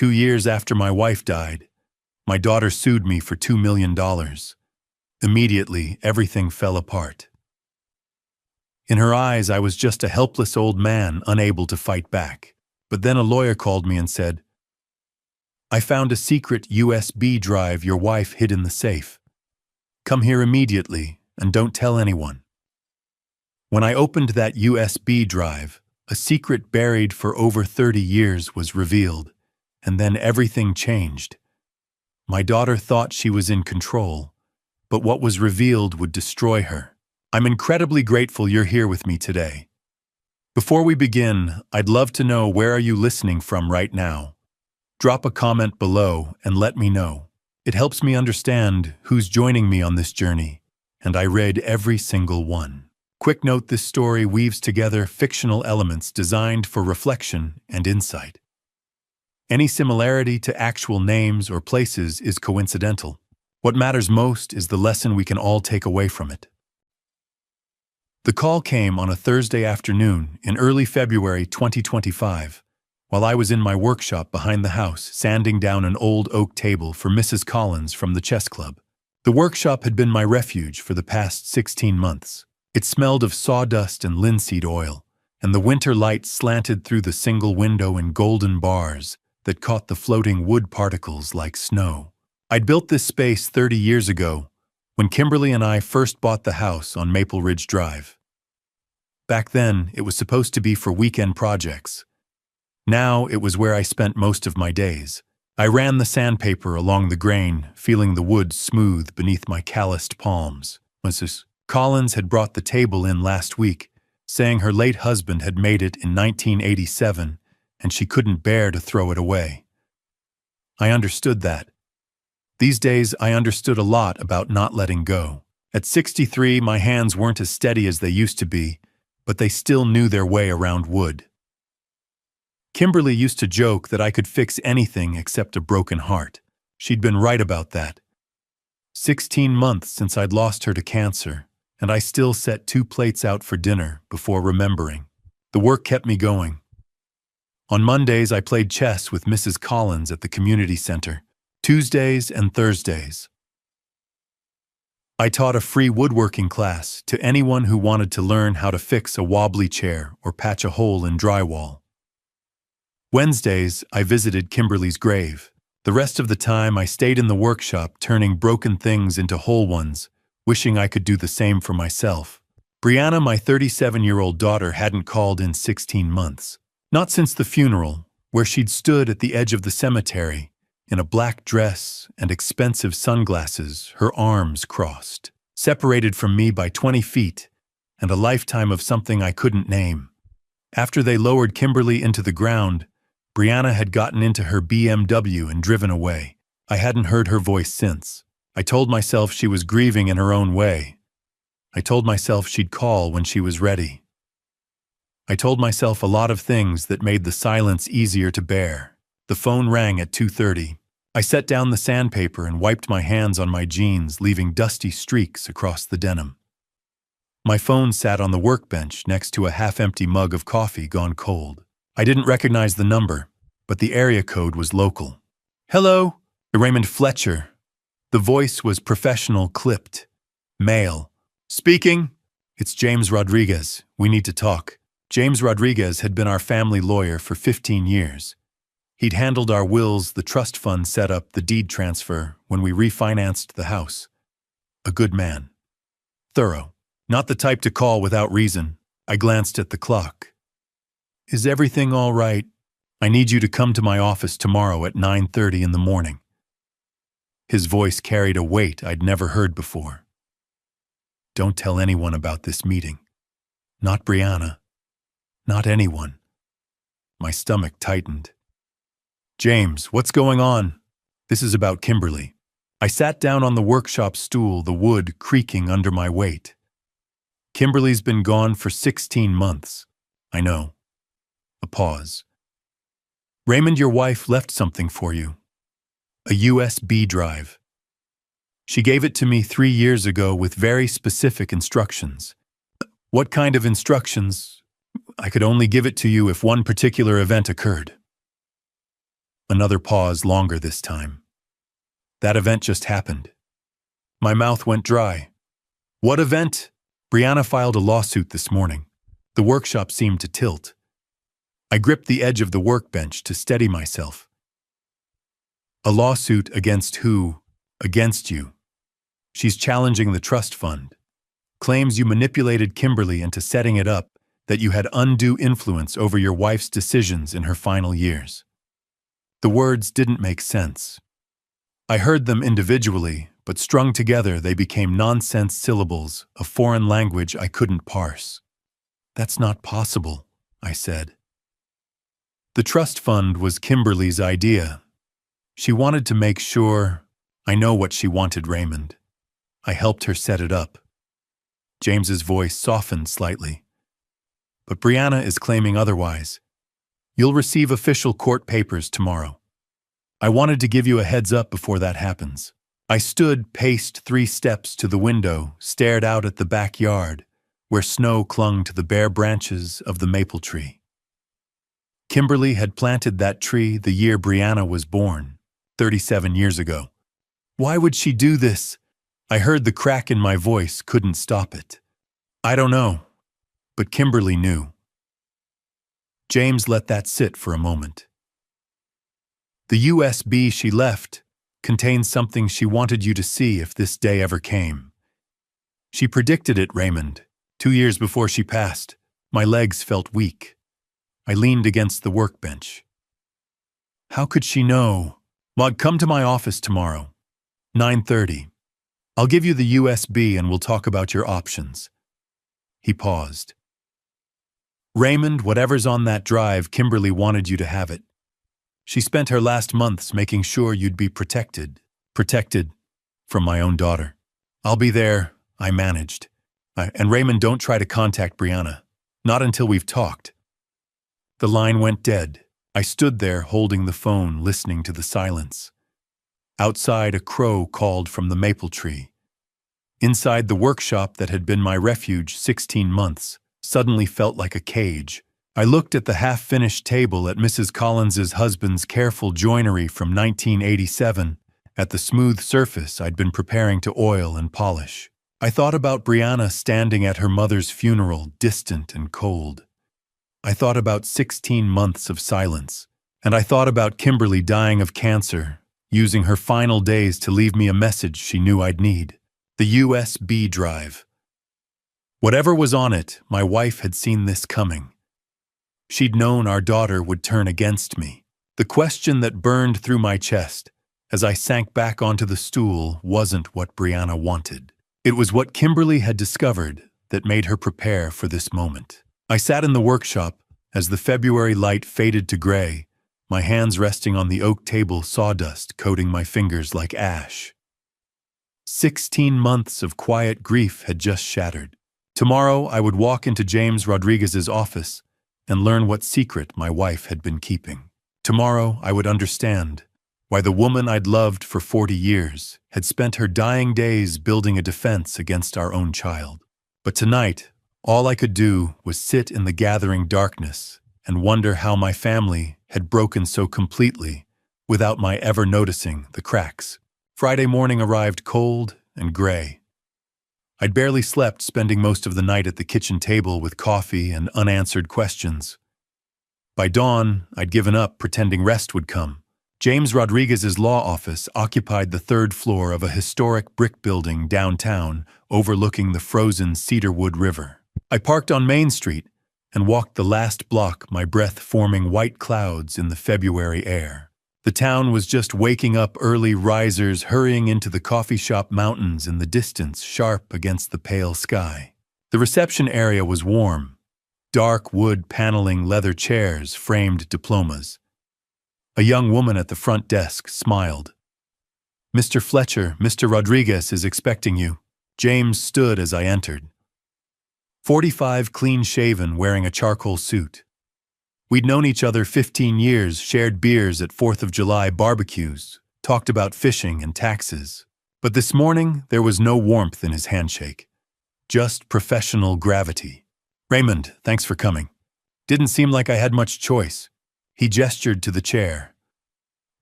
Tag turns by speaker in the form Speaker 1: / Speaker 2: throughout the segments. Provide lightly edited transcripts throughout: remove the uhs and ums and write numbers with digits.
Speaker 1: 2 years after my wife died, my daughter sued me for $2 million. Immediately, everything fell apart. In her eyes, I was just a helpless old man unable to fight back. But then a lawyer called me and said, "I found a secret USB drive your wife hid in the safe. Come here immediately and don't tell anyone." When I opened that USB drive, a secret buried for over 30 years was revealed, and then everything changed. My daughter thought she was in control, but what was revealed would destroy her. I'm incredibly grateful you're here with me today. Before we begin, I'd love to know, where are you listening from right now? Drop a comment below and let me know. It helps me understand who's joining me on this journey, and I read every single one. Quick note: this story weaves together fictional elements designed for reflection and insight. Any similarity to actual names or places is coincidental. What matters most is the lesson we can all take away from it. The call came on a Thursday afternoon in early February 2025, while I was in my workshop behind the house, sanding down an old oak table for Mrs. Collins from the chess club. The workshop had been my refuge for the past 16 months. It smelled of sawdust and linseed oil, and the winter light slanted through the single window in golden bars that caught the floating wood particles like snow. I'd built this space 30 years ago, when Kimberly and I first bought the house on Maple Ridge Drive. Back then, it was supposed to be for weekend projects. Now, it was where I spent most of my days. I ran the sandpaper along the grain, feeling the wood smooth beneath my calloused palms. Mrs. Collins had brought the table in last week, saying her late husband had made it in 1987 and she couldn't bear to throw it away. I understood that. These days, I understood a lot about not letting go. At 63, my hands weren't as steady as they used to be, but they still knew their way around wood. Kimberly used to joke that I could fix anything except a broken heart. She'd been right about that. 16 months since I'd lost her to cancer, and I still set 2 plates out for dinner before remembering. The work kept me going. On Mondays, I played chess with Mrs. Collins at the community center. Tuesdays and Thursdays, I taught a free woodworking class to anyone who wanted to learn how to fix a wobbly chair or patch a hole in drywall. Wednesdays, I visited Kimberly's grave. The rest of the time, I stayed in the workshop, turning broken things into whole ones, wishing I could do the same for myself. Brianna, my 37-year-old daughter, hadn't called in 16 months. Not since the funeral, where she'd stood at the edge of the cemetery, in a black dress and expensive sunglasses, her arms crossed, separated from me by 20 feet and a lifetime of something I couldn't name. After they lowered Kimberly into the ground, Brianna had gotten into her BMW and driven away. I hadn't heard her voice since. I told myself she was grieving in her own way. I told myself she'd call when she was ready. I told myself a lot of things that made the silence easier to bear. The phone rang at 2:30. I set down the sandpaper and wiped my hands on my jeans, leaving dusty streaks across the denim. My phone sat on the workbench next to a half-empty mug of coffee gone cold. I didn't recognize the number, but the area code was local. "Hello, Raymond Fletcher." The voice was professional, clipped. Male. "Speaking. It's James Rodriguez. We need to talk." James Rodriguez had been our family lawyer for 15 years. He'd handled our wills, the trust fund setup, the deed transfer, when we refinanced the house. A good man. Thorough. Not the type to call without reason. I glanced at the clock. "Is everything all right? I need you to come to my office tomorrow at 9:30 in the morning." His voice carried a weight I'd never heard before. "Don't tell anyone about this meeting. Not Brianna. Not anyone." My stomach tightened. "James, what's going on?" "This is about Kimberly." I sat down on the workshop stool, the wood creaking under my weight. "Kimberly's been gone for 16 months. I know." A pause. "Raymond, your wife left something for you. A USB drive. She gave it to me 3 years ago with very specific instructions." "What kind of instructions?" "I could only give it to you if one particular event occurred." Another pause, longer this time. That event just happened. My mouth went dry. What event? Brianna filed a lawsuit this morning. The workshop seemed to tilt. I gripped the edge of the workbench to steady myself. A lawsuit against who? Against you. She's challenging the trust fund. Claims you manipulated Kimberly into setting it up, that you had undue influence over your wife's decisions in her final years. The words didn't make sense. I heard them individually, but strung together they became nonsense syllables, a foreign language I couldn't parse. That's not possible, I said. The trust fund was Kimberly's idea. She wanted to make sure. I know what she wanted, Raymond. I helped her set it up. James's voice softened slightly. But Brianna is claiming otherwise. You'll receive official court papers tomorrow. I wanted to give you a heads up before that happens. I stood, paced 3 steps to the window, stared out at the backyard, where snow clung to the bare branches of the maple tree. Kimberly had planted that tree the year Brianna was born, 37 years ago. Why would she do this? I heard the crack in my voice, couldn't stop it. I don't know, but Kimberly knew. James let that sit for a moment. The USB she left contained something she wanted you to see if this day ever came. She predicted it, Raymond. 2 years before she passed, my legs felt weak. I leaned against the workbench. How could she know? Maud, come to my office tomorrow, 9:30. I'll give you the USB and we'll talk about your options. He paused. Raymond, whatever's on that drive, Kimberly wanted you to have it. She spent her last months making sure you'd be protected. Protected from my own daughter. I'll be there, I managed. And Raymond, don't try to contact Brianna. Not until we've talked. The line went dead. I stood there holding the phone, listening to the silence. Outside, a crow called from the maple tree. Inside, the workshop that had been my refuge 16 months suddenly felt like a cage. I looked at the half-finished table, at Mrs. Collins's husband's careful joinery from 1987, at the smooth surface I'd been preparing to oil and polish. I thought about Brianna standing at her mother's funeral, distant and cold. I thought about 16 months of silence, and I thought about Kimberly dying of cancer, using her final days to leave me a message she knew I'd need. The USB drive. Whatever was on it, my wife had seen this coming. She'd known our daughter would turn against me. The question that burned through my chest as I sank back onto the stool wasn't what Brianna wanted. It was what Kimberly had discovered that made her prepare for this moment. I sat in the workshop as the February light faded to gray, my hands resting on the oak table, sawdust coating my fingers like ash. 16 months of quiet grief had just shattered. Tomorrow I would walk into James Rodriguez's office and learn what secret my wife had been keeping. Tomorrow I would understand why the woman I'd loved for 40 years had spent her dying days building a defense against our own child. But tonight, all I could do was sit in the gathering darkness and wonder how my family had broken so completely without my ever noticing the cracks. Friday morning arrived cold and gray. I'd barely slept, spending most of the night at the kitchen table with coffee and unanswered questions. By dawn, I'd given up, pretending rest would come. James Rodriguez's law office occupied the 3rd floor of a historic brick building downtown, overlooking the frozen Cedarwood River. I parked on Main Street and walked the last block, my breath forming white clouds in the February air. The town was just waking up, early risers hurrying into the coffee shop, mountains in the distance sharp against the pale sky. The reception area was warm. Dark wood paneling, leather chairs, framed diplomas. A young woman at the front desk smiled. Mr. Fletcher, Mr. Rodriguez is expecting you. James stood as I entered. 45, clean-shaven, wearing a charcoal suit. We'd known each other 15 years, shared beers at 4th of July barbecues, talked about fishing and taxes. But this morning, there was no warmth in his handshake. Just professional gravity. Raymond, thanks for coming. Didn't seem like I had much choice. He gestured to the chair.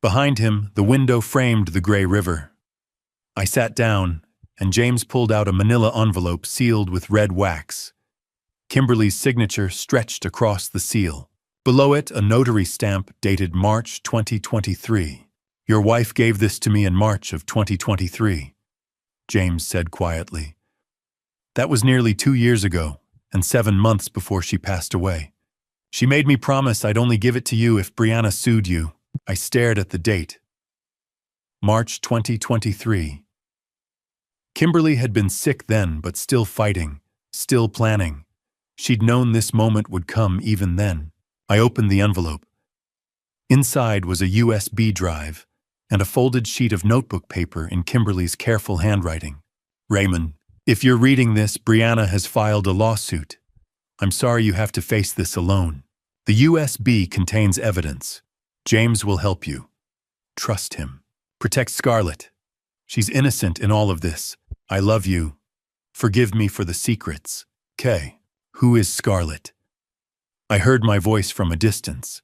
Speaker 1: Behind him, the window framed the gray river. I sat down, and James pulled out a manila envelope sealed with red wax. Kimberly's signature stretched across the seal. Below it, a notary stamp dated March 2023. "Your wife gave this to me in March of 2023, James said quietly. "That was nearly 2 years ago, and 7 months before she passed away. She made me promise I'd only give it to you if Brianna sued you." I stared at the date. March 2023. Kimberly had been sick then, but still fighting, still planning. She'd known this moment would come even then. I opened the envelope. Inside was a USB drive and a folded sheet of notebook paper in Kimberly's careful handwriting. "Raymond, if you're reading this, Brianna has filed a lawsuit. I'm sorry you have to face this alone. The USB contains evidence. James will help you. Trust him. Protect Scarlett. She's innocent in all of this. I love you. Forgive me for the secrets. K. Who is Scarlett?" I heard my voice from a distance.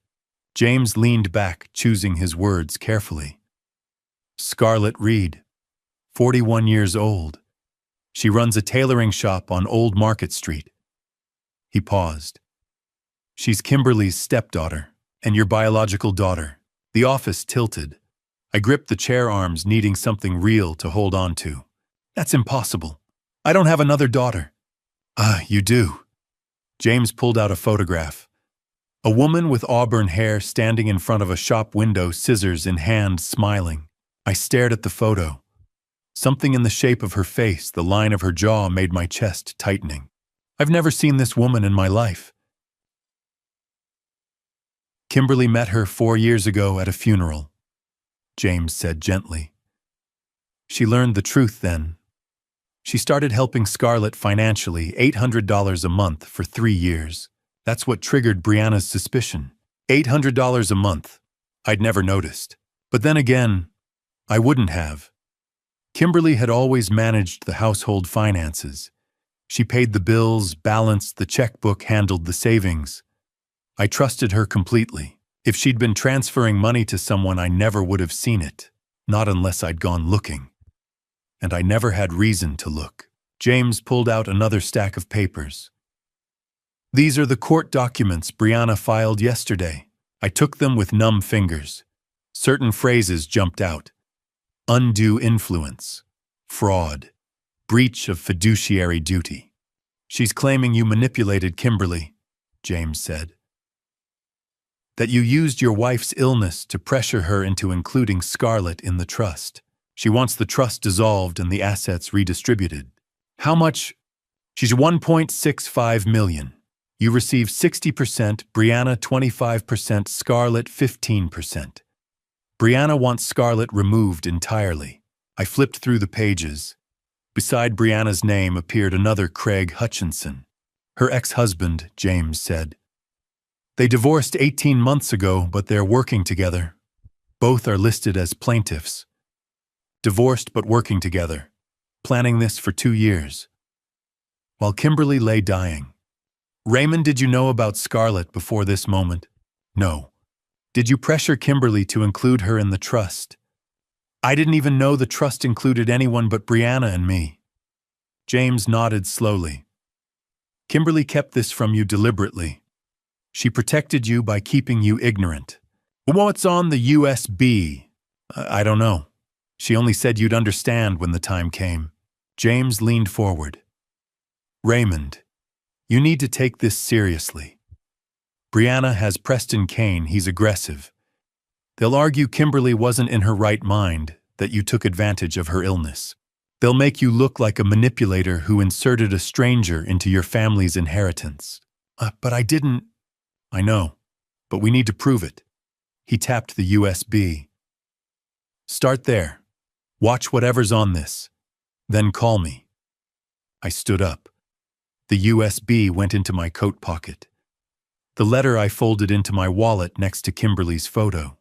Speaker 1: James leaned back, choosing his words carefully. "Scarlett Reed, 41 years old. She runs a tailoring shop on Old Market Street." He paused. "She's Kimberly's stepdaughter, and your biological daughter." The office tilted. I gripped the chair arms, needing something real to hold on to. "That's impossible. I don't have another daughter." "Ah, you do." James pulled out a photograph. A woman with auburn hair standing in front of a shop window, scissors in hand, smiling. I stared at the photo. Something in the shape of her face, the line of her jaw, made my chest tightening. I've never seen this woman in my life. "Kimberly met her 4 years ago at a funeral," James said gently. "She learned the truth then. She started helping Scarlett financially, $800 a month for 3 years. That's what triggered Brianna's suspicion. $800 a month. I'd never noticed. But then again, I wouldn't have. Kimberly had always managed the household finances. She paid the bills, balanced the checkbook, handled the savings. I trusted her completely. If she'd been transferring money to someone, I never would have seen it. Not unless I'd gone looking. And I never had reason to look." James pulled out another stack of papers. "These are the court documents Brianna filed yesterday. I took them with numb fingers. Certain phrases jumped out. Undue influence, fraud, breach of fiduciary duty. She's claiming you manipulated Kimberly," James said. "That you used your wife's illness to pressure her into including Scarlett in the trust. She wants the trust dissolved and the assets redistributed." "How much?" "She's $1.65 million. You receive 60%, Brianna 25%, Scarlett 15%. Brianna wants Scarlett removed entirely." I flipped through the pages. Beside Brianna's name appeared another Craig Hutchinson. "Her ex-husband," James said. "They divorced 18 months ago, but they're working together. Both are listed as plaintiffs. Divorced but working together. Planning this for 2 years." While Kimberly lay dying. "Raymond, did you know about Scarlett before this moment?" "No." "Did you pressure Kimberly to include her in the trust?" "I didn't even know the trust included anyone but Brianna and me." James nodded slowly. "Kimberly kept this from you deliberately. She protected you by keeping you ignorant." "What's on the USB?" I don't know. She only said you'd understand when the time came." James leaned forward. "Raymond, you need to take this seriously. Brianna has Preston Kane, he's aggressive. They'll argue Kimberly wasn't in her right mind, that you took advantage of her illness. They'll make you look like a manipulator who inserted a stranger into your family's inheritance." But I didn't." "I know, but we need to prove it." He tapped the USB. "Start there. Watch whatever's on this. Then call me." I stood up. The USB went into my coat pocket. The letter I folded into my wallet next to Kimberly's photo.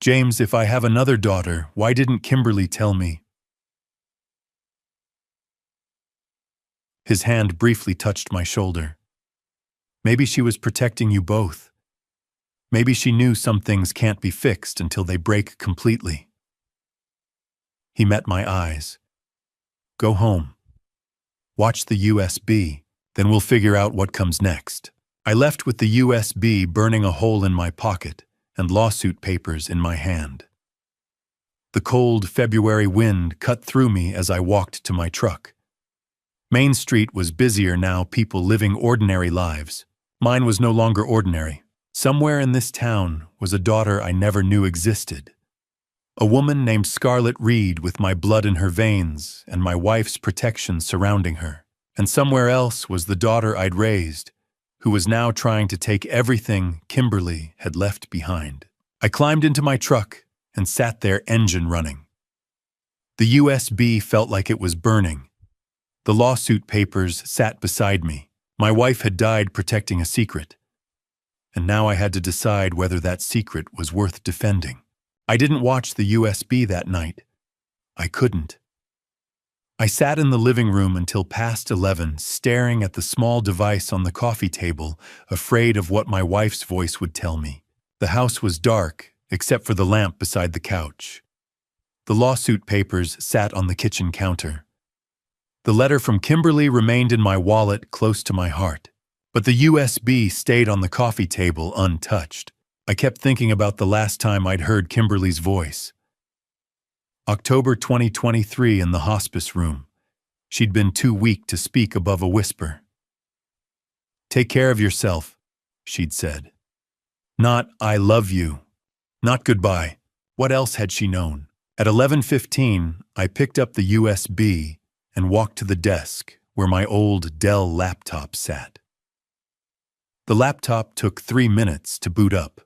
Speaker 1: "James, if I have another daughter, why didn't Kimberly tell me?" His hand briefly touched my shoulder. "Maybe she was protecting you both. Maybe she knew some things can't be fixed until they break completely. He met my eyes. Go home. Watch the USB, then we'll figure out what comes next. I left with the USB burning a hole in my pocket and lawsuit papers in my hand. The cold February wind cut through me as I walked to my truck. Main Street was busier now, people living ordinary lives. Mine was no longer ordinary. Somewhere in this town was a daughter I never knew existed. A woman named Scarlett Reed with my blood in her veins and my wife's protection surrounding her. And somewhere else was the daughter I'd raised, who was now trying to take everything Kimberly had left behind. I climbed into my truck and sat there, engine running. The USB felt like it was burning. The lawsuit papers sat beside me. My wife had died protecting a secret. And now I had to decide whether that secret was worth defending. I didn't watch the USB that night. I couldn't. I sat in the living room until past 11, staring at the small device on the coffee table, afraid of what my wife's voice would tell me. The house was dark, except for the lamp beside the couch. The lawsuit papers sat on the kitchen counter. The letter from Kimberly remained in my wallet close to my heart. But the USB stayed on the coffee table untouched. I kept thinking about the last time I'd heard Kimberly's voice. October 2023 in the hospice room. She'd been too weak to speak above a whisper. "Take care of yourself," she'd said. Not "I love you." Not goodbye. What else had she known? At 11:15, I picked up the USB and walked to the desk where my old Dell laptop sat. The laptop took 3 minutes to boot up.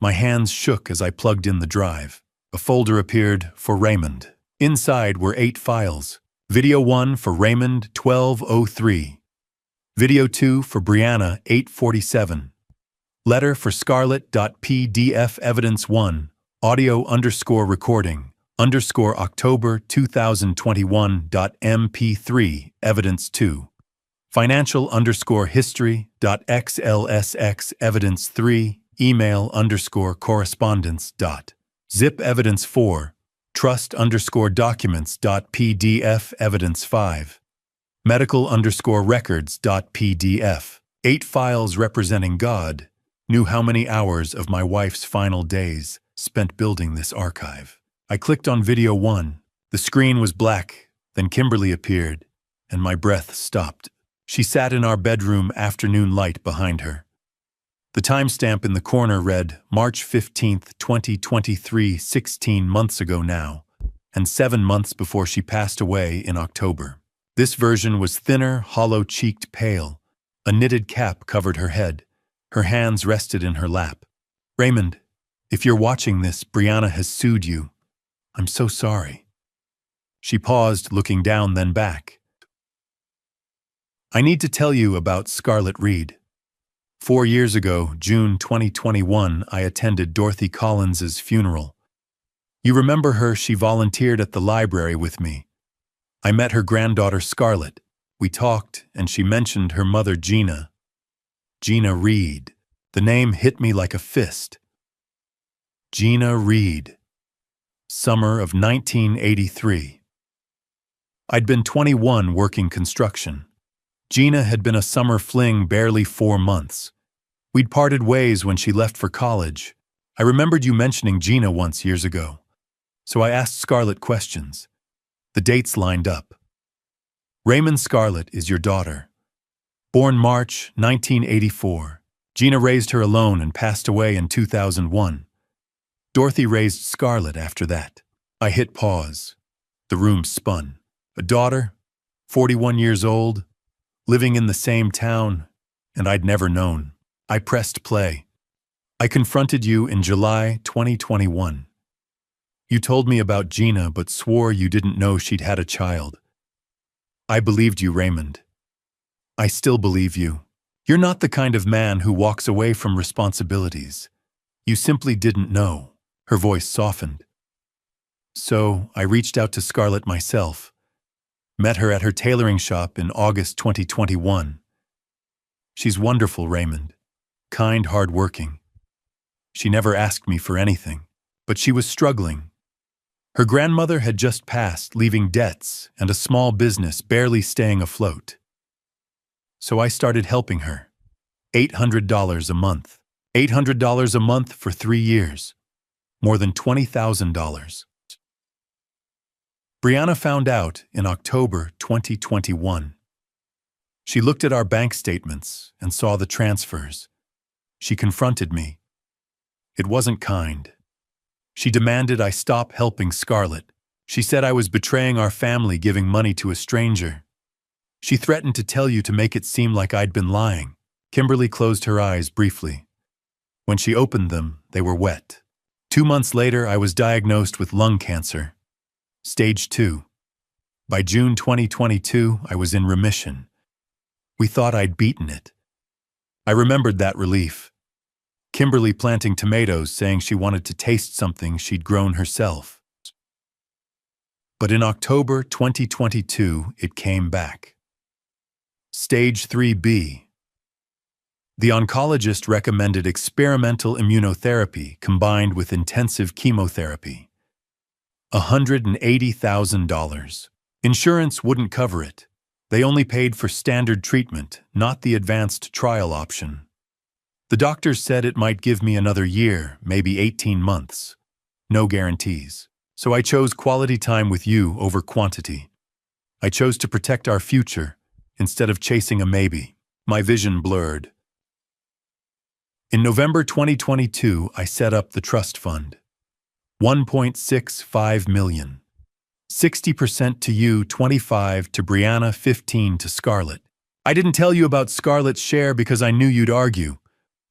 Speaker 1: My hands shook as I plugged in the drive. A folder appeared for Raymond. Inside were 8 files. Video 1 for Raymond, 12:03. Video 2 for Brianna, 8:47. Letter for Scarlett.pdf evidence 1, audio_recording, October 2021.mp3, evidence 2. Financial_history.xlsx, evidence 3, email_correspondence. Zip evidence 4, trust_documents.pdf, evidence 5. Medical_records.pdf. 8 files representing God knew how many hours of my wife's final days spent building this archive. I clicked on video 1. The screen was black, then Kimberly appeared, and my breath stopped. She sat in our bedroom, afternoon light behind her. The timestamp in the corner read March 15th, 2023, 16 months ago now, and 7 months before she passed away in October. This version was thinner, hollow-cheeked, pale. A knitted cap covered her head. Her hands rested in her lap. "Raymond, if you're watching this, Brianna has sued you. I'm so sorry." She paused, looking down, then back. "I need to tell you about Scarlett Reed. 4 years ago, June 2021, I attended Dorothy Collins's funeral. You remember her? She volunteered at the library with me. I met her granddaughter Scarlett. We talked, and she mentioned her mother Gina. Gina Reed. The name hit me like a fist. Gina Reed. Summer of 1983. I'd been 21 working construction. Gina had been a summer fling, barely 4 months. We'd parted ways when she left for college. I remembered you mentioning Gina once years ago. So I asked Scarlett questions. The dates lined up. Raymond Scarlett is your daughter. Born March 1984. Gina raised her alone and passed away in 2001. Dorothy raised Scarlett after that. I hit pause. The room spun. A daughter, 41 years old, living in the same town, and I'd never known. I pressed play. I confronted you in July 2021. You told me about Gina but swore you didn't know she'd had a child. I believed you, Raymond. I still believe you. You're not the kind of man who walks away from responsibilities. You simply didn't know. Her voice softened. So I reached out to Scarlett myself. Met her at her tailoring shop in August 2021. She's wonderful, Raymond. Kind, hard-working. She never asked me for anything, but she was struggling. Her grandmother had just passed, leaving debts and a small business barely staying afloat. So I started helping her. $800 a month. $800 a month for 3 years. More than $20,000. Brianna found out in October 2021. She looked at our bank statements and saw the transfers. She confronted me. It wasn't kind. She demanded I stop helping Scarlett. She said I was betraying our family giving money to a stranger. She threatened to tell you to make it seem like I'd been lying. Kimberly closed her eyes briefly. When she opened them, they were wet. 2 months later, I was diagnosed with lung cancer. Stage 2. By June 2022, I was in remission. We thought I'd beaten it. I remembered that relief. Kimberly planting tomatoes, saying she wanted to taste something she'd grown herself. But in October 2022, it came back. Stage 3B. The oncologist recommended experimental immunotherapy combined with intensive chemotherapy. $180,000. Insurance wouldn't cover it. They only paid for standard treatment, not the advanced trial option. The doctors said it might give me another year, maybe 18 months. No guarantees. So I chose quality time with you over quantity. I chose to protect our future instead of chasing a maybe. My vision blurred. In November 2022, I set up the trust fund. $1.65 million. 60% to you, 25% to Brianna, 15% to Scarlett. I didn't tell you about Scarlett's share because I knew you'd argue.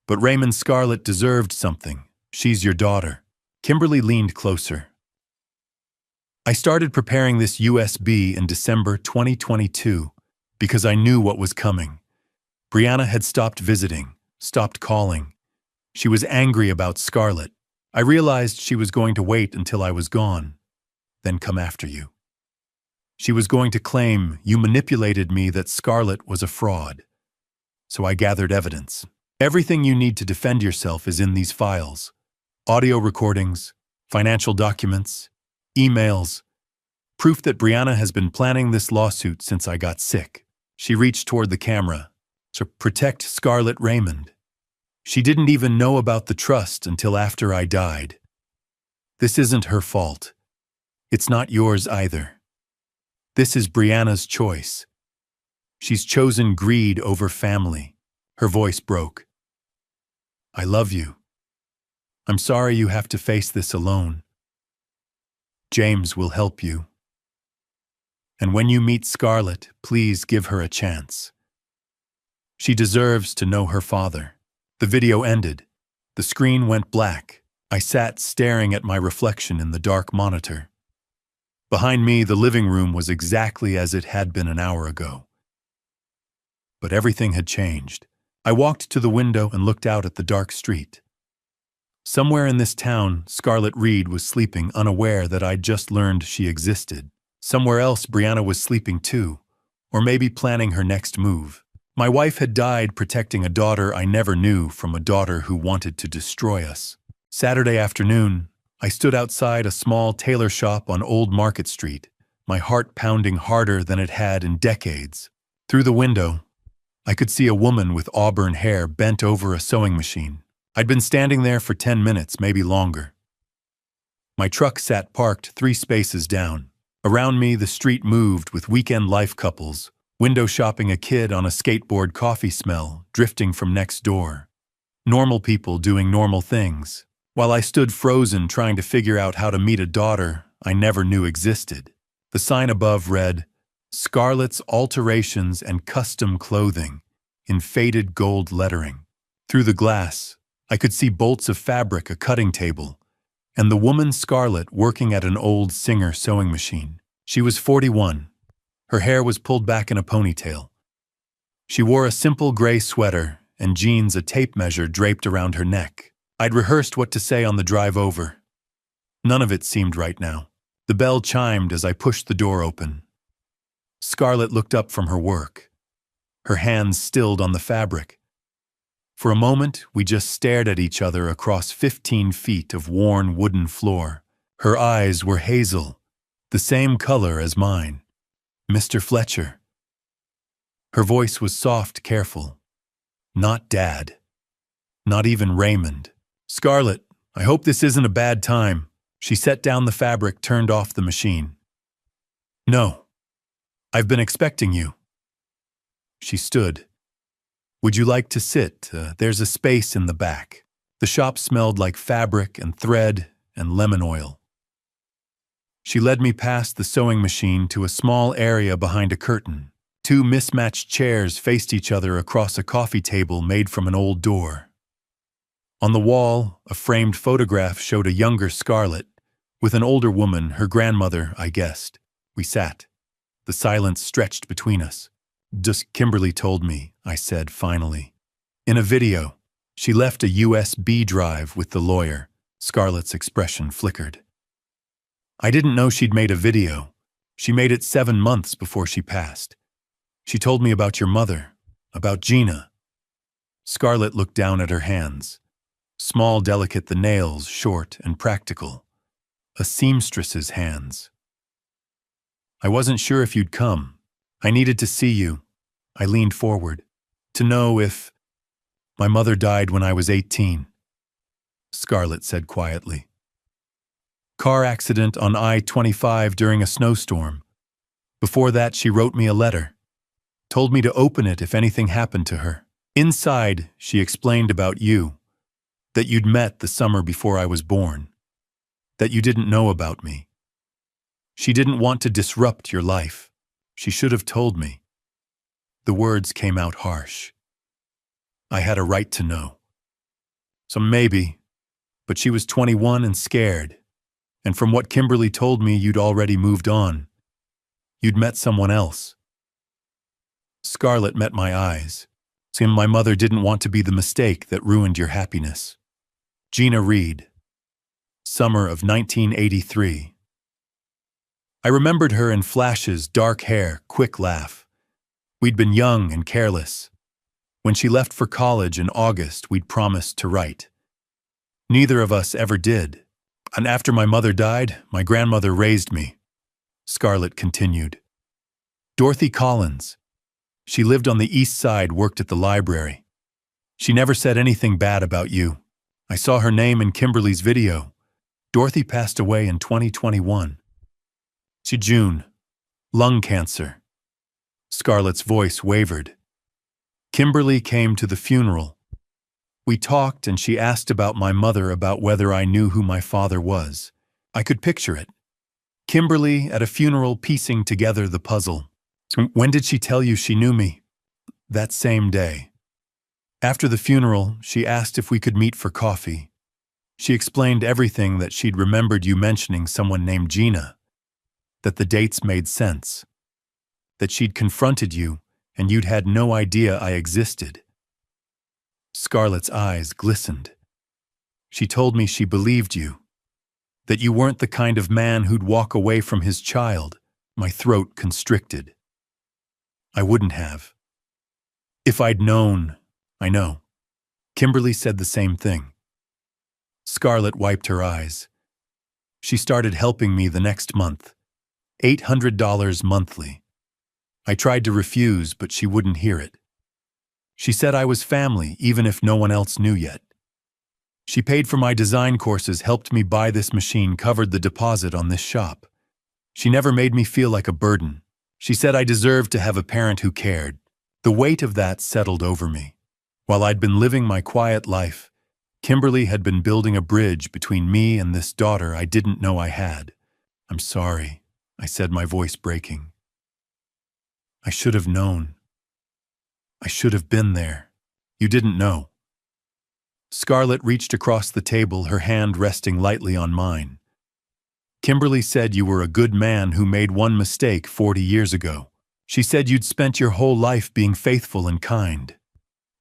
Speaker 1: But Raymond, Scarlett deserved something. She's your daughter. Kimberly leaned closer. I started preparing this USB in December 2022 because I knew what was coming. Brianna had stopped visiting, stopped calling. She was angry about Scarlett. I realized she was going to wait until I was gone, then come after you. She was going to claim you manipulated me, that Scarlett was a fraud. So I gathered evidence. Everything you need to defend yourself is in these files. Audio recordings, financial documents, emails, proof that Brianna has been planning this lawsuit since I got sick. She reached toward the camera to protect Scarlett Raymond. She didn't even know about the trust until after I died. This isn't her fault. It's not yours either. This is Brianna's choice. She's chosen greed over family. Her voice broke. I love you. I'm sorry you have to face this alone. James will help you. And when you meet Scarlett, please give her a chance. She deserves to know her father. The video ended. The screen went black. I sat staring at my reflection in the dark monitor. Behind me, the living room was exactly as it had been an hour ago. But everything had changed. I walked to the window and looked out at the dark street. Somewhere in this town, Scarlett Reed was sleeping, unaware that I'd just learned she existed. Somewhere else, Brianna was sleeping too, or maybe planning her next move. My wife had died protecting a daughter I never knew from a daughter who wanted to destroy us. Saturday afternoon, I stood outside a small tailor shop on Old Market Street, my heart pounding harder than it had in decades. Through the window, I could see a woman with auburn hair bent over a sewing machine. I'd been standing there for 10 minutes, maybe longer. My truck sat parked 3 spaces down. Around me, the street moved with weekend life couples, window shopping a kid on a skateboard, coffee smell drifting from next door. Normal people doing normal things, while I stood frozen trying to figure out how to meet a daughter I never knew existed. The sign above read, Scarlett's Alterations and Custom Clothing, in faded gold lettering. Through the glass, I could see bolts of fabric, a cutting table, and the woman Scarlett working at an old Singer sewing machine. She was 41. Her hair was pulled back in a ponytail. She wore a simple gray sweater and jeans, a tape measure draped around her neck. I'd rehearsed what to say on the drive over. None of it seemed right now. The bell chimed as I pushed the door open. Scarlett looked up from her work, her hands stilled on the fabric. For a moment, we just stared at each other across 15 feet of worn wooden floor. Her eyes were hazel, the same color as mine. Mr. Fletcher. Her voice was soft, careful. Not Dad. Not even Raymond. Scarlett, I hope this isn't a bad time. She set down the fabric, turned off the machine. No. I've been expecting you. She stood. Would you like to sit? There's a space in the back. The shop smelled like fabric and thread and lemon oil. She led me past the sewing machine to a small area behind a curtain. Two mismatched chairs faced each other across a coffee table made from an old door. On the wall, a framed photograph showed a younger Scarlett, with an older woman, her grandmother, I guessed. We sat. The silence stretched between us. Just Kimberly told me, I said finally. In a video, she left a USB drive with the lawyer. Scarlett's expression flickered. I didn't know she'd made a video. She made it 7 months before she passed. She told me about your mother, about Gina. Scarlett looked down at her hands. Small, delicate, the nails, short and practical. A seamstress's hands. I wasn't sure if you'd come. I needed to see you. I leaned forward. To know if... My mother died when I was 18. Scarlett said quietly. Car accident on I-25 during a snowstorm. Before that, she wrote me a letter. Told me to open it if anything happened to her. Inside, she explained about you. That you'd met the summer before I was born. That you didn't know about me. She didn't want to disrupt your life. She should have told me. The words came out harsh. I had a right to know. So maybe, but she was 21 and scared. And from what Kimberly told me, you'd already moved on. You'd met someone else. Scarlett met my eyes. Seemed my mother didn't want to be the mistake that ruined your happiness. Gina Reed. Summer of 1983. I remembered her in flashes, dark hair, quick laugh. We'd been young and careless. When she left for college in August, we'd promised to write. Neither of us ever did. And after my mother died, my grandmother raised me. Scarlett continued. Dorothy Collins. She lived on the east side, worked at the library. She never said anything bad about you. I saw her name in Kimberly's video. Dorothy passed away in 2021. June. Lung cancer. Scarlett's voice wavered. Kimberly came to the funeral. We talked and she asked about my mother, about whether I knew who my father was. I could picture it. Kimberly at a funeral piecing together the puzzle. When did she tell you she knew me? That same day. After the funeral, she asked if we could meet for coffee. She explained everything, that she'd remembered you mentioning someone named Gina, that the dates made sense, that she'd confronted you and you'd had no idea I existed. Scarlett's eyes glistened. She told me she believed you, that you weren't the kind of man who'd walk away from his child. My throat constricted. I wouldn't have. If I'd known, I know. Kimberly said the same thing. Scarlett wiped her eyes. She started helping me the next month. $800 monthly. I tried to refuse, but she wouldn't hear it. She said I was family, even if no one else knew yet. She paid for my design courses, helped me buy this machine, covered the deposit on this shop. She never made me feel like a burden. She said I deserved to have a parent who cared. The weight of that settled over me. While I'd been living my quiet life, Kimberly had been building a bridge between me and this daughter I didn't know I had. I'm sorry, I said, my voice breaking. I should have known. I should have been there. You didn't know. Scarlett reached across the table, her hand resting lightly on mine. Kimberly said you were a good man who made one mistake 40 years ago. She said you'd spent your whole life being faithful and kind.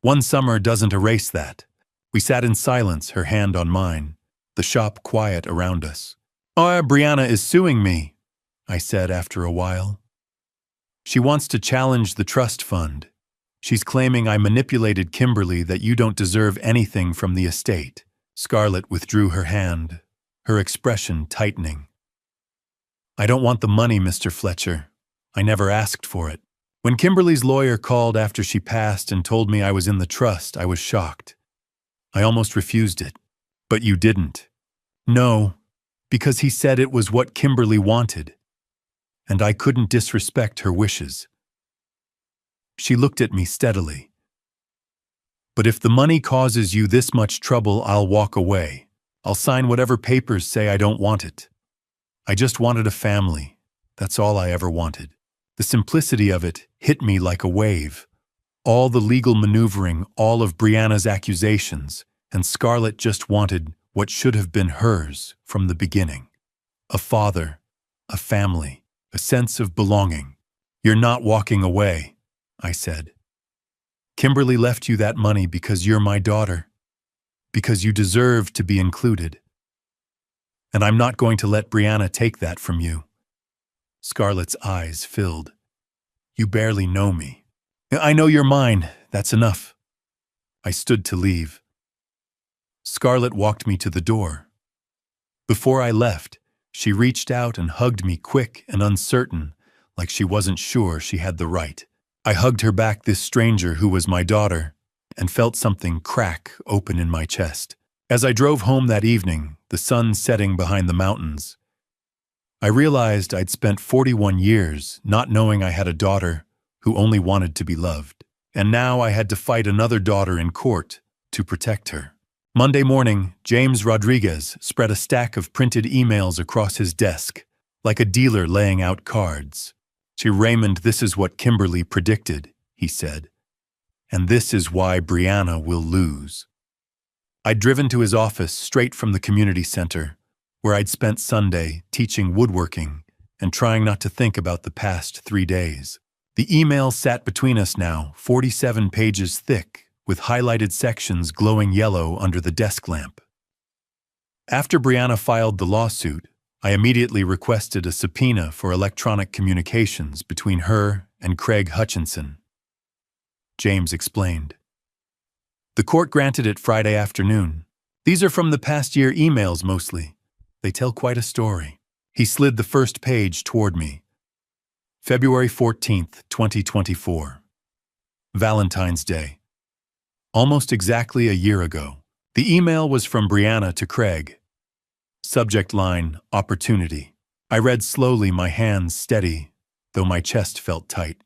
Speaker 1: One summer doesn't erase that. We sat in silence, her hand on mine, the shop quiet around us. Oh, Brianna is suing me, I said after a while. She wants to challenge the trust fund. She's claiming I manipulated Kimberly, that you don't deserve anything from the estate. Scarlett withdrew her hand, her expression tightening. I don't want the money, Mr. Fletcher. I never asked for it. When Kimberly's lawyer called after she passed and told me I was in the trust, I was shocked. I almost refused it. But you didn't. No, because he said it was what Kimberly wanted, and I couldn't disrespect her wishes. She looked at me steadily. But if the money causes you this much trouble, I'll walk away. I'll sign whatever papers say I don't want it. I just wanted a family. That's all I ever wanted. The simplicity of it hit me like a wave. All the legal maneuvering, all of Brianna's accusations, and Scarlett just wanted what should have been hers from the beginning. A father, a family, a sense of belonging. You're not walking away, I said. Kimberly left you that money because you're my daughter, because you deserve to be included. And I'm not going to let Brianna take that from you. Scarlett's eyes filled. You barely know me. I know you're mine. That's enough. I stood to leave. Scarlett walked me to the door. Before I left, she reached out and hugged me, quick and uncertain, like she wasn't sure she had the right. I hugged her back, this stranger who was my daughter, and felt something crack open in my chest. As I drove home that evening, the sun setting behind the mountains, I realized I'd spent 41 years not knowing I had a daughter who only wanted to be loved. And now I had to fight another daughter in court to protect her. Monday morning, James Rodriguez spread a stack of printed emails across his desk, like a dealer laying out cards. Raymond, this is what Kimberly predicted, he said. And this is why Brianna will lose. I'd driven to his office straight from the community center, where I'd spent Sunday teaching woodworking and trying not to think about the past 3 days. The email sat between us now, 47 pages thick, with highlighted sections glowing yellow under the desk lamp. After Brianna filed the lawsuit, I immediately requested a subpoena for electronic communications between her and Craig Hutchinson. James explained. The court granted it Friday afternoon. These are from the past year emails mostly. They tell quite a story. He slid the first page toward me. February 14th, 2024. Valentine's Day. Almost exactly a year ago. The email was from Brianna to Craig. Subject line, opportunity. I read slowly, my hands steady, though my chest felt tight.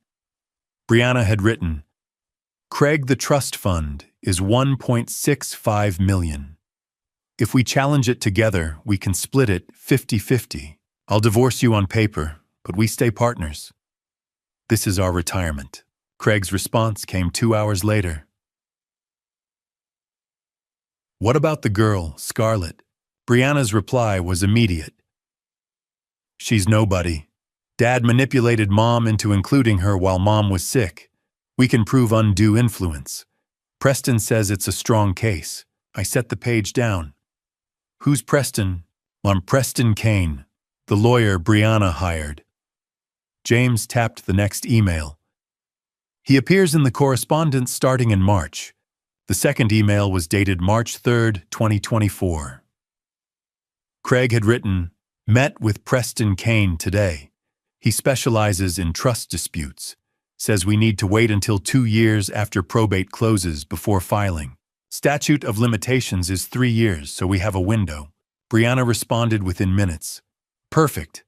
Speaker 1: Brianna had written, Craig, the trust fund is $1.65 million. If we challenge it together, we can split it 50-50. I'll divorce you on paper, but we stay partners. This is our retirement. Craig's response came 2 hours later. What about the girl, Scarlett? Brianna's reply was immediate. She's nobody. Dad manipulated Mom into including her while Mom was sick. We can prove undue influence. Preston says it's a strong case. I set the page down. Who's Preston? I'm Preston Kane, the lawyer Brianna hired. James tapped the next email. He appears in the correspondence starting in March. The second email was dated March 3rd, 2024. Craig had written, met with Preston Kane today. He specializes in trust disputes. Says we need to wait until 2 years after probate closes before filing. Statute of limitations is 3 years, so we have a window. Brianna responded within minutes. Perfect.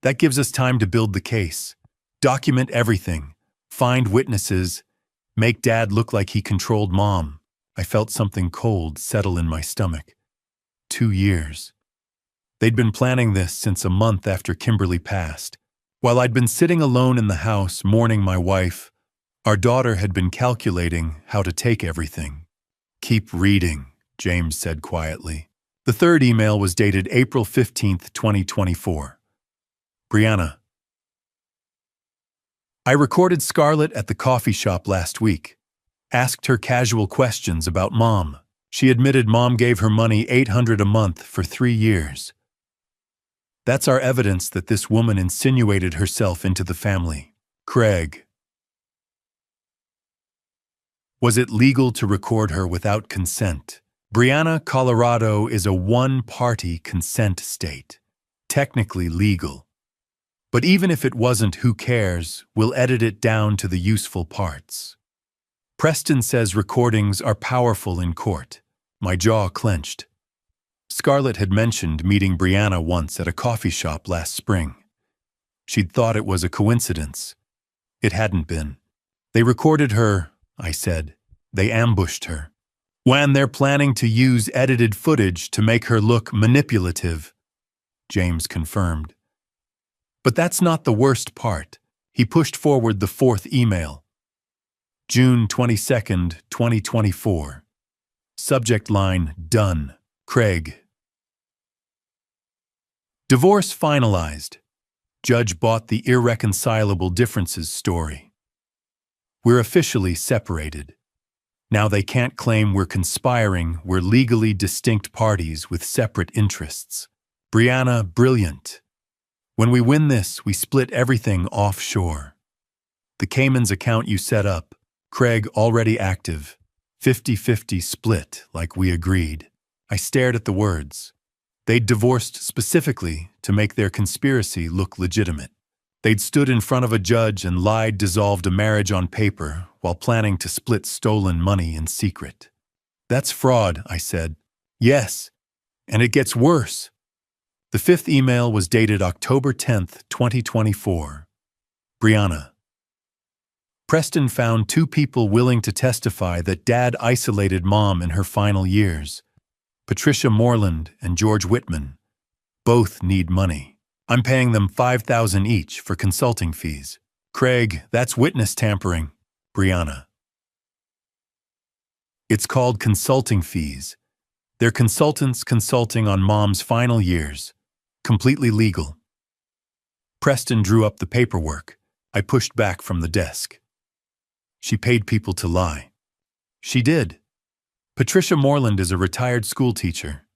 Speaker 1: That gives us time to build the case. Document everything. Find witnesses. Make Dad look like he controlled Mom. I felt something cold settle in my stomach. 2 years. They'd been planning this since a month after Kimberly passed. While I'd been sitting alone in the house mourning my wife, our daughter had been calculating how to take everything. Keep reading, James said quietly. The third email was dated April 15th, 2024. Brianna. I recorded Scarlett at the coffee shop last week. Asked her casual questions about Mom. She admitted Mom gave her money $800 a month for 3 years. That's our evidence that this woman insinuated herself into the family. Craig. Was it legal to record her without consent? Brianna, Colorado is a one-party consent state. Technically legal. But even if it wasn't, who cares? We'll edit it down to the useful parts. Preston says recordings are powerful in court. My jaw clenched. Scarlett had mentioned meeting Brianna once at a coffee shop last spring. She'd thought it was a coincidence. It hadn't been. They recorded her, I said. They ambushed her. When they're planning to use edited footage to make her look manipulative, James confirmed. But that's not the worst part. He pushed forward the fourth email. June 22nd, 2024. Subject line, done. Craig. Divorce finalized. Judge bought the irreconcilable differences story. We're officially separated. Now they can't claim we're conspiring. We're legally distinct parties with separate interests. Brianna, brilliant. When we win this, we split everything offshore. The Cayman's account you set up, Craig already active, 50-50 split like we agreed. I stared at the words. They'd divorced specifically to make their conspiracy look legitimate. They'd stood in front of a judge and lied, dissolved a marriage on paper while planning to split stolen money in secret. That's fraud, I said. Yes, and it gets worse. The fifth email was dated October 10th, 2024. Brianna. Preston found two people willing to testify that Dad isolated Mom in her final years. Patricia Moreland and George Whitman. Both need money. I'm paying them $5,000 each for consulting fees. Craig, that's witness tampering. Brianna. It's called consulting fees. They're consultants consulting on Mom's final years. Completely legal. Preston drew up the paperwork. I pushed back from the desk. She paid people to lie. She did. Patricia Moreland is a retired school teacher.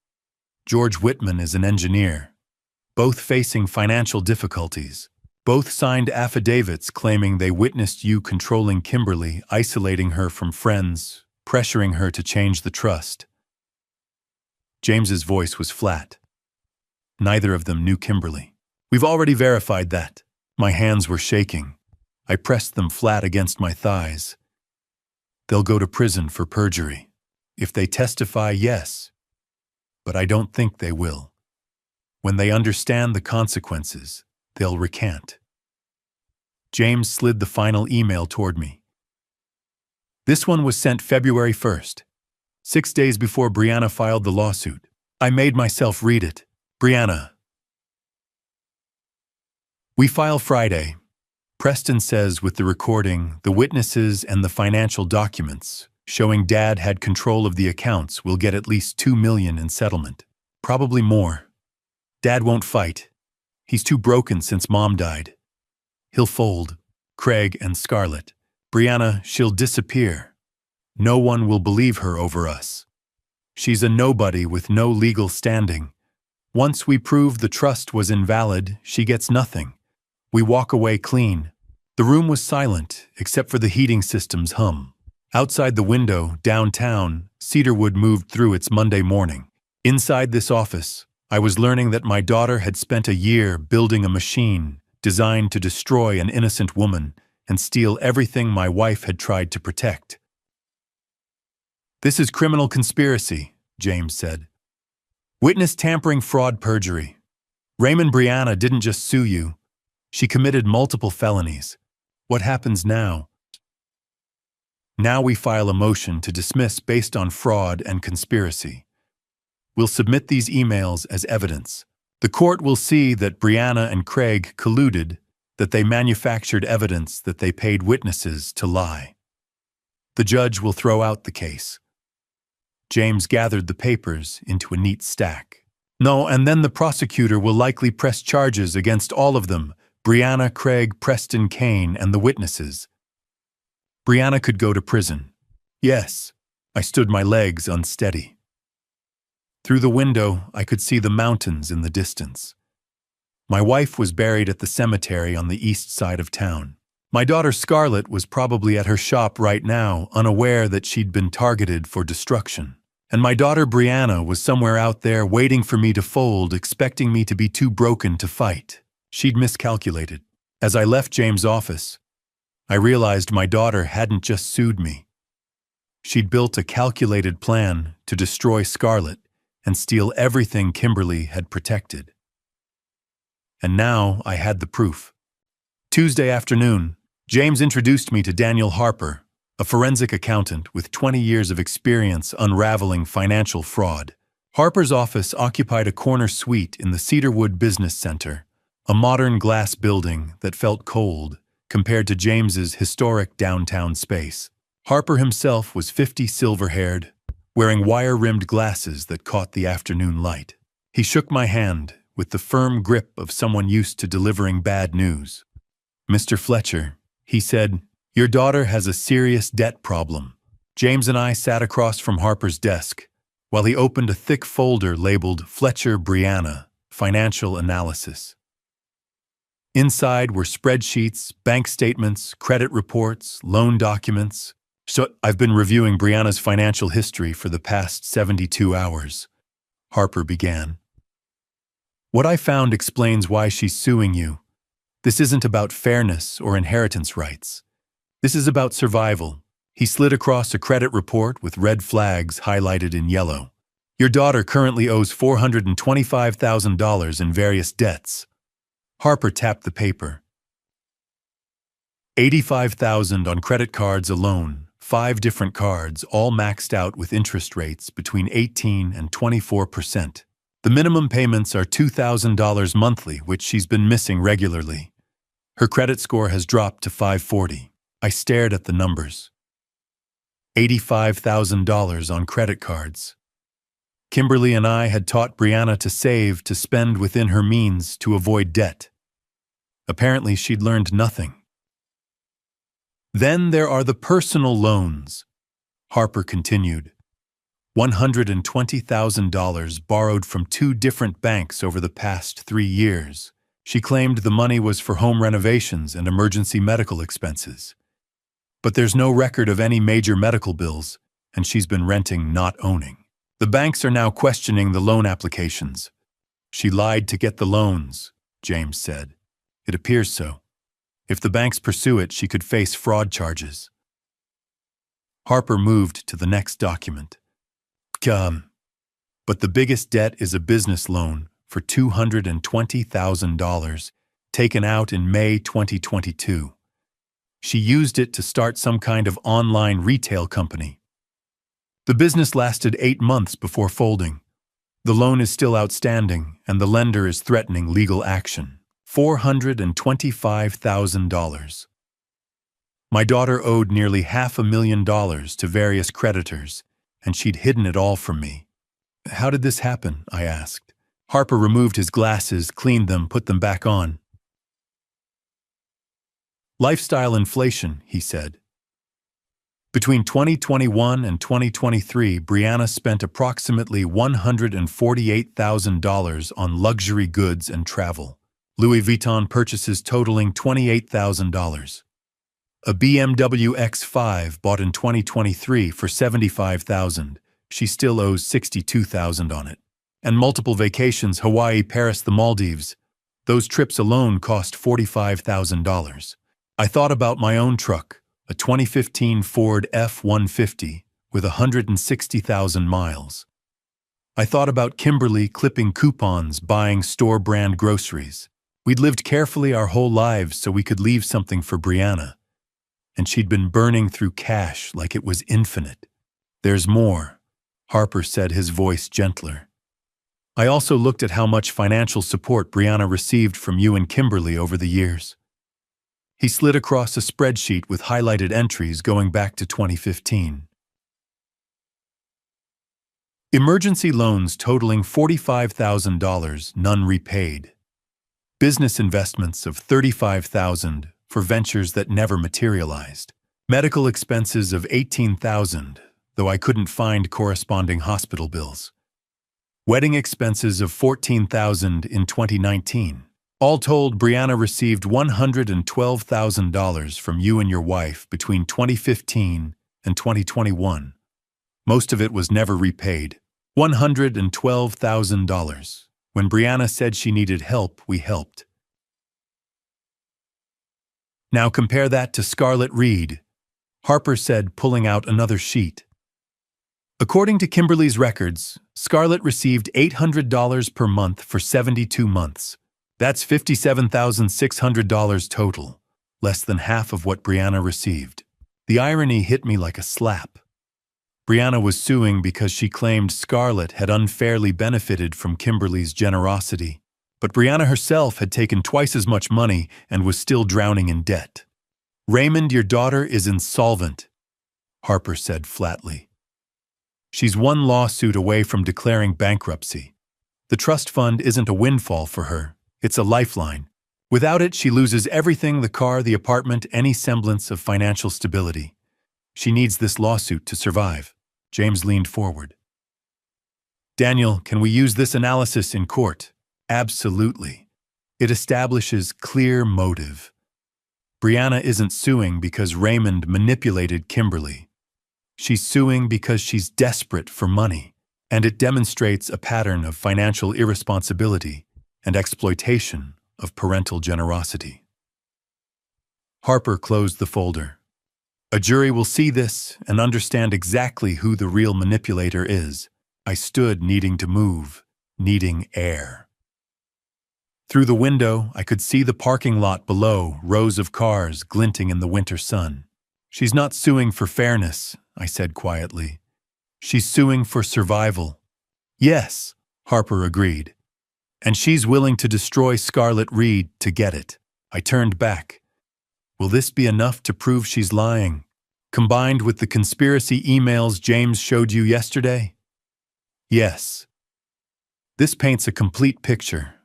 Speaker 1: George Whitman is an engineer. Both facing financial difficulties. Both signed affidavits claiming they witnessed you controlling Kimberly, isolating her from friends, pressuring her to change the trust. James's voice was flat. Neither of them knew Kimberly. We've already verified that. My hands were shaking. I pressed them flat against my thighs. They'll go to prison for perjury. If they testify, yes. But I don't think they will. When they understand the consequences, they'll recant. James slid the final email toward me. This one was sent February 1st, 6 days before Brianna filed the lawsuit. I made myself read it. Brianna. We file Friday. Preston says with the recording, the witnesses, and the financial documents, showing Dad had control of the accounts, we'll get at least $2 million in settlement. Probably more. Dad won't fight. He's too broken since Mom died. He'll fold. Craig and Scarlett. Brianna, she'll disappear. No one will believe her over us. She's a nobody with no legal standing. Once we prove the trust was invalid, she gets nothing. We walk away clean. The room was silent, except for the heating system's hum. Outside the window, downtown, cedarwood moved through its Monday morning. Inside this office, I was learning that my daughter had spent a year building a machine designed to destroy an innocent woman and steal everything my wife had tried to protect. This is criminal conspiracy, James said. Witness tampering, fraud, perjury. Raymond, Brianna didn't just sue you. She committed multiple felonies. What happens now? Now we file a motion to dismiss based on fraud and conspiracy. We'll submit these emails as evidence. The court will see that Brianna and Craig colluded, that they manufactured evidence, that they paid witnesses to lie. The judge will throw out the case. James gathered the papers into a neat stack. No, and then the prosecutor will likely press charges against all of them, Brianna, Craig, Preston, Kane, and the witnesses. Brianna could go to prison. Yes, I stood my legs unsteady. Through the window, I could see the mountains in the distance. My wife was buried at the cemetery on the east side of town. My daughter Scarlett was probably at her shop right now, unaware that she'd been targeted for destruction. And my daughter Brianna was somewhere out there waiting for me to fold, expecting me to be too broken to fight. She'd miscalculated. As I left James' office, I realized my daughter hadn't just sued me. She'd built a calculated plan to destroy Scarlett and steal everything Kimberly had protected. And now I had the proof. Tuesday afternoon, James introduced me to Daniel Harper, a forensic accountant with 20 years of experience unraveling financial fraud. Harper's office occupied a corner suite in the Cedarwood Business Center, a modern glass building that felt cold compared to James's historic downtown space. Harper himself was 50, silver-haired, wearing wire-rimmed glasses that caught the afternoon light. He shook my hand with the firm grip of someone used to delivering bad news. "Mr. Fletcher," he said, "your daughter has a serious debt problem." James and I sat across from Harper's desk while he opened a thick folder labeled Fletcher Brianna, Financial Analysis. Inside were spreadsheets, bank statements, credit reports, loan documents. "So I've been reviewing Brianna's financial history for the past 72 hours, Harper began. "What I found explains why she's suing you. This isn't about fairness or inheritance rights. This is about survival." He slid across a credit report with red flags highlighted in yellow. "Your daughter currently owes $425,000 in various debts." Harper tapped the paper. $85,000 on credit cards alone, 5 different cards, all maxed out with interest rates between 18 and 24%. The minimum payments are $2,000 monthly, which she's been missing regularly. Her credit score has dropped to 540. I stared at the numbers. $85,000 on credit cards. Kimberly and I had taught Brianna to save, to spend within her means, to avoid debt. Apparently, she'd learned nothing. "Then there are the personal loans," Harper continued. $120,000 borrowed from 2 different banks over the past 3 years. She claimed the money was for home renovations and emergency medical expenses. But there's no record of any major medical bills, and she's been renting, not owning. The banks are now questioning the loan applications. "She lied to get the loans," James said. "It appears so. If the banks pursue it, she could face fraud charges." Harper moved to the next document. But the biggest debt is a business loan for $220,000 taken out in May 2022. She used it to start some kind of online retail company. The business lasted 8 months before folding. The loan is still outstanding, and the lender is threatening legal action. $425,000. My daughter owed nearly $500,000 to various creditors, and she'd hidden it all from me. "How did this happen?" I asked. Harper removed his glasses, cleaned them, put them back on. "Lifestyle inflation," he said. Between 2021 and 2023, Brianna spent approximately $148,000 on luxury goods and travel. Louis Vuitton purchases totaling $28,000. A BMW X5 bought in 2023 for $75,000. She still owes $62,000 on it. And multiple vacations, Hawaii, Paris, the Maldives. Those trips alone cost $45,000. I thought about my own truck, a 2015 Ford F-150 with 160,000 miles. I thought about Kimberly clipping coupons, buying store-brand groceries. We'd lived carefully our whole lives so we could leave something for Brianna. And she'd been burning through cash like it was infinite. "There's more," Harper said, his voice gentler. "I also looked at how much financial support Brianna received from you and Kimberly over the years." He slid across a spreadsheet with highlighted entries going back to 2015. Emergency loans totaling $45,000, none repaid. Business investments of $35,000 for ventures that never materialized. Medical expenses of $18,000, though I couldn't find corresponding hospital bills. Wedding expenses of $14,000 in 2019. All told, Brianna received $112,000 from you and your wife between 2015 and 2021. Most of it was never repaid. $112,000. When Brianna said she needed help, we helped. Now compare that to Scarlett Reed, Harper said, pulling out another sheet. According to Kimberly's records, Scarlett received $800 per month for 72 months. That's $57,600 total, less than half of what Brianna received. The irony hit me like a slap. Brianna was suing because she claimed Scarlett had unfairly benefited from Kimberly's generosity. But Brianna herself had taken twice as much money and was still drowning in debt. Raymond, your daughter is insolvent, Harper said flatly. She's one lawsuit away from declaring bankruptcy. The trust fund isn't a windfall for her, it's a lifeline. Without it, she loses everything: the car, the apartment, any semblance of financial stability. She needs this lawsuit to survive. James leaned forward. Daniel, can we use this analysis in court? Absolutely. It establishes clear motive. Brianna isn't suing because Raymond manipulated Kimberly. She's suing because she's desperate for money, and it demonstrates a pattern of financial irresponsibility and exploitation of parental generosity. Harper closed the folder. A jury will see this and understand exactly who the real manipulator is. I stood, needing to move, needing air. Through the window, I could see the parking lot below, rows of cars glinting in the winter sun. She's not suing for fairness, I said quietly. She's suing for survival. Yes, Harper agreed. And she's willing to destroy Scarlett Reed to get it. I turned back. Will this be enough to prove she's lying? Combined with the conspiracy emails James showed you yesterday? Yes. This paints a complete picture.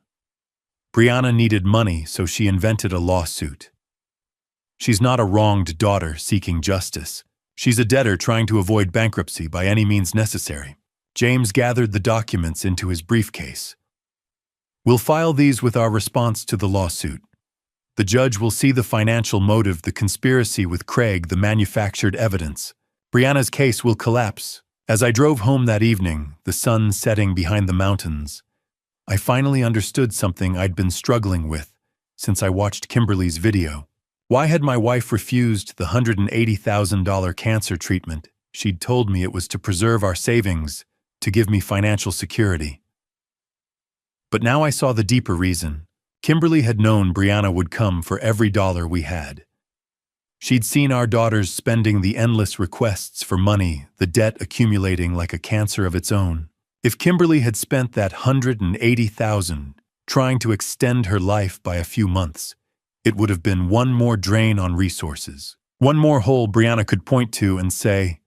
Speaker 1: Brianna needed money, so she invented a lawsuit. She's not a wronged daughter seeking justice. She's a debtor trying to avoid bankruptcy by any means necessary. James gathered the documents into his briefcase. We'll file these with our response to the lawsuit. The judge will see the financial motive, the conspiracy with Craig, the manufactured evidence. Brianna's case will collapse. As I drove home that evening, the sun setting behind the mountains, I finally understood something I'd been struggling with since I watched Kimberly's video. Why had my wife refused the $180,000 cancer treatment? She'd told me it was to preserve our savings, to give me financial security. But now I saw the deeper reason. Kimberly had known Brianna would come for every dollar we had. She'd seen our daughters spending the endless requests for money, the debt accumulating like a cancer of its own. If Kimberly had spent that $180,000 trying to extend her life by a few months, it would have been one more drain on resources. One more hole Brianna could point to and say,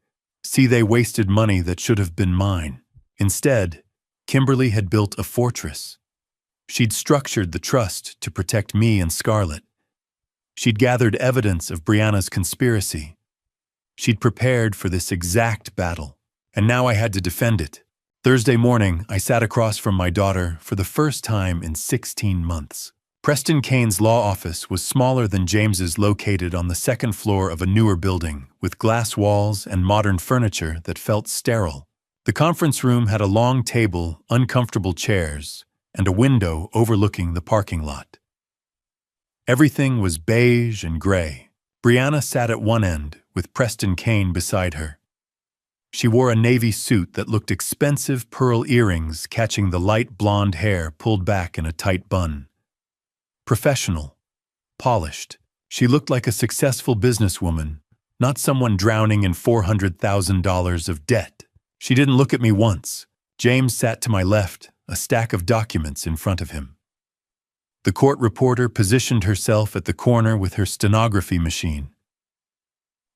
Speaker 1: see, they wasted money that should have been mine. Instead, Kimberly had built a fortress. She'd structured the trust to protect me and Scarlett. She'd gathered evidence of Brianna's conspiracy. She'd prepared for this exact battle, and now I had to defend it. Thursday morning, I sat across from my daughter for the first time in 16 months. Preston Kane's law office was smaller than James's, located on the second floor of a newer building, with glass walls and modern furniture that felt sterile. The conference room had a long table, uncomfortable chairs, and a window overlooking the parking lot. Everything was beige and gray. Brianna sat at one end, with Preston Kane beside her. She wore a navy suit that looked expensive, pearl earrings catching the light blonde hair pulled back in a tight bun. Professional, polished. She looked like a successful businesswoman, not someone drowning in $400,000 of debt. She didn't look at me once. James sat to my left, a stack of documents in front of him. The court reporter positioned herself at the corner with her stenography machine.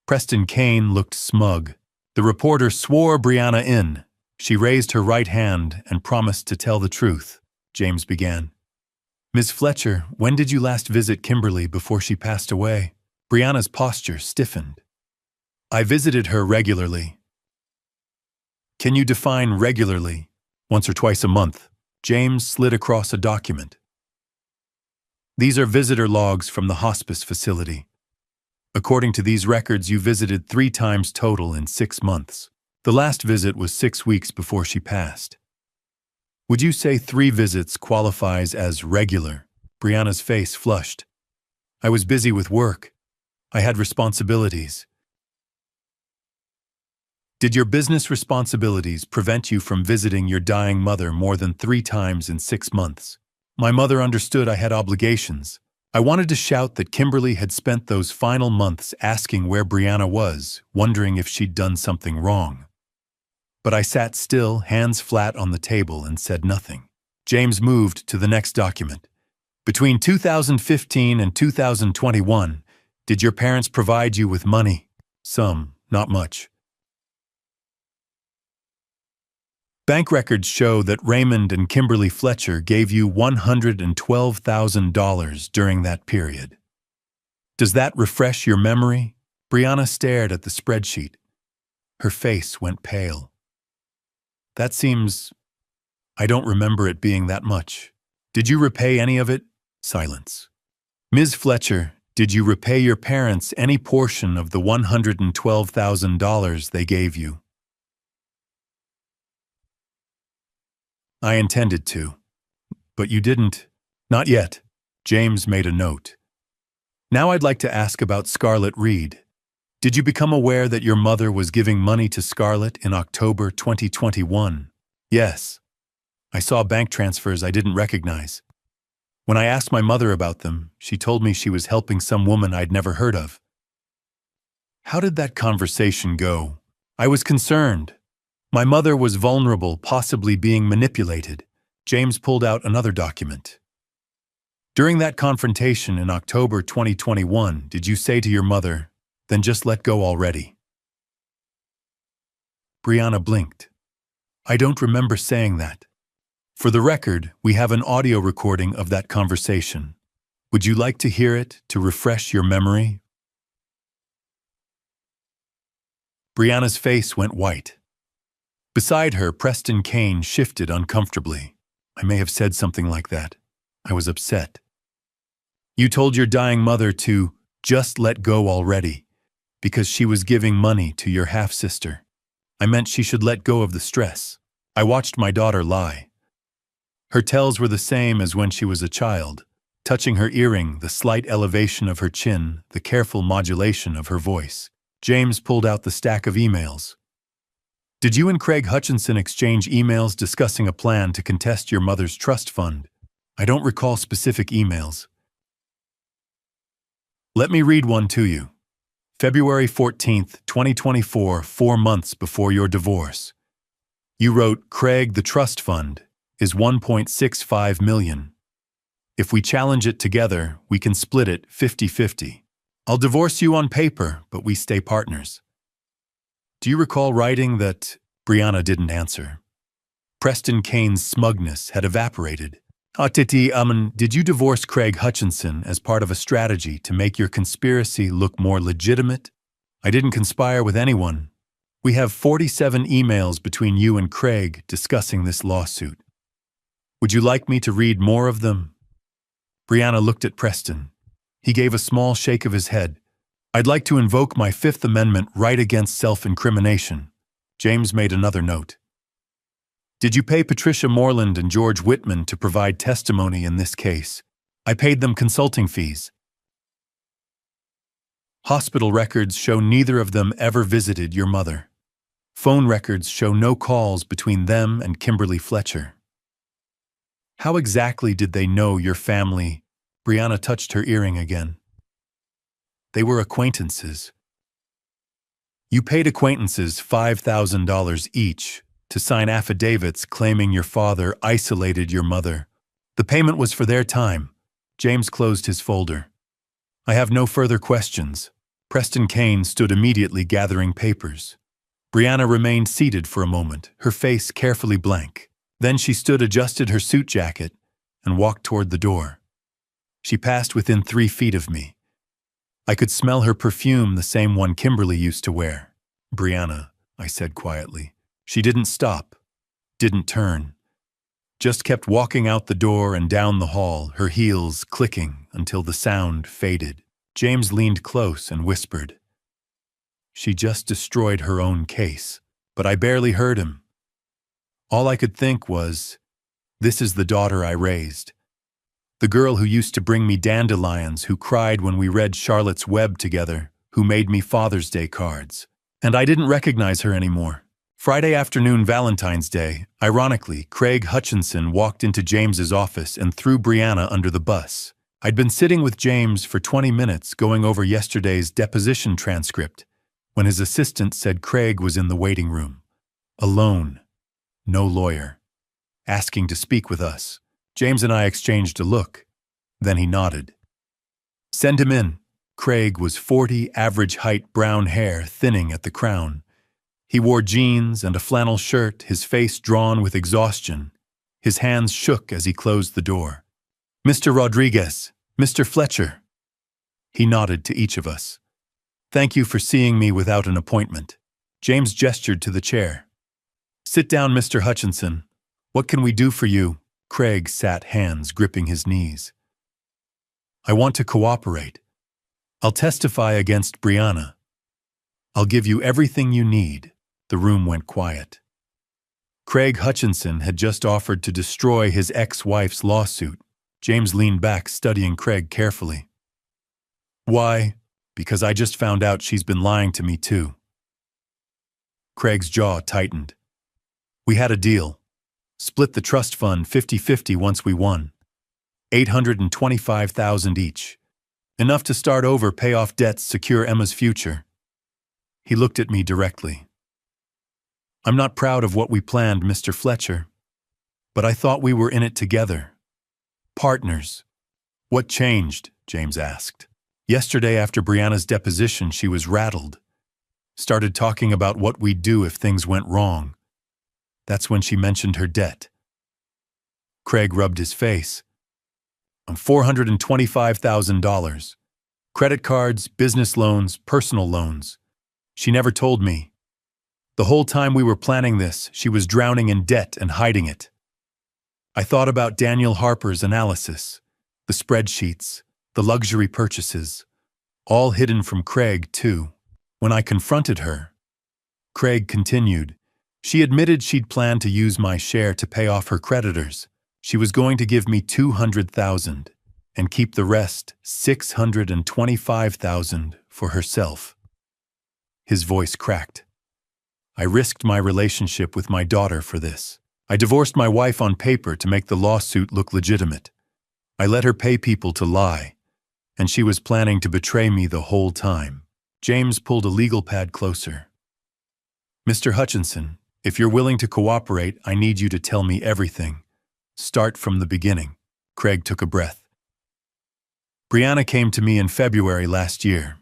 Speaker 1: Preston Kane looked smug. The reporter swore Brianna in. She raised her right hand and promised to tell the truth. James began. Ms. Fletcher, when did you last visit Kimberly before she passed away? Brianna's posture stiffened. I visited her regularly. Can you define regularly? Once or twice a month. James slid across a document. These are visitor logs from the hospice facility. According to these records, you visited 3 times total in 6 months. The last visit was 6 weeks before she passed. Would you say 3 visits qualifies as regular? Brianna's face flushed. I was busy with work. I had responsibilities. Did your business responsibilities prevent you from visiting your dying mother more than 3 times in 6 months? My mother understood I had obligations. I wanted to shout that Kimberly had spent those final months asking where Brianna was, wondering if she'd done something wrong. But I sat still, hands flat on the table, and said nothing. James moved to the next document. Between 2015 and 2021, did your parents provide you with money? Some, not much. Bank records show that Raymond and Kimberly Fletcher gave you $112,000 during that period. Does that refresh your memory? Brianna stared at the spreadsheet. Her face went pale. That seems... I don't remember it being that much. Did you repay any of it? Silence. Ms. Fletcher, did you repay your parents any portion of the $112,000 they gave you? I intended to. But you didn't. Not yet. James made a note. Now I'd like to ask about Scarlett Reed. Did you become aware that your mother was giving money to Scarlett in October 2021? Yes. I saw bank transfers I didn't recognize. When I asked my mother about them, she told me she was helping some woman I'd never heard of. How did that conversation go? I was concerned. My mother was vulnerable, possibly being manipulated. James pulled out another document. During that confrontation in October 2021, did you say to your mother, "Then just let go already"? Brianna blinked. I don't remember saying that. For the record, we have an audio recording of that conversation. Would you like to hear it to refresh your memory? Brianna's face went white. Beside her, Preston Kane shifted uncomfortably. I may have said something like that. I was upset. You told your dying mother to just let go already because she was giving money to your half-sister. I meant she should let go of the stress. I watched my daughter lie. Her tells were the same as when she was a child, touching her earring, the slight elevation of her chin, the careful modulation of her voice. James pulled out the stack of emails. Did you and Craig Hutchinson exchange emails discussing a plan to contest your mother's trust fund? I don't recall specific emails. Let me read one to you. February 14th, 2024, 4 months before your divorce. You wrote, Craig, the trust fund is $1.65 million. If we challenge it together, we can split it 50-50. I'll divorce you on paper, but we stay partners. Do you recall writing that? Brianna didn't answer. Preston Kane's smugness had evaporated. Did you divorce Craig Hutchinson as part of a strategy to make your conspiracy look more legitimate? I didn't conspire with anyone. We have 47 emails between you and Craig discussing this lawsuit. Would you like me to read more of them? Brianna looked at Preston. He gave a small shake of his head. I'd like to invoke my Fifth Amendment right against self-incrimination. James made another note. Did you pay Patricia Moreland and George Whitman to provide testimony in this case? I paid them consulting fees. Hospital records show neither of them ever visited your mother. Phone records show no calls between them and Kimberly Fletcher. How exactly did they know your family? Brianna touched her earring again. They were acquaintances. You paid acquaintances $5,000 each to sign affidavits claiming your father isolated your mother. The payment was for their time. James closed his folder. I have no further questions. Preston Kane stood immediately gathering papers. Brianna remained seated for a moment, her face carefully blank. Then she stood, adjusted her suit jacket, and walked toward the door. She passed within 3 feet of me. I could smell her perfume, the same one Kimberly used to wear. Brianna, I said quietly. She didn't stop, didn't turn. just kept walking out the door and down the hall, her heels clicking until the sound faded. James leaned close and whispered, "She just destroyed her own case." But I barely heard him. All I could think was, this is the daughter I raised. The girl who used to bring me dandelions, who cried when we read Charlotte's Web together, who made me Father's Day cards. And I didn't recognize her anymore. Friday afternoon, Valentine's Day, ironically, Craig Hutchinson walked into James's office and threw Brianna under the bus. I'd been sitting with James for 20 minutes going over yesterday's deposition transcript when his assistant said Craig was in the waiting room, alone, no lawyer, asking to speak with us. James and I exchanged a look. Then he nodded. "Send him in." Craig was 40, average height, brown hair thinning at the crown. He wore jeans and a flannel shirt, his face drawn with exhaustion. His hands shook as he closed the door. "Mr. Rodriguez, Mr. Fletcher." He nodded to each of us. "Thank you for seeing me without an appointment." James gestured to the chair. "Sit down, Mr. Hutchinson. What can we do for you?" Craig sat, hands gripping his knees. "I want to cooperate. I'll testify against Brianna. I'll give you everything you need." The room went quiet. Craig Hutchinson had just offered to destroy his ex-wife's lawsuit. James leaned back, studying Craig carefully. "Why?" "Because I just found out she's been lying to me too." Craig's jaw tightened. "We had a deal. Split the trust fund 50-50 once we won. $825,000 each. Enough to start over, pay off debts, secure Emma's future." He looked at me directly. "I'm not proud of what we planned, Mr. Fletcher. But I thought we were in it together. Partners." "What changed?" James asked. "Yesterday after Brianna's deposition, she was rattled. Started talking about what we'd do if things went wrong. That's when she mentioned her debt." Craig rubbed his face. $425,000. Credit cards, business loans, personal loans. She never told me. The whole time we were planning this, she was drowning in debt and hiding it. I thought about Daniel Harper's analysis, the spreadsheets, the luxury purchases, all hidden from Craig, too. When I confronted her, Craig continued, she admitted she'd planned to use my share to pay off her creditors. She was going to give me $200,000 and keep the rest, $625,000, for herself. His voice cracked. "I risked my relationship with my daughter for this. I divorced my wife on paper to make the lawsuit look legitimate. I let her pay people to lie, and she was planning to betray me the whole time." James pulled a legal pad closer. "Mr. Hutchinson, if you're willing to cooperate, I need you to tell me everything. Start from the beginning." Craig took a breath. "Brianna came to me in February last year.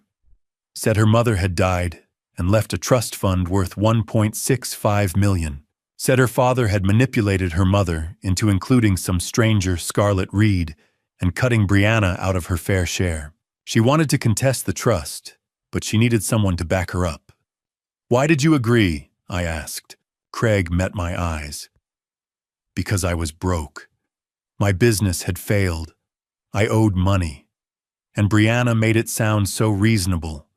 Speaker 1: Said her mother had died and left a trust fund worth $1.65 million. Said her father had manipulated her mother into including some stranger, Scarlett Reed, and cutting Brianna out of her fair share. She wanted to contest the trust, but she needed someone to back her up." "Why did you agree?" I asked. Craig met my eyes. "Because I was broke. My business had failed. I owed money. And Brianna made it sound so reasonable.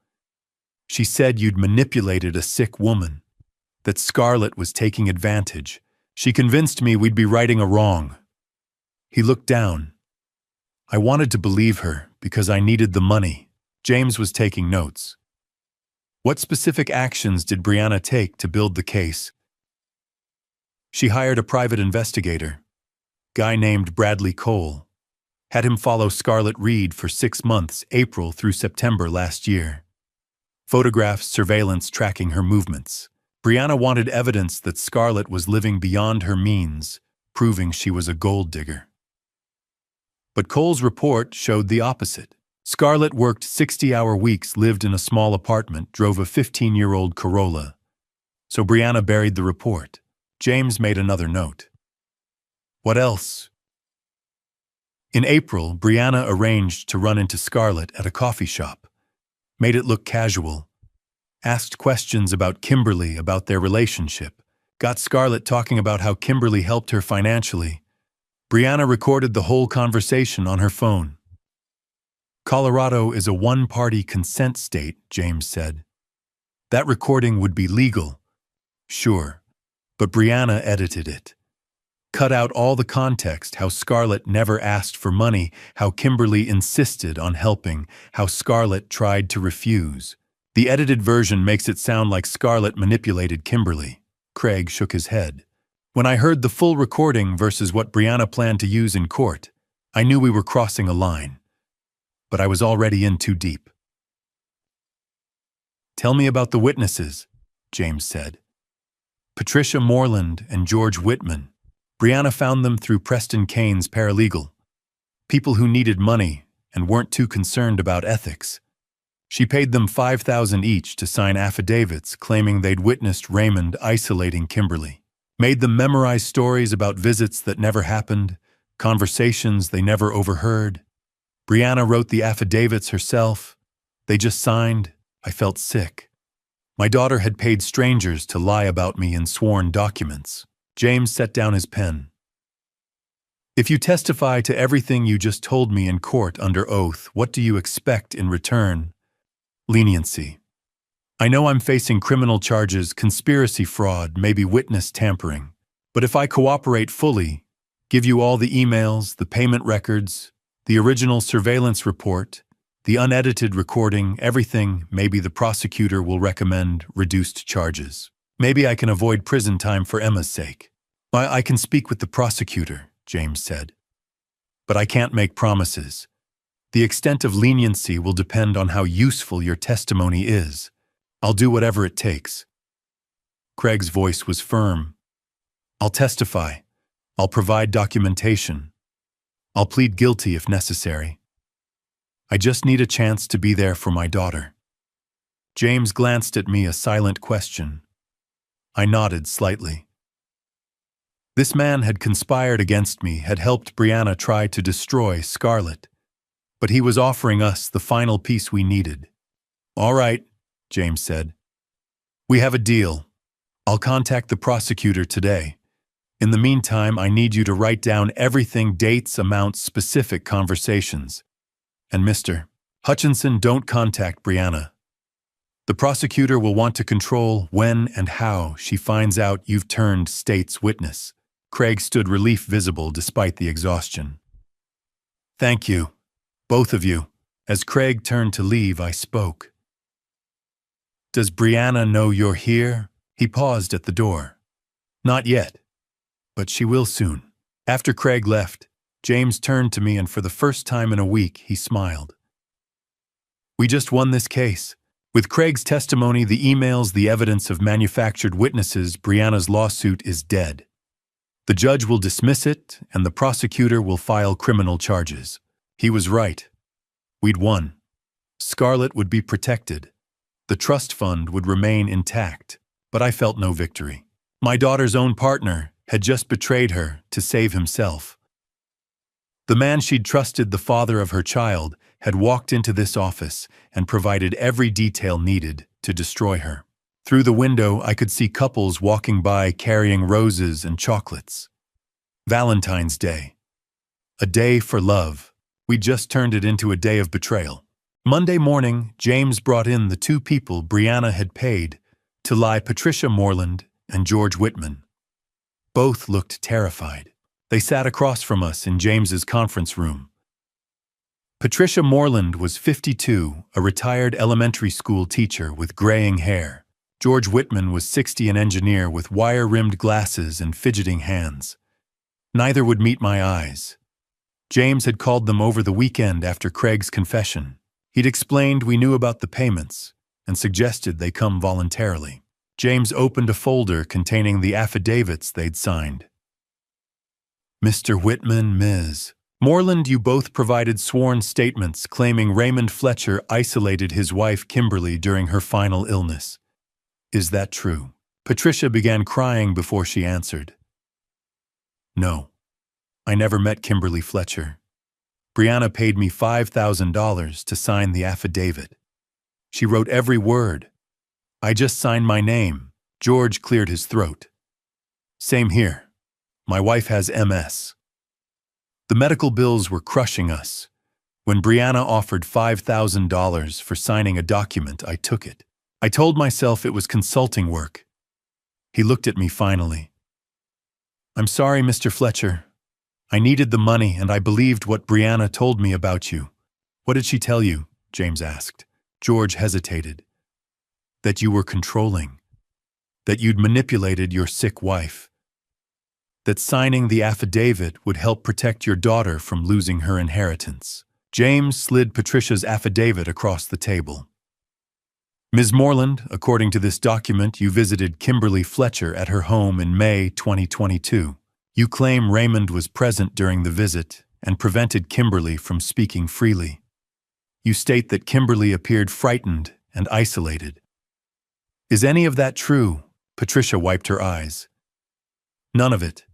Speaker 1: She said you'd manipulated a sick woman, that Scarlett was taking advantage. She convinced me we'd be righting a wrong." He looked down. "I wanted to believe her because I needed the money." James was taking notes. "What specific actions did Brianna take to build the case?" "She hired a private investigator, guy named Bradley Cole. Had him follow Scarlett Reed for 6 months, April through September last year. Photographs, surveillance tracking her movements. Brianna wanted evidence that Scarlett was living beyond her means, proving she was a gold digger. But Cole's report showed the opposite. Scarlett worked 60-hour weeks, lived in a small apartment, drove a 15-year-old Corolla. So Brianna buried the report." James made another note. "What else?" "In April, Brianna arranged to run into Scarlett at a coffee shop. Made it look casual. Asked questions about Kimberly, about their relationship. Got Scarlett talking about how Kimberly helped her financially, Brianna recorded the whole conversation on her phone. Colorado is a one-party consent state, James said. That recording would be legal, sure, but Brianna edited it. Cut out all the context, how Scarlett never asked for money, how Kimberly insisted on helping, how Scarlett tried to refuse. The edited version makes it sound like Scarlett manipulated Kimberly. Craig shook his head. When I heard the full recording versus what Brianna planned to use in court, I knew we were crossing a line. But I was already in too deep. Tell me about the witnesses, James said. Patricia Moreland and George Whitman. Brianna found them through Preston Kane's paralegal. People who needed money and weren't too concerned about ethics. She paid them $5,000 each to sign affidavits claiming they'd witnessed Raymond isolating Kimberly. Made them memorize stories about visits that never happened, conversations they never overheard. Brianna wrote the affidavits herself. They just signed. I felt sick. My daughter had paid strangers to lie about me in sworn documents. James set down his pen. If you testify to everything you just told me in court under oath, what do you expect in return? Leniency. I know I'm facing criminal charges, conspiracy, fraud, maybe witness tampering. But if I cooperate fully, give you all the emails, the payment records, the original surveillance report, the unedited recording, everything, maybe the prosecutor will recommend reduced charges. Maybe I can avoid prison time for Emma's sake. I can speak with the prosecutor, James said. But I can't make promises. The extent of leniency will depend on how useful your testimony is. I'll do whatever it takes. Craig's voice was firm. I'll testify. I'll provide documentation. I'll plead guilty if necessary. I just need a chance to be there for my daughter. James glanced at me, a silent question. I nodded slightly. This man had conspired against me, had helped Brianna try to destroy Scarlett. But he was offering us the final piece we needed. All right, James said. We have a deal. I'll contact the prosecutor today. In the meantime, I need you to write down everything, dates, amounts, specific conversations. And Mr. Hutchinson, don't contact Brianna. The prosecutor will want to control when and how she finds out you've turned state's witness. Craig stood, relief visible despite the exhaustion. Thank you, both of you. As Craig turned to leave, I spoke. Does Brianna know you're here? He paused at the door. Not yet, but she will soon. After Craig left, James turned to me and for the first time in a week, he smiled. We just won this case. With Craig's testimony, the emails, the evidence of manufactured witnesses, Brianna's lawsuit is dead. The judge will dismiss it, and the prosecutor will file criminal charges. He was right. We'd won. Scarlett would be protected. The trust fund would remain intact, but I felt no victory. My daughter's own partner had just betrayed her to save himself. The man she'd trusted, the father of her child, had walked into this office and provided every detail needed to destroy her. Through the window, I could see couples walking by carrying roses and chocolates. Valentine's Day. A day for love. We just turned it into a day of betrayal. Monday morning, James brought in the two people Brianna had paid to lie, Patricia Moreland and George Whitman. Both looked terrified. They sat across from us in James's conference room. Patricia Moreland was 52, a retired elementary school teacher with graying hair. George Whitman was 60, an engineer with wire-rimmed glasses and fidgeting hands. Neither would meet my eyes. James had called them over the weekend after Craig's confession. He'd explained we knew about the payments and suggested they come voluntarily. James opened a folder containing the affidavits they'd signed. Mr. Whitman, Ms. Moreland, you both provided sworn statements claiming Raymond Fletcher isolated his wife Kimberly during her final illness. Is that true? Patricia began crying before she answered. No, I never met Kimberly Fletcher. Brianna paid me $5,000 to sign the affidavit. She wrote every word. I just signed my name. George cleared his throat. Same here. My wife has MS. The medical bills were crushing us. When Brianna offered $5,000 for signing a document, I took it. I told myself it was consulting work. He looked at me finally. "I'm sorry, Mr. Fletcher. I needed the money and I believed what Brianna told me about you." "What did she tell you?" James asked. George hesitated. "That you were controlling. That you'd manipulated your sick wife. That signing the affidavit would help protect your daughter from losing her inheritance." James slid Patricia's affidavit across the table. "Ms. Moreland, according to this document, you visited Kimberly Fletcher at her home in May 2022. You claim Raymond was present during the visit and prevented Kimberly from speaking freely. You state that Kimberly appeared frightened and isolated. Is any of that true?" Patricia wiped her eyes. "None of it.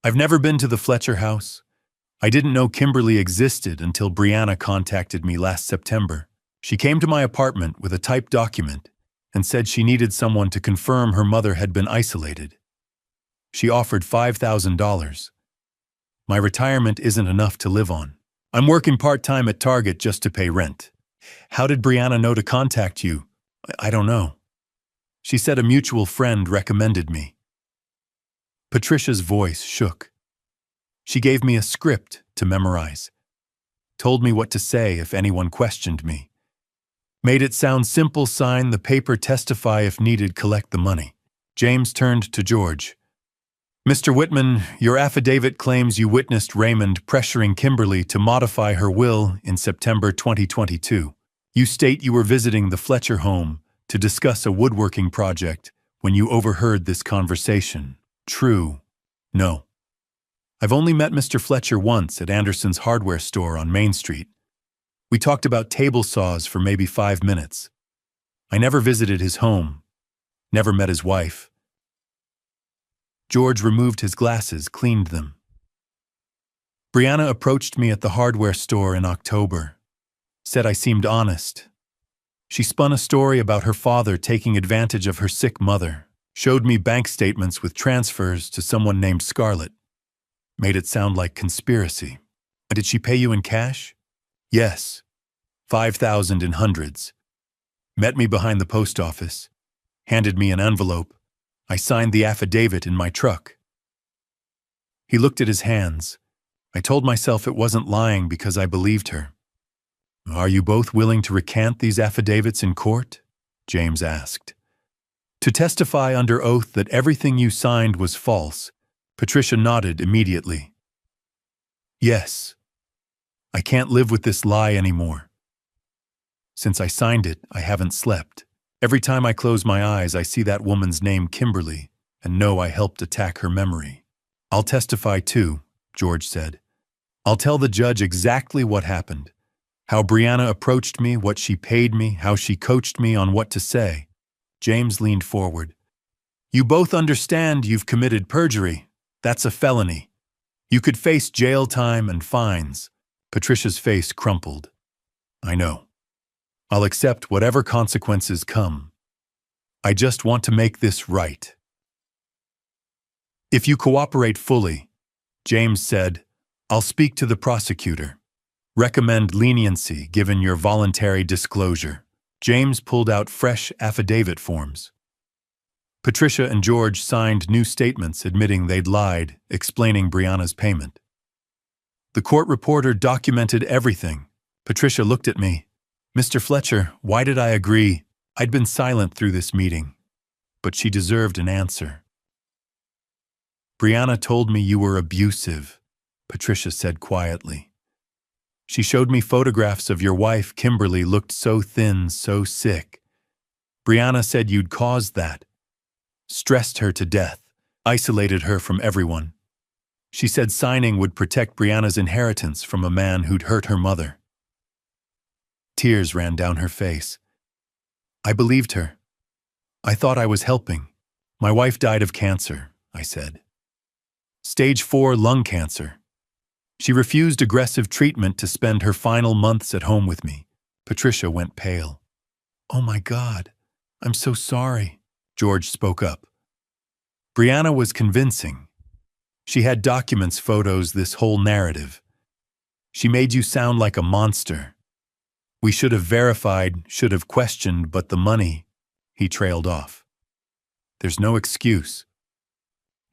Speaker 1: I've never been to the Fletcher house. I didn't know Kimberly existed until Brianna contacted me last September. She came to my apartment with a typed document and said she needed someone to confirm her mother had been isolated. She offered $5,000. My retirement isn't enough to live on. I'm working part-time at Target just to pay rent. How did Brianna know to contact you?" I don't know. She said a mutual friend recommended me." Patricia's voice shook. "She gave me a script to memorize. Told me what to say if anyone questioned me. Made it sound simple: sign the paper, testify if needed, collect the money." James turned to George. "Mr. Whitman, your affidavit claims you witnessed Raymond pressuring Kimberly to modify her will in September 2022. You state you were visiting the Fletcher home to discuss a woodworking project when you overheard this conversation. True?" "No. I've only met Mr. Fletcher once at Anderson's hardware store on Main Street. We talked about table saws for maybe 5 minutes. I never visited his home. Never met his wife." George removed his glasses, cleaned them. "Brianna approached me at the hardware store in October. Said I seemed honest. She spun a story about her father taking advantage of her sick mother. Showed me bank statements with transfers to someone named Scarlett. Made it sound like conspiracy." "Did she pay you in cash?" "Yes. 5,000 in hundreds. Met me behind the post office. Handed me an envelope. I signed the affidavit in my truck." He looked at his hands. I told myself it wasn't lying because I believed her. "Are you both willing to recant these affidavits in court?" James asked. "To testify under oath that everything you signed was false." Patricia nodded immediately. "Yes. I can't live with this lie anymore. Since I signed it, I haven't slept. Every time I close my eyes, I see that woman's name, Kimberly, and know I helped attack her memory." "I'll testify too," George said. "I'll tell the judge exactly what happened. How Brianna approached me, what she paid me, how she coached me on what to say." James leaned forward. "You both understand you've committed perjury. That's a felony. You could face jail time and fines." Patricia's face crumpled. "I know. I'll accept whatever consequences come. I just want to make this right." "If you cooperate fully," James said, "I'll speak to the prosecutor. Recommend leniency given your voluntary disclosure." James pulled out fresh affidavit forms. Patricia and George signed new statements admitting they'd lied, explaining Brianna's payment. The court reporter documented everything. Patricia looked at me. "Mr. Fletcher, why did I agree?" I'd been silent through this meeting, but she deserved an answer. "Brianna told me you were abusive," Patricia said quietly. "She showed me photographs of your wife. Kimberly looked so thin, so sick. Brianna said you'd caused that. Stressed her to death, isolated her from everyone. She said signing would protect Brianna's inheritance from a man who'd hurt her mother." Tears ran down her face. "I believed her. I thought I was helping. My wife died of cancer," I said. "Stage 4 lung cancer. She refused aggressive treatment to spend her final months at home with me." Patricia went pale. "Oh my God, I'm so sorry." George spoke up. "Brianna was convincing. She had documents, photos, this whole narrative. She made you sound like a monster. We should have verified, should have questioned, but the money, he trailed off. There's no excuse.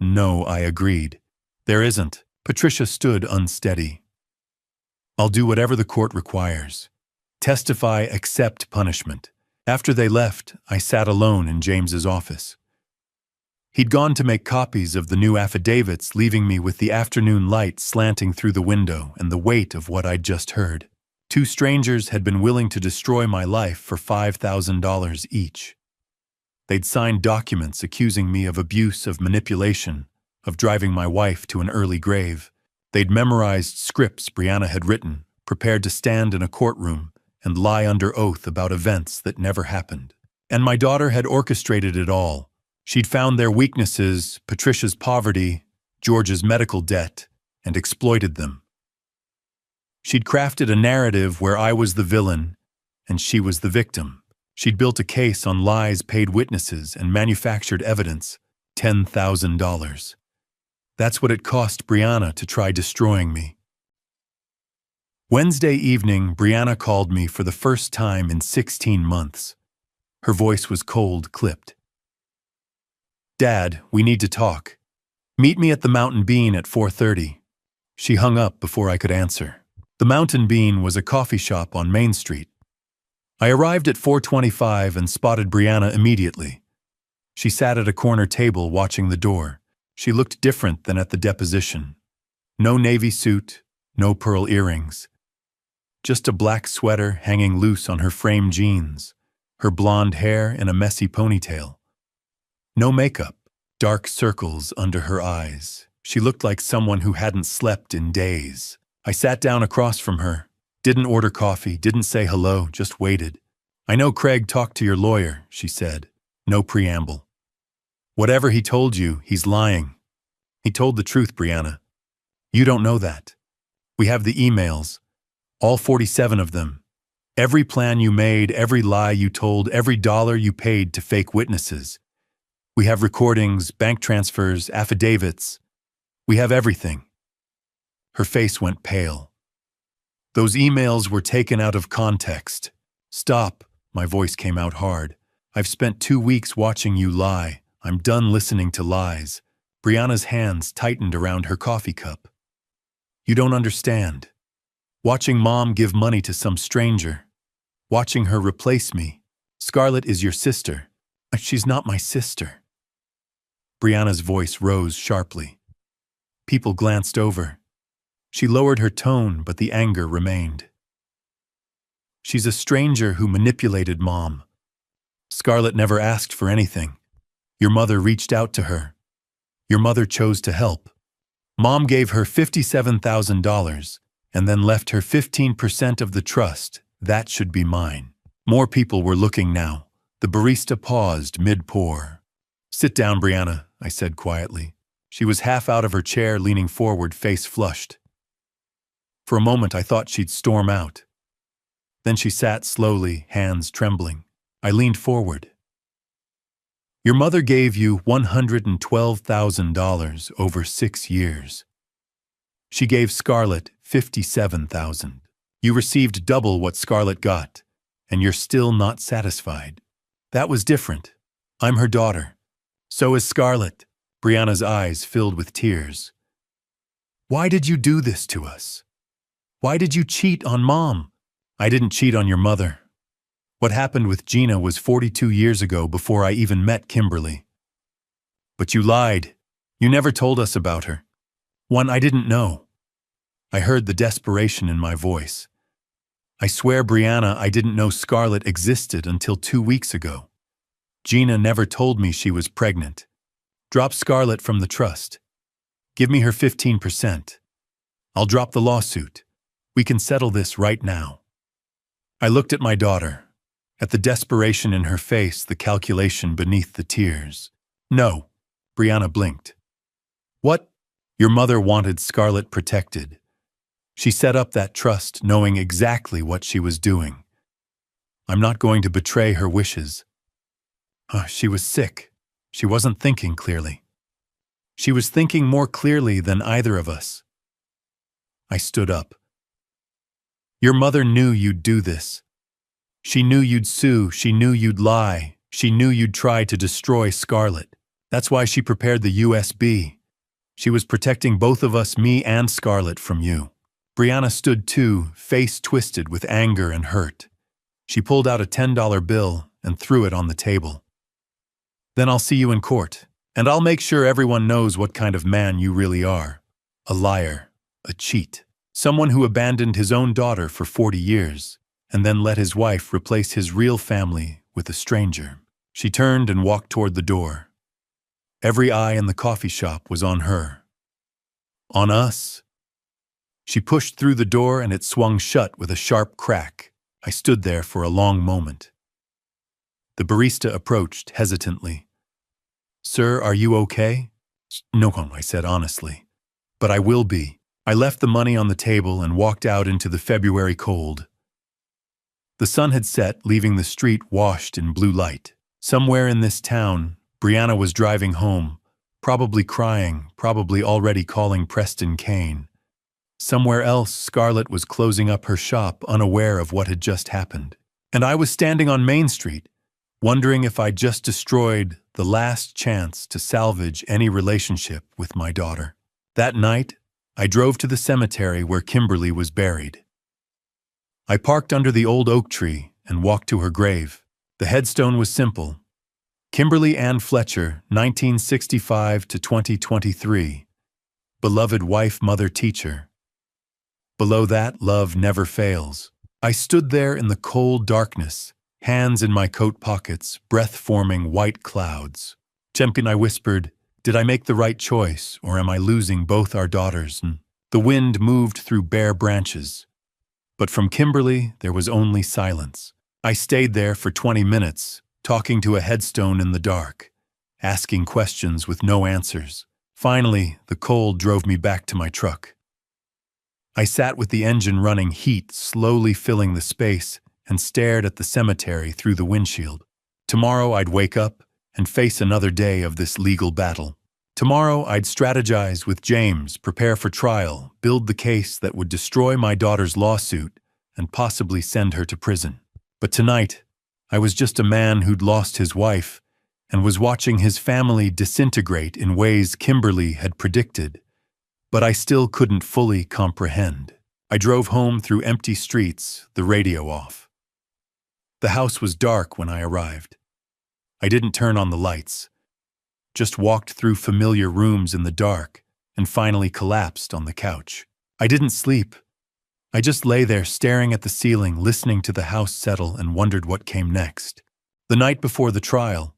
Speaker 1: No, I agreed. There isn't. Patricia stood unsteady. I'll do whatever the court requires. Testify, accept punishment. After they left, I sat alone in James's office. He'd gone to make copies of the new affidavits, leaving me with the afternoon light slanting through the window and the weight of what I'd just heard. Two strangers had been willing to destroy my life for $5,000 each. They'd signed documents accusing me of abuse, of manipulation, of driving my wife to an early grave. They'd memorized scripts Brianna had written, prepared to stand in a courtroom and lie under oath about events that never happened. And my daughter had orchestrated it all. She'd found their weaknesses, Patricia's poverty, George's medical debt, and exploited them. She'd crafted a narrative where I was the villain and she was the victim. She'd built a case on lies, paid witnesses, and manufactured evidence, $10,000. That's what it cost Brianna to try destroying me. Wednesday evening, Brianna called me for the first time in 16 months. Her voice was cold, clipped. Dad, we need to talk. Meet me at the Mountain Bean at 4:30. She hung up before I could answer. The Mountain Bean was a coffee shop on Main Street. I arrived at 4:25 and spotted Brianna immediately. She sat at a corner table watching the door. She looked different than at the deposition. No navy suit, no pearl earrings. Just a black sweater hanging loose on her frame jeans, her blonde hair in a messy ponytail. No makeup, dark circles under her eyes. She looked like someone who hadn't slept in days. I sat down across from her, didn't order coffee, didn't say hello, just waited. I know Craig talked to your lawyer, she said. No preamble. Whatever he told you, he's lying. He told the truth, Brianna. You don't know that. We have the emails, all 47 of them. Every plan you made, every lie you told, every dollar you paid to fake witnesses. We have recordings, bank transfers, affidavits. We have everything. Her face went pale. Those emails were taken out of context. Stop, my voice came out hard. I've spent 2 weeks watching you lie. I'm done listening to lies. Brianna's hands tightened around her coffee cup. You don't understand. Watching Mom give money to some stranger. Watching her replace me. Scarlett is your sister. She's not my sister. Brianna's voice rose sharply. People glanced over. She lowered her tone, but the anger remained. She's a stranger who manipulated Mom. Scarlett never asked for anything. Your mother reached out to her. Your mother chose to help. Mom gave her $57,000 and then left her 15% of the trust. That should be mine. More people were looking now. The barista paused mid-pour. Sit down, Brianna, I said quietly. She was half out of her chair, leaning forward, face flushed. For a moment, I thought she'd storm out. Then she sat slowly, hands trembling. I leaned forward. Your mother gave you $112,000 over 6 years. She gave Scarlett $57,000. You received double what Scarlett got, and you're still not satisfied. That was different. I'm her daughter. So is Scarlett. Brianna's eyes filled with tears. Why did you do this to us? Why did you cheat on Mom? I didn't cheat on your mother. What happened with Gina was 42 years ago, before I even met Kimberly. But you lied. You never told us about her. One, I didn't know. I heard the desperation in my voice. I swear, Brianna, I didn't know Scarlett existed until 2 weeks ago. Gina never told me she was pregnant. Drop Scarlett from the trust. Give me her 15%. I'll drop the lawsuit. We can settle this right now. I looked at my daughter, at the desperation in her face, the calculation beneath the tears. No, Brianna blinked. What? Your mother wanted Scarlett protected. She set up that trust knowing exactly what she was doing. I'm not going to betray her wishes. She was sick. She wasn't thinking clearly. She was thinking more clearly than either of us. I stood up. Your mother knew you'd do this. She knew you'd sue, she knew you'd lie, she knew you'd try to destroy Scarlett. That's why she prepared the USB. She was protecting both of us, me and Scarlett, from you. Brianna stood too, face twisted with anger and hurt. She pulled out a $10 bill and threw it on the table. Then I'll see you in court, and I'll make sure everyone knows what kind of man you really are. A liar, a cheat, someone who abandoned his own daughter for 40 years, and then let his wife replace his real family with a stranger. She turned and walked toward the door. Every eye in the coffee shop was on her. On us. She pushed through the door and it swung shut with a sharp crack. I stood there for a long moment. The barista approached hesitantly. Sir, are you okay? No, I said honestly. But I will be. I left the money on the table and walked out into the February cold. The sun had set, leaving the street washed in blue light. Somewhere in this town, Brianna was driving home, probably crying, probably already calling Preston Kane. Somewhere else, Scarlett was closing up her shop, unaware of what had just happened. And I was standing on Main Street, wondering if I'd just destroyed the last chance to salvage any relationship with my daughter. That night, I drove to the cemetery where Kimberly was buried. I parked under the old oak tree and walked to her grave. The headstone was simple. Kimberly Ann Fletcher, 1965 to 2023. Beloved wife, mother, teacher. Below that, love never fails. I stood there in the cold darkness, hands in my coat pockets, breath forming white clouds. Champion, I whispered, did I make the right choice, or am I losing both our daughters? The wind moved through bare branches. But from Kimberly, there was only silence. I stayed there for 20 minutes, talking to a headstone in the dark, asking questions with no answers. Finally, the cold drove me back to my truck. I sat with the engine running, heat slowly filling the space, and stared at the cemetery through the windshield. Tomorrow I'd wake up and face another day of this legal battle. Tomorrow I'd strategize with James, prepare for trial, build the case that would destroy my daughter's lawsuit and possibly send her to prison. But tonight, I was just a man who'd lost his wife and was watching his family disintegrate in ways Kimberly had predicted. But I still couldn't fully comprehend. I drove home through empty streets, the radio off. The house was dark when I arrived. I didn't turn on the lights, just walked through familiar rooms in the dark and finally collapsed on the couch. I didn't sleep. I just lay there staring at the ceiling, listening to the house settle and wondered what came next. The night before the trial,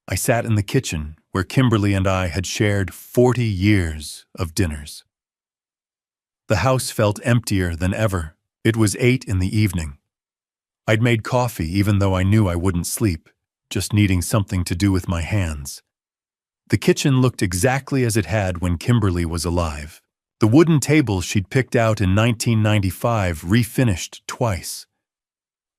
Speaker 1: I sat in the kitchen where Kimberly and I had shared 40 years of dinners. The house felt emptier than ever. It was 8 in the evening. I'd made coffee even though I knew I wouldn't sleep, just needing something to do with my hands. The kitchen looked exactly as it had when Kimberly was alive. The wooden table she'd picked out in 1995 refinished twice.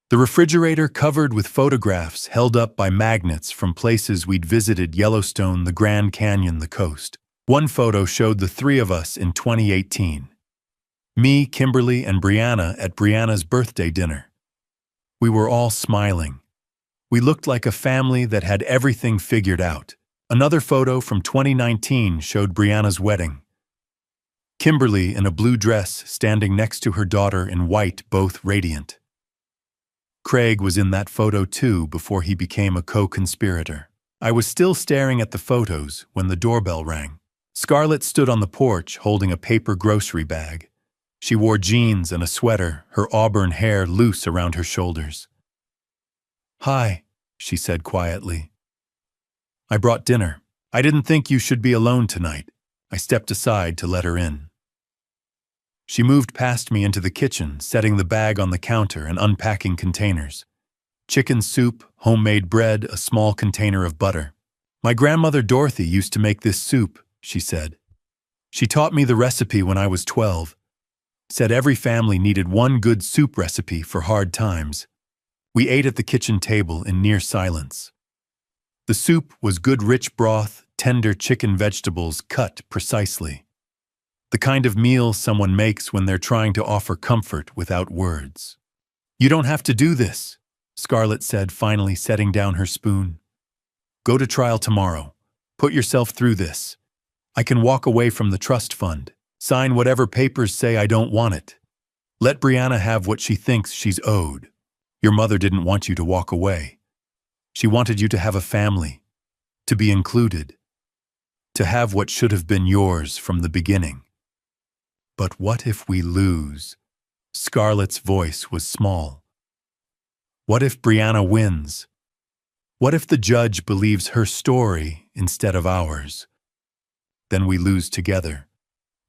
Speaker 1: The refrigerator covered with photographs held up by magnets from places we'd visited: Yellowstone, the Grand Canyon, the coast. One photo showed the three of us in 2018. Me, Kimberly, and Brianna at Brianna's birthday dinner. We were all smiling. We looked like a family that had everything figured out. Another photo from 2019 showed Brianna's wedding. Kimberly in a blue dress standing next to her daughter in white, both radiant. Craig was in that photo too before he became a co-conspirator. I was still staring at the photos when the doorbell rang. Scarlett stood on the porch holding a paper grocery bag. She wore jeans and a sweater, her auburn hair loose around her shoulders. "Hi," she said quietly. "I brought dinner. I didn't think you should be alone tonight." I stepped aside to let her in. She moved past me into the kitchen, setting the bag on the counter and unpacking containers. Chicken soup, homemade bread, a small container of butter. "My grandmother Dorothy used to make this soup," she said. "She taught me the recipe when I was 12. Said every family needed one good soup recipe for hard times." We ate at the kitchen table in near silence. The soup was good, rich broth, tender chicken vegetables cut precisely. The kind of meal someone makes when they're trying to offer comfort without words. "You don't have to do this," Scarlett said, finally setting down her spoon. "Go to trial tomorrow. Put yourself through this. I can walk away from the trust fund. Sign whatever papers say I don't want it. Let Brianna have what she thinks she's owed. Your mother didn't want you to walk away. She wanted you to have a family, to be included, to have what should have been yours from the beginning." "But what if we lose?" Scarlett's voice was small. "What if Brianna wins? What if the judge believes her story instead of ours? Then we lose together,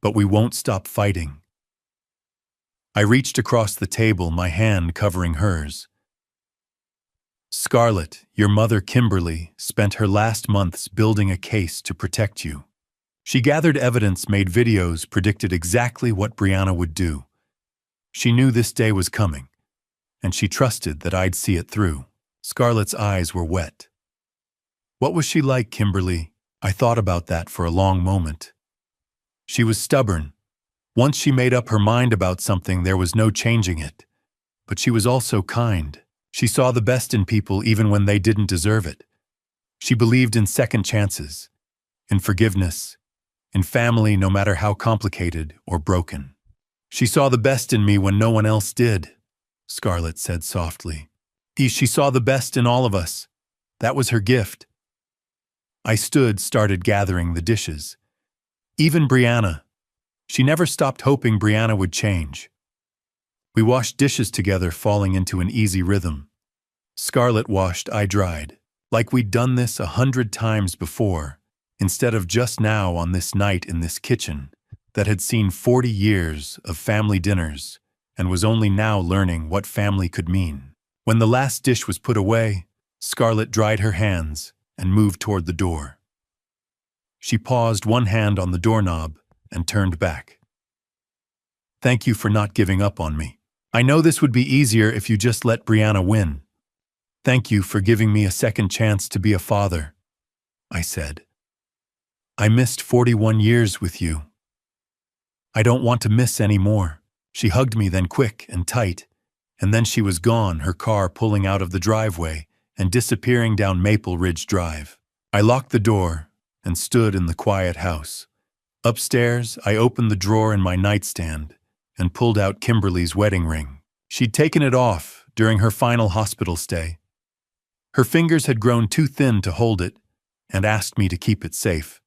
Speaker 1: but we won't stop fighting." I reached across the table, my hand covering hers. "Scarlett, your mother Kimberly spent her last months building a case to protect you. She gathered evidence, made videos, predicted exactly what Brianna would do. She knew this day was coming, and she trusted that I'd see it through." Scarlett's eyes were wet. "What was she like, Kimberly?" I thought about that for a long moment. "She was stubborn. Once she made up her mind about something, there was no changing it. But she was also kind. She saw the best in people even when they didn't deserve it. She believed in second chances, in forgiveness, in family no matter how complicated or broken. She saw the best in me when no one else did," Scarlett said softly. She saw the best in all of us. That was her gift." I started gathering the dishes. "Even Brianna. She never stopped hoping Brianna would change." We washed dishes together, falling into an easy rhythm. Scarlett washed, I dried, like we'd done this 100 times before, instead of just now on this night in this kitchen that had seen 40 years of family dinners and was only now learning what family could mean. When the last dish was put away, Scarlett dried her hands and moved toward the door. She paused, one hand on the doorknob, and turned back. "Thank you for not giving up on me. I know this would be easier if you just let Brianna win. Thank you for giving me a second chance to be a father," I said. "I missed 41 years with you. I don't want to miss any more." She hugged me then, quick and tight, and then she was gone, her car pulling out of the driveway and disappearing down Maple Ridge Drive. I locked the door and stood in the quiet house. Upstairs, I opened the drawer in my nightstand and pulled out Kimberly's wedding ring. She'd taken it off during her final hospital stay. Her fingers had grown too thin to hold it and asked me to keep it safe.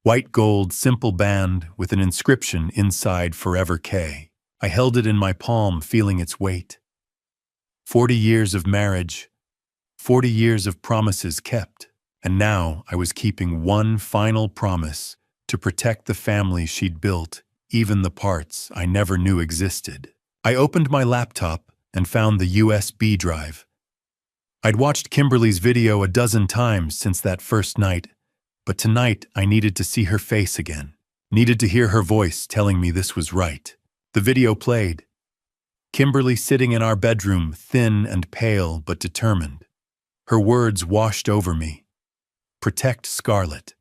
Speaker 1: White gold, simple band with an inscription inside, "Forever K." I held it in my palm, feeling its weight. 40 years of marriage, 40 years of promises kept, and now I was keeping one final promise to protect the family she'd built, even the parts I never knew existed. I opened my laptop and found the USB drive. I'd watched Kimberly's video a dozen times since that first night, but tonight I needed to see her face again, needed to hear her voice telling me this was right. The video played. Kimberly sitting in our bedroom, thin and pale but determined. Her words washed over me. "Protect Scarlett.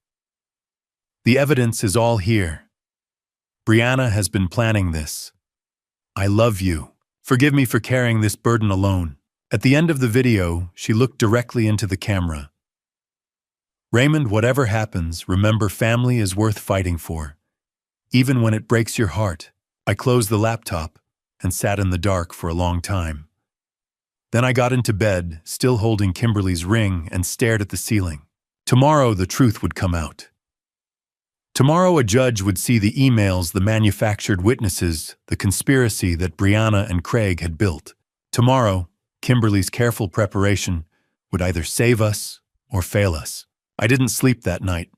Speaker 1: The evidence is all here. Brianna has been planning this. I love you. Forgive me for carrying this burden alone." At the end of the video, she looked directly into the camera. "Raymond, whatever happens, remember family is worth fighting for, even when it breaks your heart." I closed the laptop and sat in the dark for a long time. Then I got into bed, still holding Kimberly's ring, and stared at the ceiling. Tomorrow the truth would come out. Tomorrow a judge would see the emails, the manufactured witnesses, the conspiracy that Brianna and Craig had built. Tomorrow, Kimberly's careful preparation would either save us or fail us. I didn't sleep that night.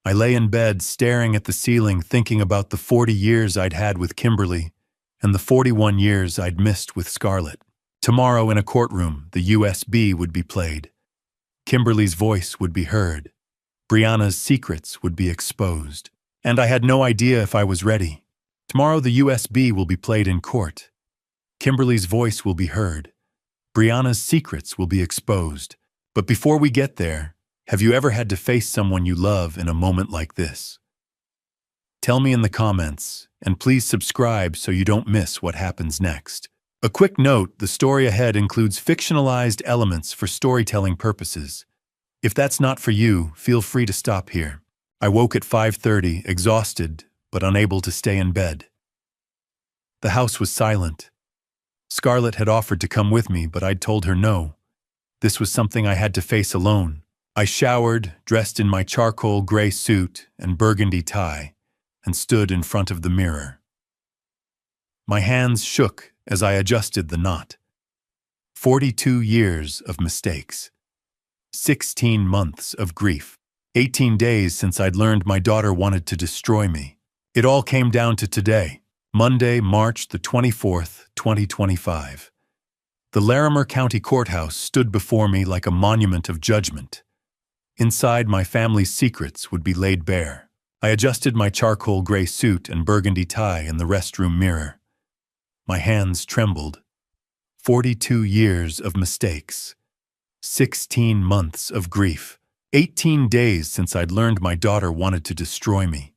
Speaker 1: I lay in bed, staring at the ceiling, thinking about the 40 years I'd had with Kimberly and the 41 years I'd missed with Scarlett. Tomorrow in a courtroom, the USB would be played. Kimberly's voice would be heard. Brianna's secrets would be exposed. And I had no idea if I was ready. Tomorrow the USB will be played in court. Kimberly's voice will be heard. Brianna's secrets will be exposed. But before we get there, Have you ever had to face someone you love in a moment like this? Tell me in the comments, and please subscribe so you don't miss what happens next. A quick note, the story ahead includes fictionalized elements for storytelling purposes. If that's not for you, feel free to stop here. I woke at 5:30, exhausted, but unable to stay in bed. The house was silent. Scarlett had offered to come with me, but I'd told her no. This was something I had to face alone. I showered, dressed in my charcoal gray suit and burgundy tie, and stood in front of the mirror. My hands shook as I adjusted the knot. 42 years of mistakes. 16 months of grief. 18 days since I'd learned my daughter wanted to destroy me. It all came down to today, Monday, March the 24th, 2025. The Larimer County Courthouse stood before me like a monument of judgment. Inside, my family's secrets would be laid bare. I adjusted my charcoal gray suit and burgundy tie in the restroom mirror. My hands trembled. 42 years of mistakes. 16 months of grief. 18 days since I'd learned my daughter wanted to destroy me.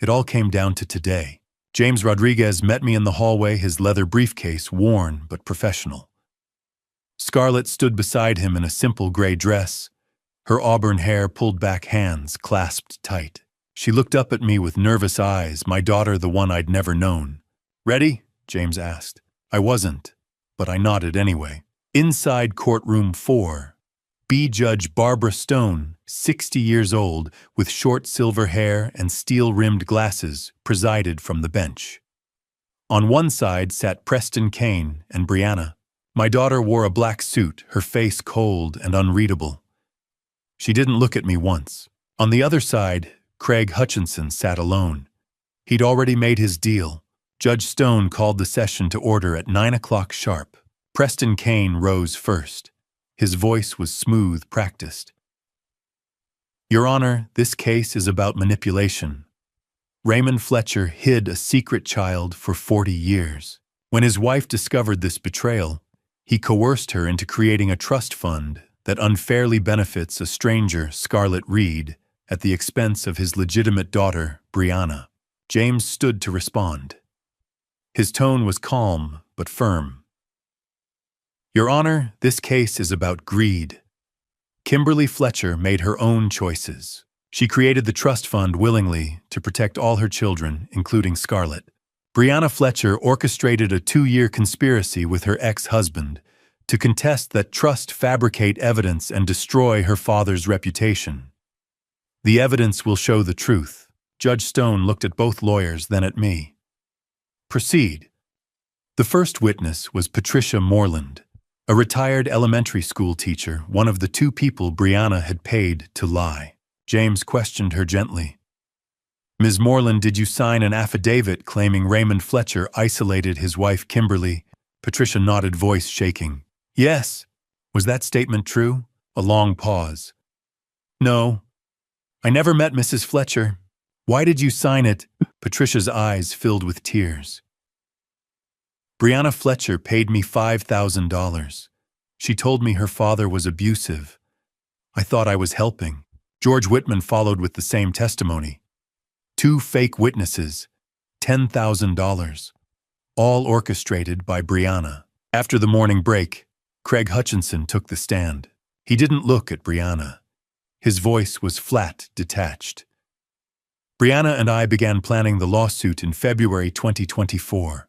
Speaker 1: It all came down to today. James Rodriguez met me in the hallway, his leather briefcase worn but professional. Scarlett stood beside him in a simple gray dress, her auburn hair pulled back, hands clasped tight. She looked up at me with nervous eyes, my daughter, the one I'd never known. "Ready?" James asked. I wasn't, but I nodded anyway. Inside courtroom 4, B. Judge Barbara Stone, 60 years old, with short silver hair and steel-rimmed glasses, presided from the bench. On one side sat Preston Kane and Brianna. My daughter wore a black suit, her face cold and unreadable. She didn't look at me once. On the other side, Craig Hutchinson sat alone. He'd already made his deal. Judge Stone called the session to order at 9 o'clock sharp. Preston Kane rose first. His voice was smooth, practiced. "Your Honor, this case is about manipulation. Raymond Fletcher hid a secret child for 40 years. When his wife discovered this betrayal, he coerced her into creating a trust fund that unfairly benefits a stranger, Scarlett Reed, at the expense of his legitimate daughter, Brianna." James stood to respond. His tone was calm but firm. "Your Honor, this case is about greed. Kimberly Fletcher made her own choices. She created the trust fund willingly to protect all her children, including Scarlett. Brianna Fletcher orchestrated a 2-year conspiracy with her ex-husband to contest that trust, fabricate evidence, and destroy her father's reputation. The evidence will show the truth." Judge Stone looked at both lawyers, then at me. "Proceed." The first witness was Patricia Moreland, a retired elementary school teacher, one of the 2 people Brianna had paid to lie. James questioned her gently. "Ms. Moreland, did you sign an affidavit claiming Raymond Fletcher isolated his wife Kimberly?" Patricia nodded, voice shaking. "Yes." "Was that statement true?" A long pause. "No. I never met Mrs. Fletcher." "Why did you sign it?" Patricia's eyes filled with tears. "Brianna Fletcher paid me $5,000. She told me her father was abusive. I thought I was helping." George Whitman followed with the same testimony. 2 fake witnesses, $10,000, all orchestrated by Brianna. After the morning break, Craig Hutchinson took the stand. He didn't look at Brianna. His voice was flat, detached. "Brianna and I began planning the lawsuit in February 2024.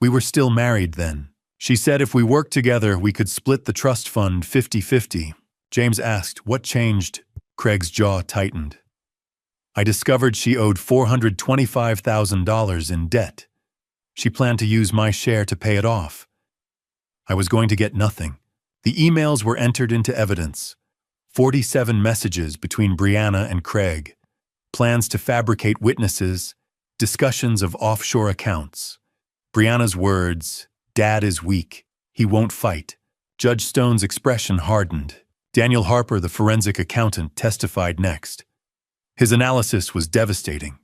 Speaker 1: We were still married then. She said if we worked together, we could split the trust fund 50-50. James asked, "What changed?" Craig's jaw tightened. "I discovered she owed $425,000 in debt. She planned to use my share to pay it off. I was going to get nothing." The emails were entered into evidence. 47 messages between Brianna and Craig. Plans to fabricate witnesses, discussions of offshore accounts. Brianna's words, "Dad is weak. He won't fight." Judge Stone's expression hardened. Daniel Harper, the forensic accountant, testified next. His analysis was devastating.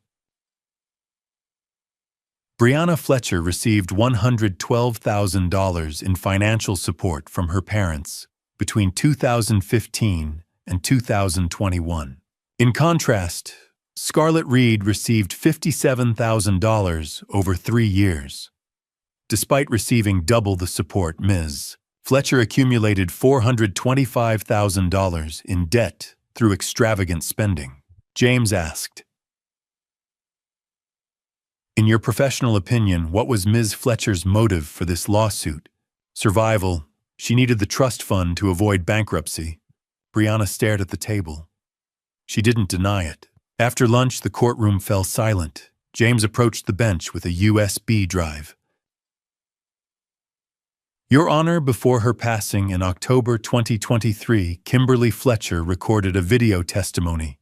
Speaker 1: Brianna Fletcher received $112,000 in financial support from her parents between 2015 and 2021. In contrast, Scarlett Reed received $57,000 over 3 years. Despite receiving double the support, Ms. Fletcher accumulated $425,000 in debt through extravagant spending. James asked, "In your professional opinion, what was Ms. Fletcher's motive for this lawsuit?" "Survival. She needed the trust fund to avoid bankruptcy." Brianna stared at the table. She didn't deny it. After lunch, the courtroom fell silent. James approached the bench with a USB drive. "Your Honor, before her passing in October 2023, Kimberly Fletcher recorded a video testimony.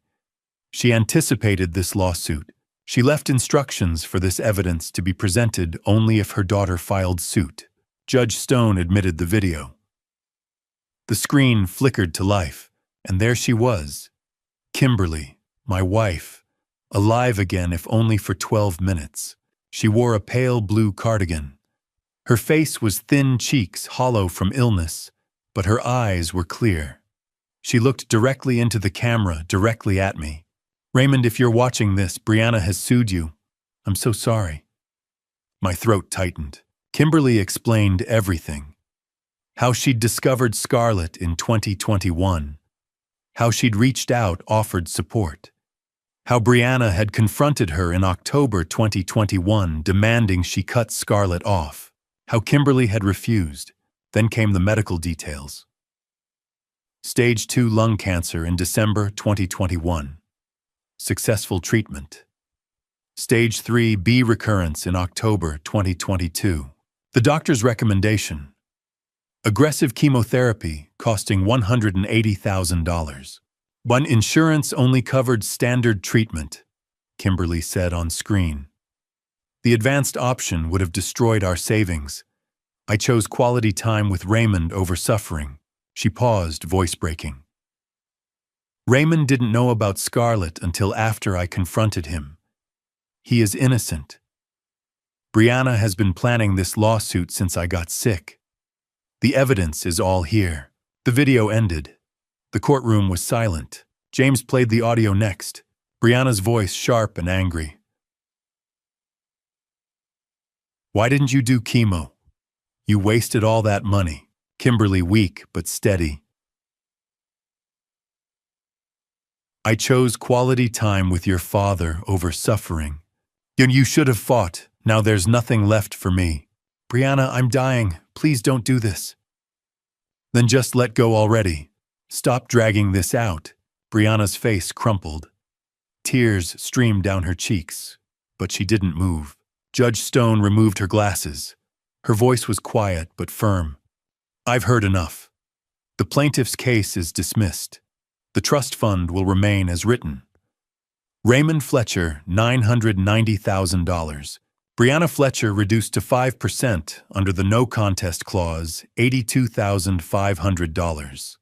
Speaker 1: She anticipated this lawsuit. She left instructions for this evidence to be presented only if her daughter filed suit." Judge Stone admitted the video. The screen flickered to life, and there she was, Kimberly, my wife, alive again if only for 12 minutes. She wore a pale blue cardigan. Her face was thin cheeks, hollow from illness, but her eyes were clear. She looked directly into the camera, directly at me. "Raymond, if you're watching this, Brianna has sued you. I'm so sorry." My throat tightened. Kimberly explained everything. How she'd discovered Scarlett in 2021. How she'd reached out, offered support. How Brianna had confronted her in October 2021, demanding she cut Scarlett off. How Kimberly had refused. Then came the medical details. Stage 2 lung cancer in December 2021. Successful treatment. Stage 3B recurrence in October 2022. The doctor's recommendation: aggressive chemotherapy costing $180,000. One insurance only covered standard treatment, Kimberly said on screen. The advanced option would have destroyed our savings. I chose quality time with Raymond over suffering. She paused, voice breaking. Raymond didn't know about Scarlett until after I confronted him. He is innocent. Brianna has been planning this lawsuit since I got sick. The evidence is all here. The video ended. The courtroom was silent. James played the audio next. Brianna's voice sharp and angry. "Why didn't you do chemo? You wasted all that money." Kimberly weak but steady. "I chose quality time with your father over suffering. You should have fought. Now there's nothing left for me." "Brianna, I'm dying. Please don't do this." "Then just let go already. Stop dragging this out." Brianna's face crumpled. Tears streamed down her cheeks, but she didn't move. Judge Stone removed her glasses. Her voice was quiet but firm. "I've heard enough. The plaintiff's case is dismissed. The trust fund will remain as written. Raymond Fletcher, $990,000. Brianna Fletcher reduced to 5% under the no contest clause, $82,500.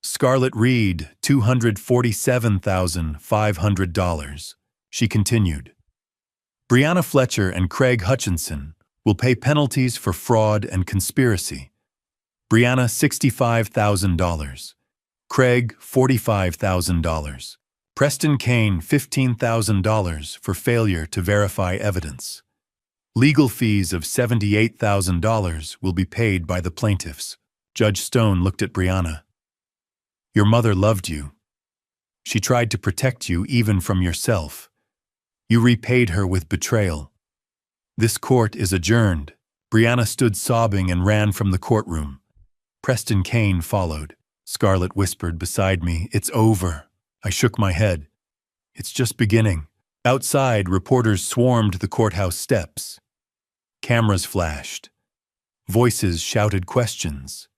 Speaker 1: Scarlett Reed, $247,500. She continued. Brianna Fletcher and Craig Hutchinson will pay penalties for fraud and conspiracy. Brianna, $65,000. Craig, $45,000. Preston Kane, $15,000 for failure to verify evidence. Legal fees of $78,000 will be paid by the plaintiffs. Judge Stone looked at Brianna. "Your mother loved you. She tried to protect you even from yourself. You repaid her with betrayal. This court is adjourned." Brianna stood sobbing and ran from the courtroom. Preston Kane followed. Scarlett whispered beside me, "It's over." I shook my head. "It's just beginning." Outside, reporters swarmed the courthouse steps. Cameras flashed. Voices shouted questions.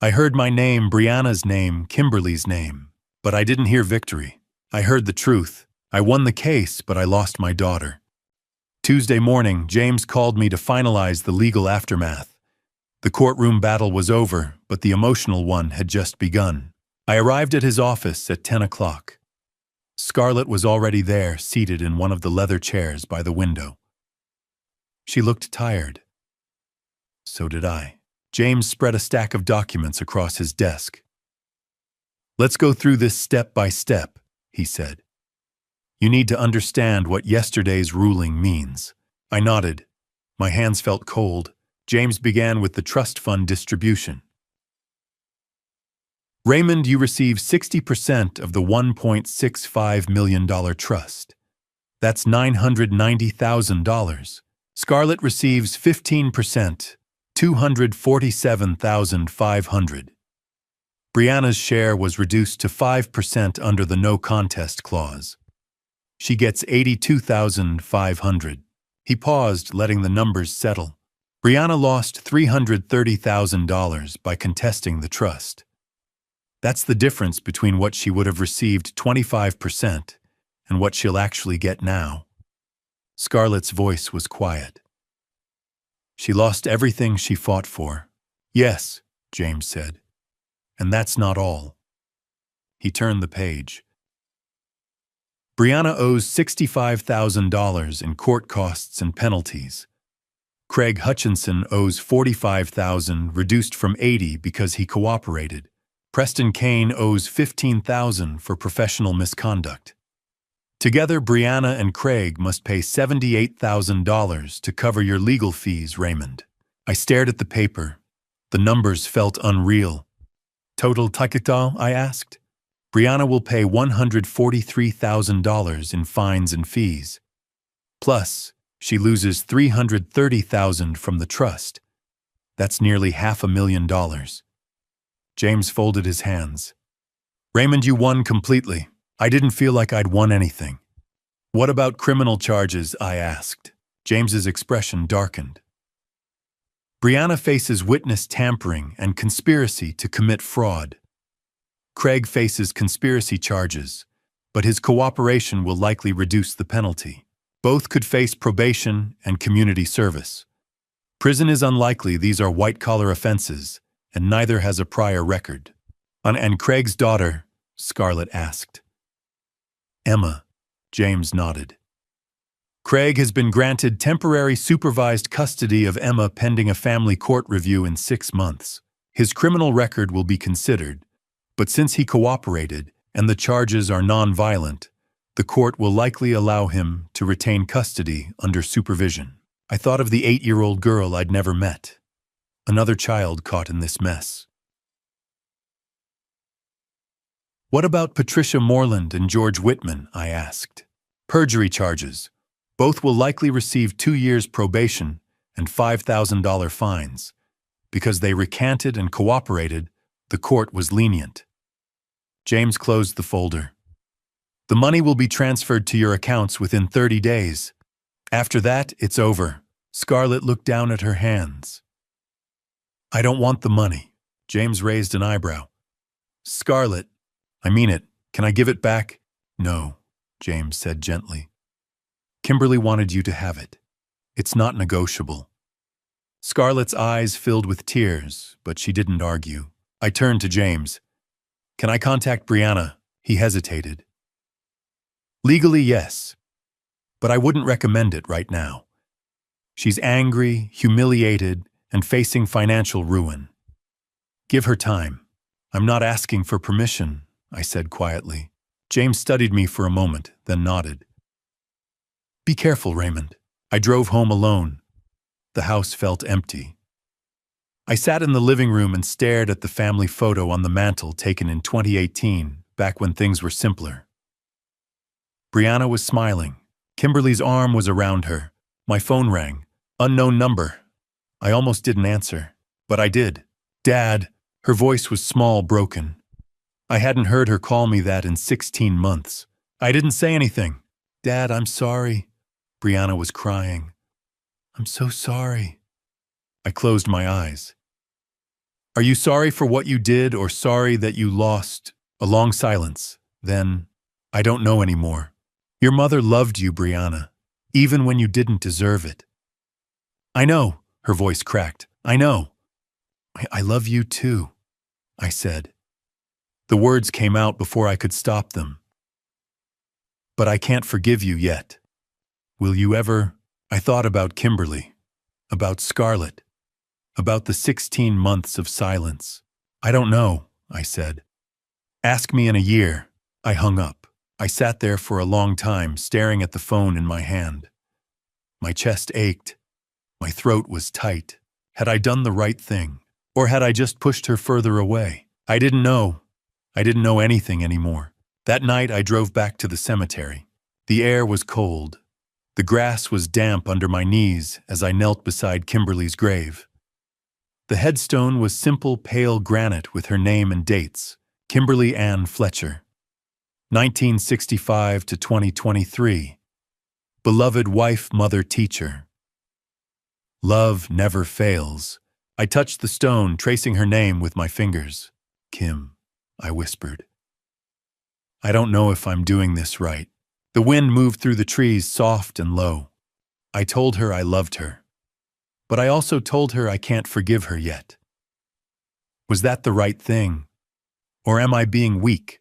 Speaker 1: I heard my name, Brianna's name, Kimberly's name, but I didn't hear victory. I heard the truth. I won the case, but I lost my daughter. Tuesday morning, James called me to finalize the legal aftermath. The courtroom battle was over, but the emotional one had just begun. I arrived at his office at 10 o'clock. Scarlett was already there, seated in one of the leather chairs by the window. She looked tired. So did I. James spread a stack of documents across his desk. Let's go through this step by step, he said. You need to understand what yesterday's ruling means. I nodded. My hands felt cold. James began with the trust fund distribution. Raymond, you receive 60% of the $1.65 million trust. That's $990,000. Scarlett receives 15%, $247,500. Brianna's share was reduced to 5% under the no contest clause. She gets $82,500. He paused, letting the numbers settle. Brianna lost $330,000 by contesting the trust. That's the difference between what she would have received 25% and what she'll actually get now. Scarlett's voice was quiet. She lost everything she fought for. Yes, James said. And that's not all. He turned the page. Brianna owes $65,000 in court costs and penalties. Craig Hutchinson owes $45,000, reduced from $80,000 because he cooperated. Preston Kane owes $15,000 for professional misconduct. Together, Brianna and Craig must pay $78,000 to cover your legal fees, Raymond. I stared at the paper. The numbers felt unreal. Total capital, I asked. Brianna will pay $143,000 in fines and fees. Plus, she loses $330,000 from the trust. That's nearly $500,000. James folded his hands. Raymond, you won completely. I didn't feel like I'd won anything. What about criminal charges? I asked. James's expression darkened. Brianna faces witness tampering and conspiracy to commit fraud. Craig faces conspiracy charges, but his cooperation will likely reduce the penalty. Both could face probation and community service. Prison is unlikely. These are white-collar offenses, and neither has a prior record. And Craig's daughter? Scarlett asked. Emma, James nodded. Craig has been granted temporary supervised custody of Emma pending a family court review in 6 months. His criminal record will be considered, but since he cooperated and the charges are non-violent, the court will likely allow him to retain custody under supervision. I thought of the 8-year-old girl I'd never met. Another child caught in this mess. What about Patricia Moreland and George Whitman? I asked. Perjury charges. Both will likely receive 2 years probation and $5,000 fines. Because they recanted and cooperated, the court was lenient. James closed the folder. The money will be transferred to your accounts within 30 days. After that, it's over. Scarlett looked down at her hands. I don't want the money. James raised an eyebrow. Scarlett, I mean it. Can I give it back? No, James said gently. Kimberly wanted you to have it. It's not negotiable. Scarlett's eyes filled with tears, but she didn't argue. I turned to James. Can I contact Brianna? He hesitated. Legally, yes. But I wouldn't recommend it right now. She's angry, humiliated, and facing financial ruin. Give her time. I'm not asking for permission, I said quietly. James studied me for a moment, then nodded. Be careful, Raymond. I drove home alone. The house felt empty. I sat in the living room and stared at the family photo on the mantel taken in 2018, back when things were simpler. Brianna was smiling. Kimberly's arm was around her. My phone rang. Unknown number. I almost didn't answer, but I did. Dad. Her voice was small, broken. I hadn't heard her call me that in 16 months. I didn't say anything. Dad, I'm sorry. Brianna was crying. I'm so sorry. I closed my eyes. Are you sorry for what you did or sorry that you lost? A long silence. Then, I don't know anymore. Your mother loved you, Brianna, even when you didn't deserve it. I know, her voice cracked. I know. I love you too, I said. The words came out before I could stop them. But I can't forgive you yet. Will you ever? I thought about Kimberly, about Scarlett, about the 16 months of silence. I don't know, I said. Ask me in a year. I hung up. I sat there for a long time, staring at the phone in my hand. My chest ached. My throat was tight. Had I done the right thing? Or had I just pushed her further away? I didn't know. I didn't know anything anymore. That night I drove back to the cemetery. The air was cold. The grass was damp under my knees as I knelt beside Kimberly's grave. The headstone was simple, pale granite with her name and dates. Kimberly Ann Fletcher, 1965 to 2023. Beloved wife, mother, teacher. Love never fails. I touched the stone, tracing her name with my fingers. Kim, I whispered. I don't know if I'm doing this right. The wind moved through the trees, soft and low. I told her I loved her. But I also told her I can't forgive her yet. Was that the right thing? Or am I being weak?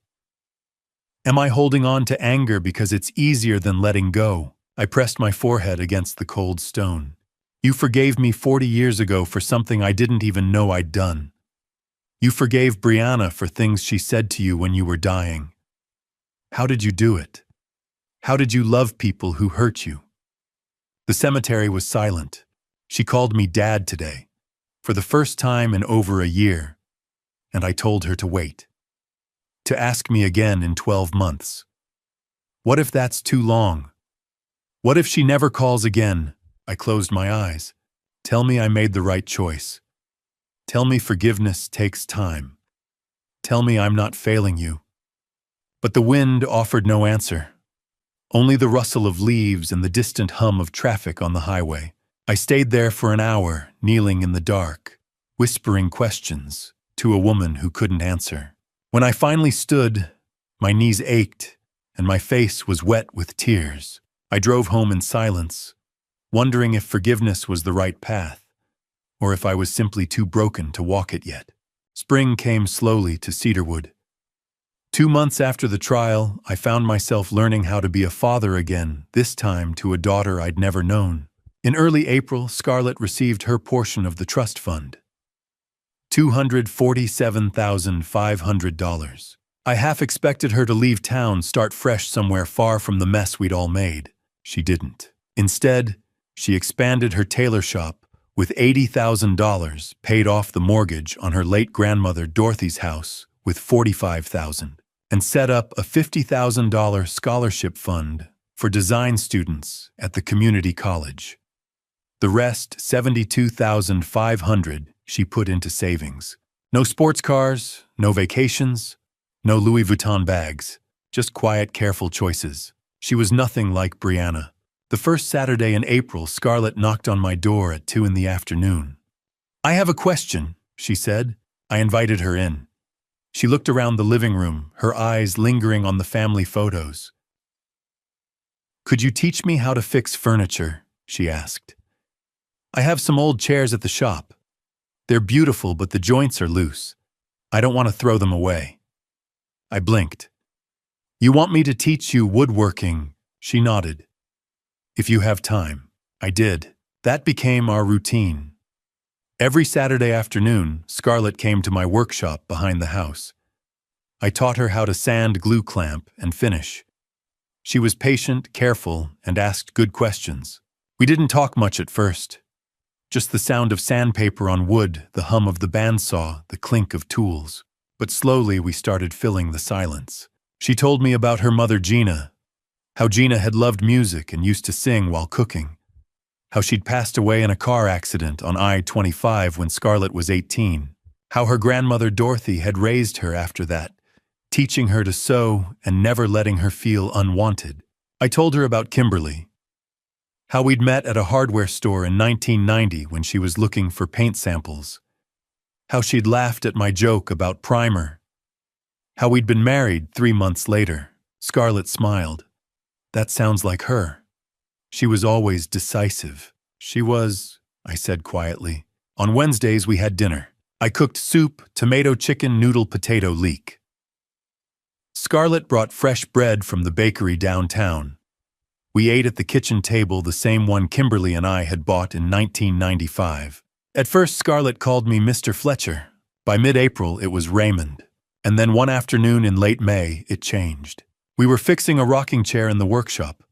Speaker 1: Am I holding on to anger because it's easier than letting go? I pressed my forehead against the cold stone. You forgave me 40 years ago for something I didn't even know I'd done. You forgave Brianna for things she said to you when you were dying. How did you do it? How did you love people who hurt you? The cemetery was silent. She called me Dad today, for the first time in over a year, and I told her to wait. To ask me again in 12 months. What if that's too long? What if she never calls again? I closed my eyes. Tell me I made the right choice. Tell me forgiveness takes time. Tell me I'm not failing you. But the wind offered no answer. Only the rustle of leaves and the distant hum of traffic on the highway. I stayed there for an hour, kneeling in the dark, whispering questions to a woman who couldn't answer. When I finally stood, my knees ached and my face was wet with tears. I drove home in silence, wondering if forgiveness was the right path, or if I was simply too broken to walk it yet. Spring came slowly to Cedarwood. 2 months after the trial, I found myself learning how to be a father again, this time to a daughter I'd never known. In early April, Scarlett received her portion of the trust fund. $247,500. I half expected her to leave town, start fresh somewhere far from the mess we'd all made. She didn't. Instead, she expanded her tailor shop with $80,000, paid off the mortgage on her late grandmother Dorothy's house with $45,000, and set up a $50,000 scholarship fund for design students at the community college. The rest, $72,500, she put into savings. No sports cars, no vacations, no Louis Vuitton bags, just quiet, careful choices. She was nothing like Brianna. The first Saturday in April, Scarlett knocked on my door at 2 p.m. I have a question, she said. I invited her in. She looked around the living room, her eyes lingering on the family photos. Could you teach me how to fix furniture? She asked. I have some old chairs at the shop. They're beautiful, but the joints are loose. I don't want to throw them away. I blinked. You want me to teach you woodworking? She nodded. If you have time. I did. That became our routine. Every Saturday afternoon, Scarlett came to my workshop behind the house. I taught her how to sand, glue clamp, and finish. She was patient, careful, and asked good questions. We didn't talk much at first. Just the sound of sandpaper on wood, the hum of the bandsaw, the clink of tools. But slowly we started filling the silence. She told me about her mother Gina, how Gina had loved music and used to sing while cooking, how she'd passed away in a car accident on I-25 when Scarlett was 18, how her grandmother Dorothy had raised her after that, teaching her to sew and never letting her feel unwanted. I told her about Kimberly, how we'd met at a hardware store in 1990 when she was looking for paint samples, how she'd laughed at my joke about primer, how we'd been married 3 months later. Scarlett smiled. That sounds like her. She was always decisive. She was, I said quietly. On Wednesdays we had dinner. I cooked soup, tomato, chicken, noodle, potato, leek. Scarlett brought fresh bread from the bakery downtown. We ate at the kitchen table, the same one Kimberly and I had bought in 1995. At first, Scarlett called me Mr. Fletcher. By mid-April, it was Raymond. And then one afternoon in late May, it changed. We were fixing a rocking chair in the workshop.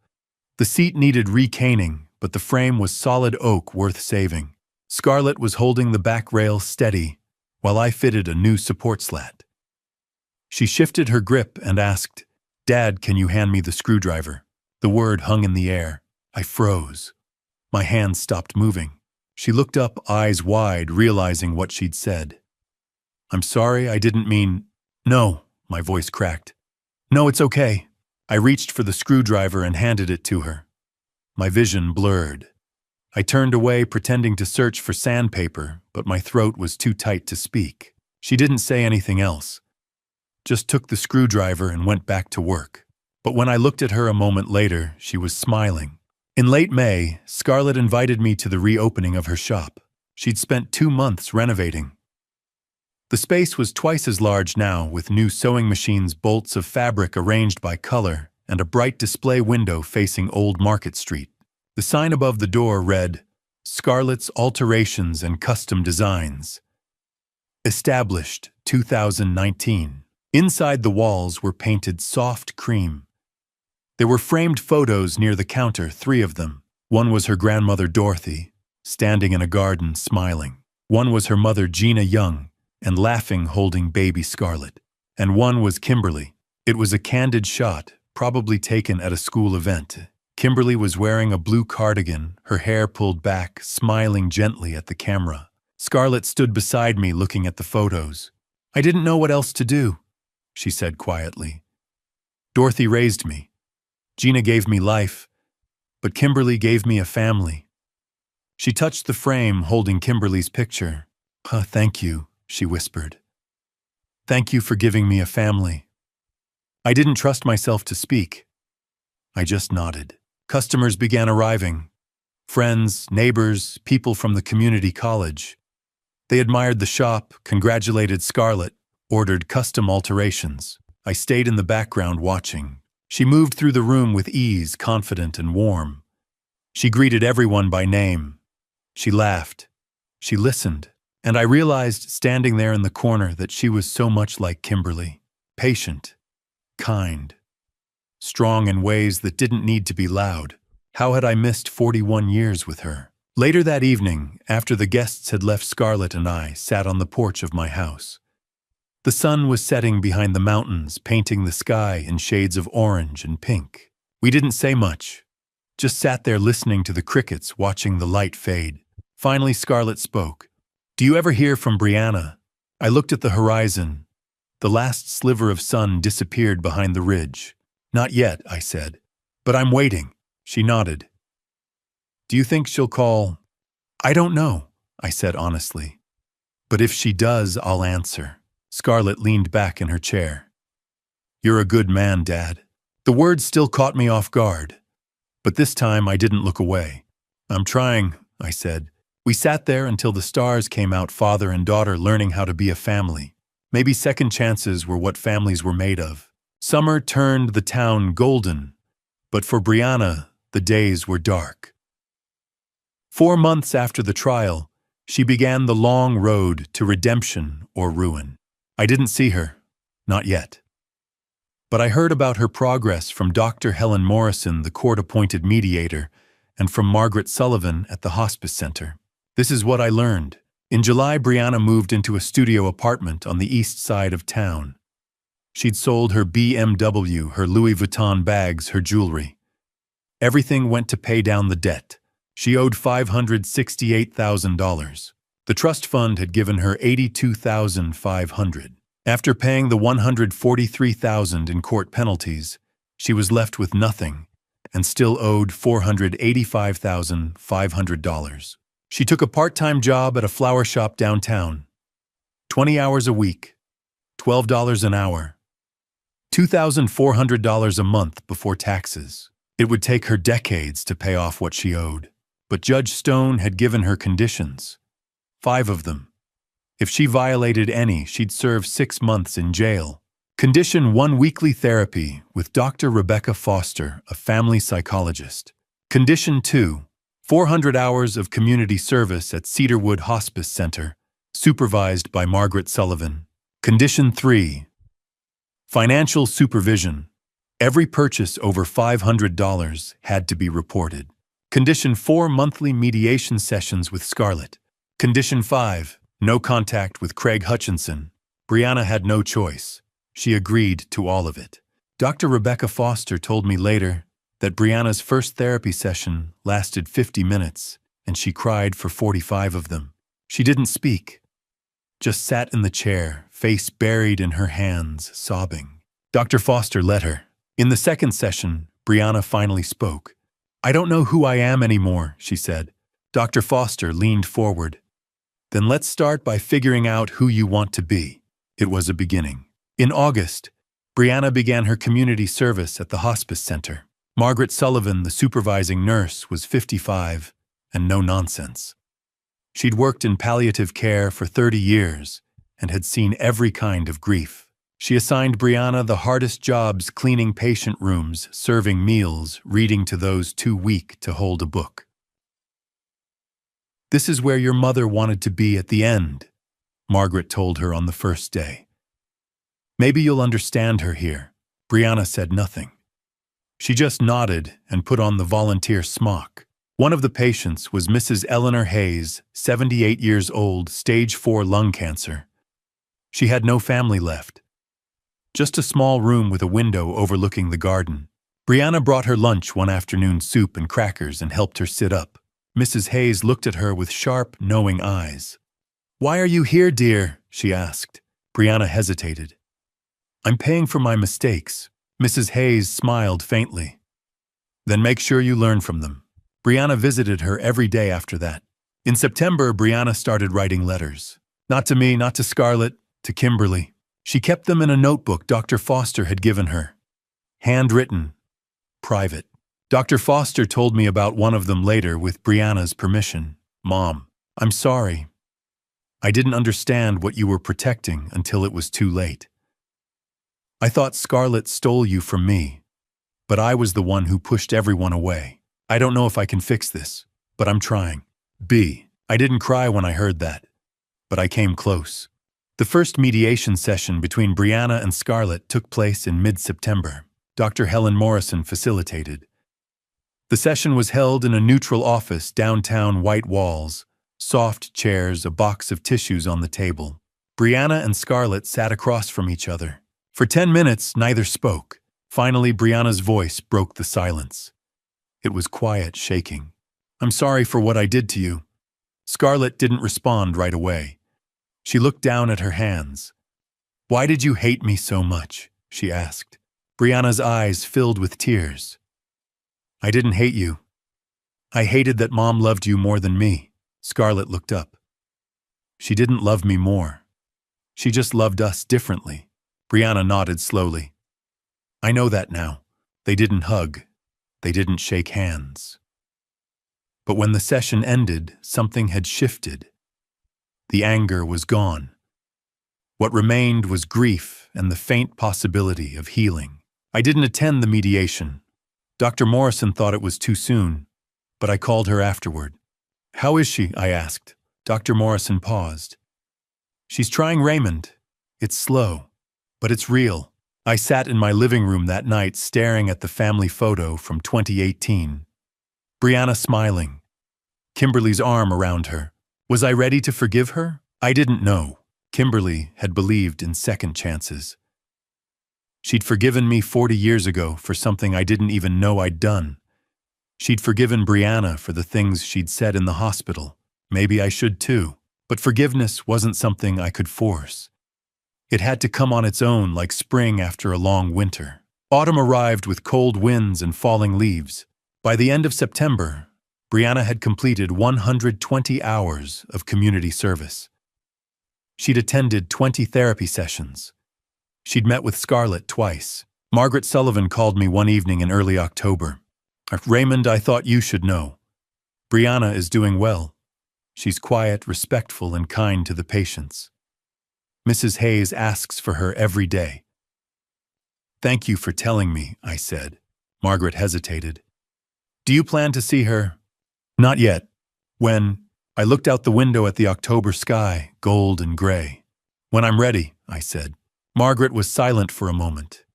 Speaker 1: The seat needed recaning, but the frame was solid oak worth saving. Scarlett was holding the back rail steady, while I fitted a new support slat. She shifted her grip and asked, "Dad, can you hand me the screwdriver?" The word hung in the air. I froze. My hands stopped moving. She looked up, eyes wide, realizing what she'd said. "I'm sorry, I didn't mean—" "No," my voice cracked. "No, it's okay." I reached for the screwdriver and handed it to her. My vision blurred. I turned away, pretending to search for sandpaper, but my throat was too tight to speak. She didn't say anything else, just took the screwdriver and went back to work. But when I looked at her a moment later, she was smiling. In late May, Scarlett invited me to the reopening of her shop. She'd spent 2 months renovating. The space was twice as large now, with new sewing machines, bolts of fabric arranged by color, and a bright display window facing Old Market Street. The sign above the door read, "Scarlett's Alterations and Custom Designs. Established 2019. Inside the walls were painted soft cream. There were framed photos near the counter, 3 of them. One was her grandmother Dorothy, standing in a garden smiling. One was her mother Gina Young, and laughing holding baby Scarlett. And one was Kimberly. It was a candid shot, probably taken at a school event. Kimberly was wearing a blue cardigan, her hair pulled back, smiling gently at the camera. Scarlett stood beside me looking at the photos. "I didn't know what else to do," she said quietly. "Dorothy raised me. Gina gave me life, but Kimberly gave me a family." She touched the frame holding Kimberly's picture. "Thank you," she whispered. "Thank you for giving me a family." I didn't trust myself to speak. I just nodded. Customers began arriving. Friends, neighbors, people from the community college. They admired the shop, congratulated Scarlett, ordered custom alterations. I stayed in the background watching. She moved through the room with ease, confident and warm. She greeted everyone by name. She laughed. She listened. And I realized, standing there in the corner, that she was so much like Kimberly. Patient, kind, strong in ways that didn't need to be loud. How had I missed 41 years with her? Later that evening, after the guests had left, Scarlett and I sat on the porch of my house. The sun was setting behind the mountains, painting the sky in shades of orange and pink. We didn't say much, just sat there listening to the crickets, watching the light fade. Finally, Scarlett spoke. "Do you ever hear from Brianna?" I looked at the horizon. The last sliver of sun disappeared behind the ridge. "Not yet," I said. "But I'm waiting." She nodded. "Do you think she'll call?" "I don't know," I said honestly. "But if she does, I'll answer." Scarlett leaned back in her chair. "You're a good man, Dad." The words still caught me off guard, but this time I didn't look away. "I'm trying," I said. We sat there until the stars came out, father and daughter learning how to be a family. Maybe second chances were what families were made of. Summer turned the town golden, but for Brianna, the days were dark. 4 months after the trial, she began the long road to redemption or ruin. I didn't see her, not yet. But I heard about her progress from Dr. Helen Morrison, the court-appointed mediator, and from Margaret Sullivan at the hospice center. This is what I learned. In July, Brianna moved into a studio apartment on the east side of town. She'd sold her BMW, her Louis Vuitton bags, her jewelry. Everything went to pay down the debt. She owed $568,000. The trust fund had given her $82,500. After paying the $143,000 in court penalties, she was left with nothing and still owed $485,500. She took a part-time job at a flower shop downtown. 20 hours a week, $12 an hour, $2,400 a month before taxes. It would take her decades to pay off what she owed. But Judge Stone had given her conditions. 5 of them. If she violated any, she'd serve 6 months in jail. Condition 1: weekly therapy with Dr. Rebecca Foster, a family psychologist. Condition 2: 400 hours of community service at Cedarwood Hospice Center, supervised by Margaret Sullivan. Condition 3: Financial supervision. Every purchase over $500 had to be reported. Condition 4, monthly mediation sessions with Scarlett. Condition 5, no contact with Craig Hutchinson. Brianna had no choice. She agreed to all of it. Dr. Rebecca Foster told me later that Brianna's first therapy session lasted 50 minutes, and she cried for 45 of them. She didn't speak, just sat in the chair, face buried in her hands, sobbing. Dr. Foster let her. In the second session, Brianna finally spoke. "I don't know who I am anymore," she said. Dr. Foster leaned forward. "Then let's start by figuring out who you want to be." It was a beginning. In August, Brianna began her community service at the hospice center. Margaret Sullivan, the supervising nurse, was 55 and no nonsense. She'd worked in palliative care for 30 years and had seen every kind of grief. She assigned Brianna the hardest jobs: cleaning patient rooms, serving meals, reading to those too weak to hold a book. "This is where your mother wanted to be at the end," Margaret told her on the first day. "Maybe you'll understand her here." Brianna said nothing. She just nodded and put on the volunteer smock. One of the patients was Mrs. Eleanor Hayes, 78 years old, stage 4 lung cancer. She had no family left. Just a small room with a window overlooking the garden. Brianna brought her lunch one afternoon, soup and crackers, and helped her sit up. Mrs. Hayes looked at her with sharp, knowing eyes. "Why are you here, dear?" she asked. Brianna hesitated. "I'm paying for my mistakes." Mrs. Hayes smiled faintly. "Then make sure you learn from them." Brianna visited her every day after that. In September, Brianna started writing letters. Not to me, not to Scarlett, to Kimberly. She kept them in a notebook Dr. Foster had given her. Handwritten. Private. Dr. Foster told me about one of them later with Brianna's permission. "Mom, I'm sorry. I didn't understand what you were protecting until it was too late. I thought Scarlett stole you from me, but I was the one who pushed everyone away. I don't know if I can fix this, but I'm trying." I didn't cry when I heard that, but I came close. The first mediation session between Brianna and Scarlett took place in mid-September. Dr. Helen Morrison facilitated. The session was held in a neutral office, downtown, white walls, soft chairs, a box of tissues on the table. Brianna and Scarlett sat across from each other. For 10 minutes, neither spoke. Finally, Brianna's voice broke the silence. It was quiet, shaking. "I'm sorry for what I did to you." Scarlett didn't respond right away. She looked down at her hands. "Why did you hate me so much?" she asked. Brianna's eyes filled with tears. "I didn't hate you. I hated that Mom loved you more than me." Scarlett looked up. "She didn't love me more. She just loved us differently." Brianna nodded slowly. "I know that now. They didn't hug. They didn't shake hands." But when the session ended, something had shifted. The anger was gone. What remained was grief and the faint possibility of healing. I didn't attend the mediation. Dr. Morrison thought it was too soon, but I called her afterward. "How is she?" I asked. Dr. Morrison paused. "She's trying Raymond. It's slow, but it's real." I sat in my living room that night staring at the family photo from 2018. Brianna smiling. Kimberly's arm around her. Was I ready to forgive her? I didn't know. Kimberly had believed in second chances. She'd forgiven me 40 years ago for something I didn't even know I'd done. She'd forgiven Brianna for the things she'd said in the hospital. Maybe I should too. But forgiveness wasn't something I could force. It had to come on its own, like spring after a long winter. Autumn arrived with cold winds and falling leaves. By the end of September, Brianna had completed 120 hours of community service. She'd attended 20 therapy sessions. She'd met with Scarlett twice. Margaret Sullivan called me one evening in early October. "Raymond, I thought you should know. Brianna is doing well. She's quiet, respectful, and kind to the patients. Mrs. Hayes asks for her every day." "Thank you for telling me," I said. Margaret hesitated. "Do you plan to see her?" "Not yet." "When?" I looked out the window at the October sky, gold and gray. "When I'm ready," I said. Margaret was silent for a moment.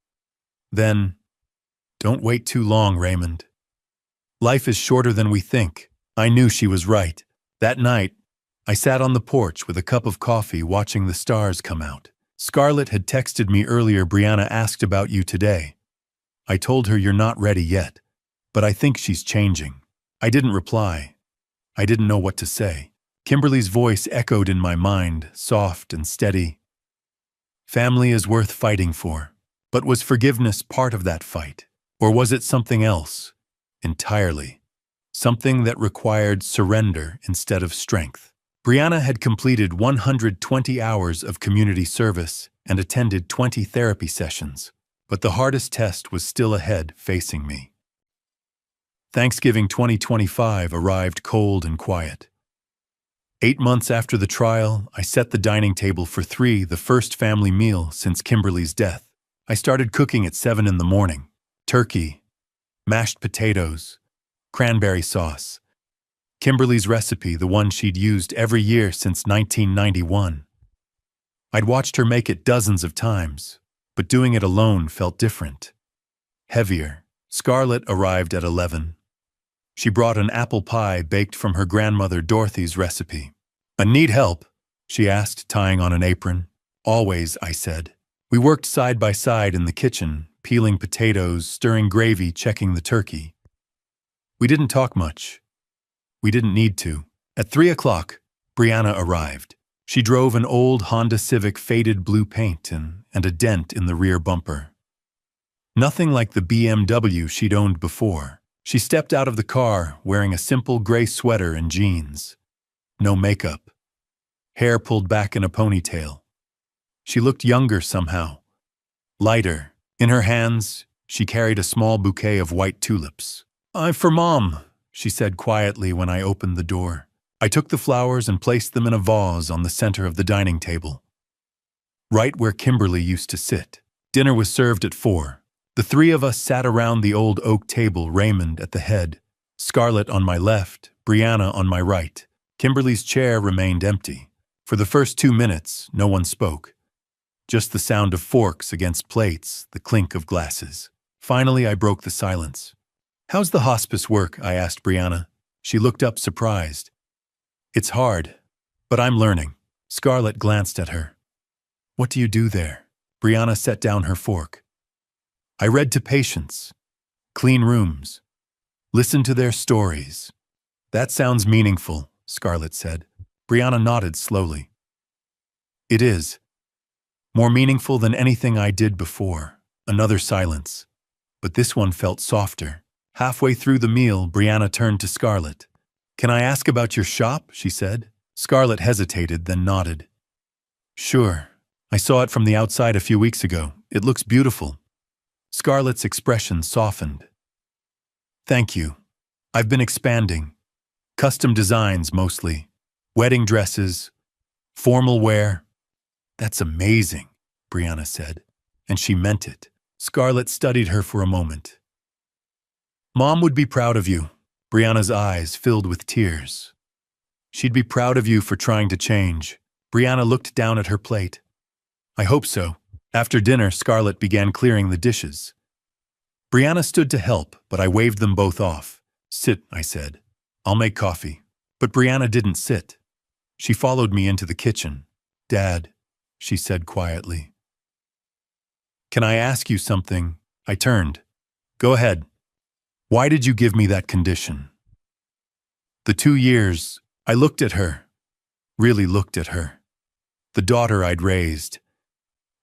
Speaker 1: Then, "Don't wait too long, Raymond. Life is shorter than we think." I knew she was right. That night, I sat on the porch with a cup of coffee watching the stars come out. Scarlett had texted me earlier, "Brianna asked about you today." I told her, "You're not ready yet, but I think she's changing." I didn't reply. I didn't know what to say. Kimberly's voice echoed in my mind, soft and steady. Family is worth fighting for. But was forgiveness part of that fight? Or was it something else? Entirely. Something that required surrender instead of strength. Brianna had completed 120 hours of community service and attended 20 therapy sessions, but the hardest test was still ahead, facing me. Thanksgiving 2025 arrived cold and quiet. 8 months after the trial, I set the dining table for 3, the first family meal since Kimberly's death. I started cooking at 7 in the morning. Turkey, mashed potatoes, cranberry sauce. Kimberly's recipe, the one she'd used every year since 1991. I'd watched her make it dozens of times, but doing it alone felt different. Heavier. Scarlett arrived at 11. She brought an apple pie baked from her grandmother Dorothy's recipe. "I need help?" she asked, tying on an apron. "Always," I said. We worked side by side in the kitchen, peeling potatoes, stirring gravy, checking the turkey. We didn't talk much. We didn't need to. At 3 o'clock, Brianna arrived. She drove an old Honda Civic, faded blue paint and a dent in the rear bumper. Nothing like the BMW she'd owned before. She stepped out of the car wearing a simple gray sweater and jeans. No makeup. Hair pulled back in a ponytail. She looked younger somehow. Lighter. In her hands, she carried a small bouquet of white tulips. "I'm for Mom," she said quietly when I opened the door. I took the flowers and placed them in a vase on the center of the dining table, right where Kimberly used to sit. Dinner was served at 4. The 3 of us sat around the old oak table, Raymond at the head, Scarlett on my left, Brianna on my right. Kimberly's chair remained empty. For the first 2 minutes, no one spoke. Just the sound of forks against plates, the clink of glasses. Finally, I broke the silence. "How's the hospice work?" I asked Brianna. She looked up surprised. "It's hard, but I'm learning." Scarlett glanced at her. "What do you do there?" Brianna set down her fork. "I read to patients, clean rooms, listen to their stories." "That sounds meaningful," Scarlett said. Brianna nodded slowly. "It is. More meaningful than anything I did before." Another silence, but this one felt softer. Halfway through the meal, Brianna turned to Scarlett. "Can I ask about your shop?" she said. Scarlett hesitated, then nodded. "Sure. I saw it from the outside a few weeks ago. It looks beautiful." Scarlett's expression softened. "Thank you. I've been expanding. Custom designs mostly. Wedding dresses, formal wear." "That's amazing," Brianna said, and she meant it. Scarlett studied her for a moment. "Mom would be proud of you." Brianna's eyes filled with tears. "She'd be proud of you for trying to change." Brianna looked down at her plate. "I hope so." After dinner, Scarlett began clearing the dishes. Brianna stood to help, but I waved them both off. "Sit," I said. "I'll make coffee." But Brianna didn't sit. She followed me into the kitchen. "Dad," she said quietly. "Can I ask you something?" I turned. "Go ahead. Why did you give me that condition?" "The 2 years," I looked at her, really looked at her. The daughter I'd raised.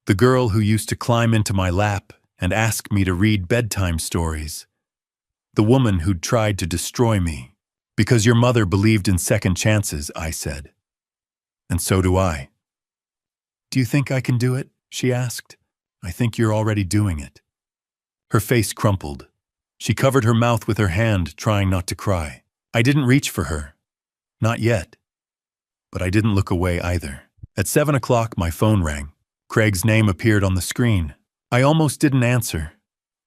Speaker 1: The girl who used to climb into my lap and ask me to read bedtime stories. The woman who'd tried to destroy me. "Because your mother believed in second chances," I said. "And so do I." "Do you think I can do it?" she asked. "I think you're already doing it." Her face crumpled. She covered her mouth with her hand, trying not to cry. I didn't reach for her. Not yet. But I didn't look away either. At 7 o'clock, my phone rang. Craig's name appeared on the screen. I almost didn't answer.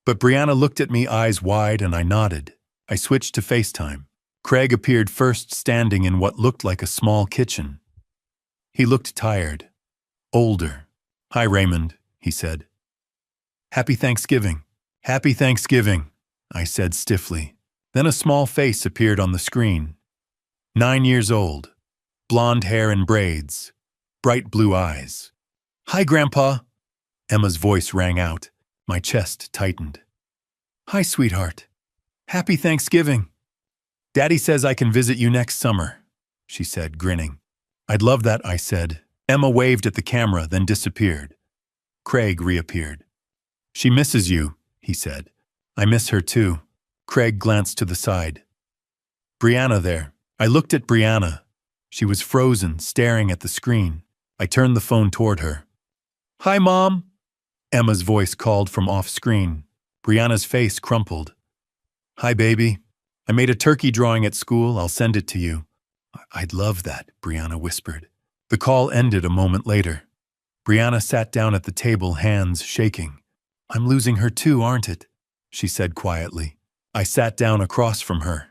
Speaker 1: But Brianna looked at me, eyes wide, and I nodded. I switched to FaceTime. Craig appeared first, standing in what looked like a small kitchen. He looked tired. Older. "Hi, Raymond," he said. Happy Thanksgiving. Happy Thanksgiving, I said stiffly. Then a small face appeared on the screen. 9 years old, blonde hair in braids, bright blue eyes. Hi, Grandpa. Emma's voice rang out. My chest tightened. Hi, sweetheart. Happy Thanksgiving. Daddy says I can visit you next summer, she said, grinning. I'd love that, I said. Emma waved at the camera, then disappeared. Craig reappeared. She misses you, he said. I miss her too. Craig glanced to the side. Brianna there. I looked at Brianna. She was frozen, staring at the screen. I turned the phone toward her. Hi, Mom. Emma's voice called from off-screen. Brianna's face crumpled. Hi, baby. I made a turkey drawing at school. I'll send it to you. I'd love that, Brianna whispered. The call ended a moment later. Brianna sat down at the table, hands shaking. I'm losing her too, aren't it? She said quietly. I sat down across from her.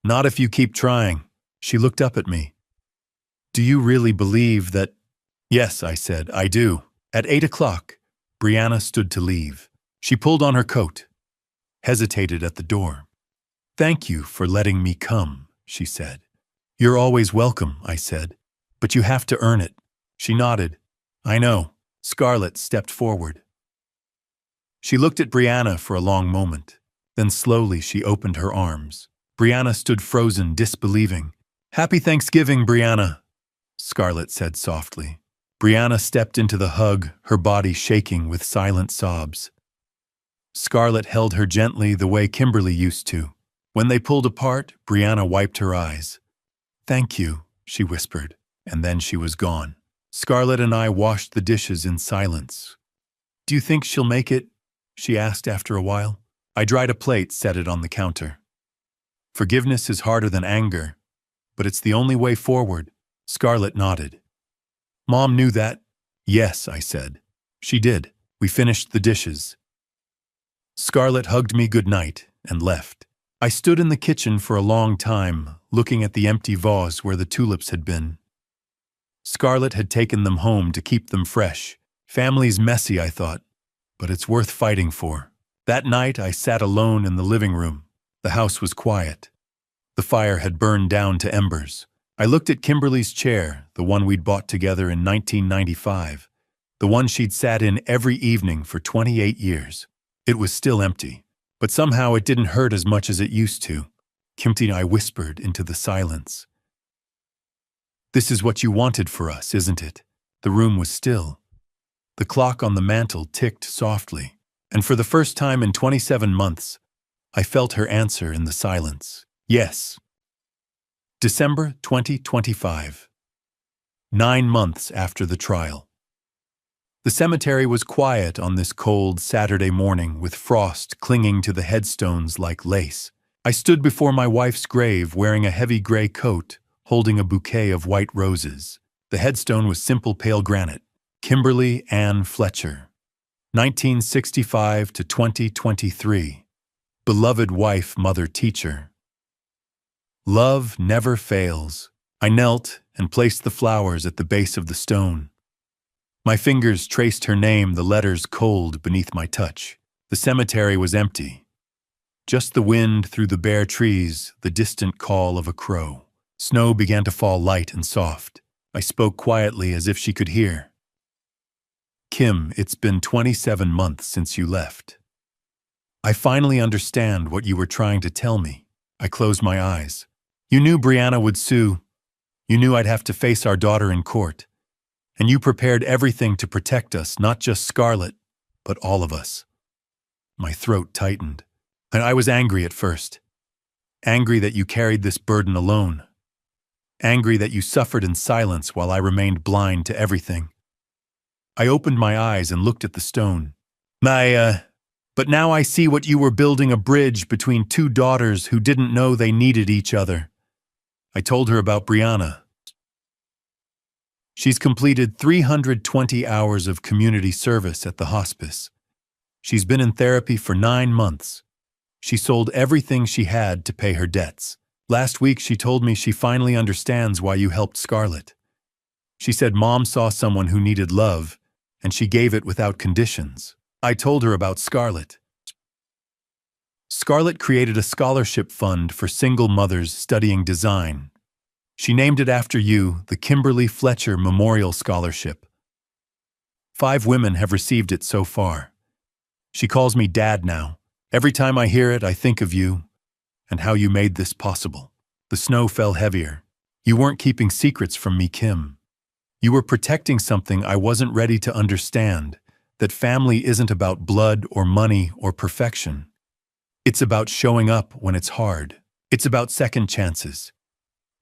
Speaker 1: Not if you keep trying. She looked up at me. Do you really believe that? Yes, I said, I do. At 8 o'clock, Brianna stood to leave. She pulled on her coat, hesitated at the door. Thank you for letting me come, she said. You're always welcome, I said. But you have to earn it. She nodded. I know. Scarlett stepped forward. She looked at Brianna for a long moment. Then slowly she opened her arms. Brianna stood frozen, disbelieving. Happy Thanksgiving, Brianna, Scarlett said softly. Brianna stepped into the hug, her body shaking with silent sobs. Scarlett held her gently the way Kimberly used to. When they pulled apart, Brianna wiped her eyes. Thank you, she whispered, and then she was gone. Scarlett and I washed the dishes in silence. Do you think she'll make it? She asked after a while. I dried a plate, set it on the counter. Forgiveness is harder than anger, but it's the only way forward. Scarlett nodded. Mom knew that? Yes, I said. She did. We finished the dishes. Scarlett hugged me goodnight and left. I stood in the kitchen for a long time, looking at the empty vase where the tulips had been. Scarlett had taken them home to keep them fresh. Family's messy, I thought, but it's worth fighting for. That night, I sat alone in the living room. The house was quiet. The fire had burned down to embers. I looked at Kimberly's chair, the one we'd bought together in 1995, the one she'd sat in every evening for 28 years. It was still empty, but somehow it didn't hurt as much as it used to. Kimberly and I whispered into the silence. This is what you wanted for us, isn't it? The room was still. The clock on the mantel ticked softly, and for the first time in 27 months, I felt her answer in the silence. Yes. December 2025. 9 months after the trial. The cemetery was quiet on this cold Saturday morning with frost clinging to the headstones like lace. I stood before my wife's grave wearing a heavy gray coat, holding a bouquet of white roses. The headstone was simple pale granite. Kimberly Ann Fletcher, 1965 to 2023. Beloved wife, mother, teacher. Love never fails. I knelt and placed the flowers at the base of the stone. My fingers traced her name, the letters cold beneath my touch. The cemetery was empty. Just the wind through the bare trees, the distant call of a crow. Snow began to fall light and soft. I spoke quietly as if she could hear. Kim, it's been 27 months since you left. I finally understand what you were trying to tell me. I closed my eyes. You knew Brianna would sue. You knew I'd have to face our daughter in court. And you prepared everything to protect us, not just Scarlett, but all of us. My throat tightened, and I was angry at first. Angry that you carried this burden alone. Angry that you suffered in silence while I remained blind to everything. I opened my eyes and looked at the stone. But now I see what you were building, a bridge between two daughters who didn't know they needed each other. I told her about Brianna. She's completed 320 hours of community service at the hospice. She's been in therapy for 9 months. She sold everything she had to pay her debts. Last week she told me she finally understands why you helped Scarlett. She said Mom saw someone who needed love, and she gave it without conditions. I told her about Scarlett. Scarlett created a scholarship fund for single mothers studying design. She named it after you, the Kimberly Fletcher Memorial Scholarship. 5 women have received it so far. She calls me Dad now. Every time I hear it, I think of you and how you made this possible. The snow fell heavier. You weren't keeping secrets from me, Kim. You were protecting something I wasn't ready to understand, that family isn't about blood or money or perfection. It's about showing up when it's hard. It's about second chances.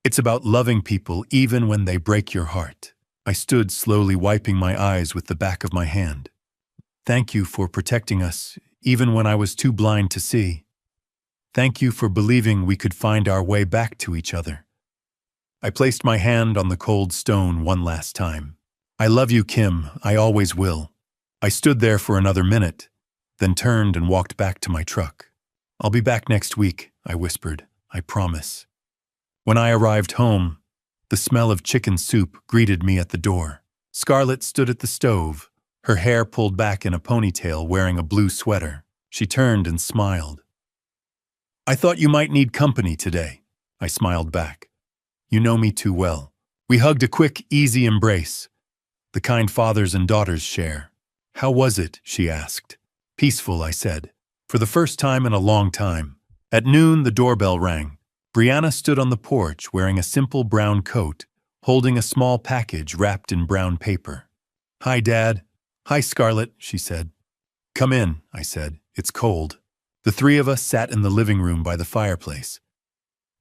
Speaker 1: It's about loving people even when they break your heart. I stood slowly wiping my eyes with the back of my hand. Thank you for protecting us, even when I was too blind to see. Thank you for believing we could find our way back to each other. I placed my hand on the cold stone one last time. I love you, Kim. I always will. I stood there for another minute, then turned and walked back to my truck. I'll be back next week, I whispered. I promise. When I arrived home, the smell of chicken soup greeted me at the door. Scarlett stood at the stove, her hair pulled back in a ponytail, wearing a blue sweater. She turned and smiled. I thought you might need company today, I smiled back. You know me too well. We hugged a quick, easy embrace, the kind fathers and daughters share. How was it? She asked. Peaceful, I said. For the first time in a long time. At noon, the doorbell rang. Brianna stood on the porch wearing a simple brown coat, holding a small package wrapped in brown paper. Hi, Dad. Hi, Scarlett, she said. Come in, I said. It's cold. The 3 of us sat in the living room by the fireplace.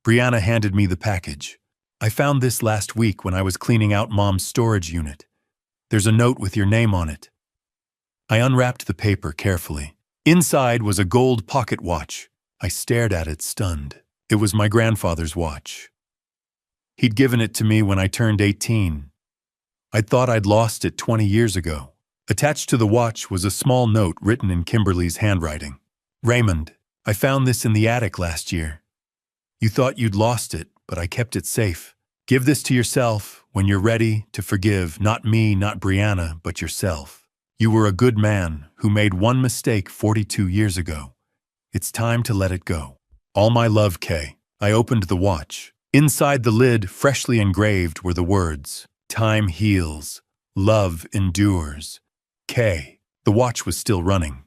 Speaker 1: Brianna handed me the package. I found this last week when I was cleaning out Mom's storage unit. There's a note with your name on it. I unwrapped the paper carefully. Inside was a gold pocket watch. I stared at it, stunned. It was my grandfather's watch. He'd given it to me when I turned 18. I'd thought I'd lost it 20 years ago. Attached to the watch was a small note written in Kimberly's handwriting. Raymond, I found this in the attic last year. You thought you'd lost it, but I kept it safe. Give this to yourself when you're ready to forgive not me, not Brianna, but yourself. You were a good man who made one mistake 42 years ago. It's time to let it go. All my love, Kay. I opened the watch. Inside the lid, freshly engraved, were the words, Time heals, love endures. Kay. The watch was still running.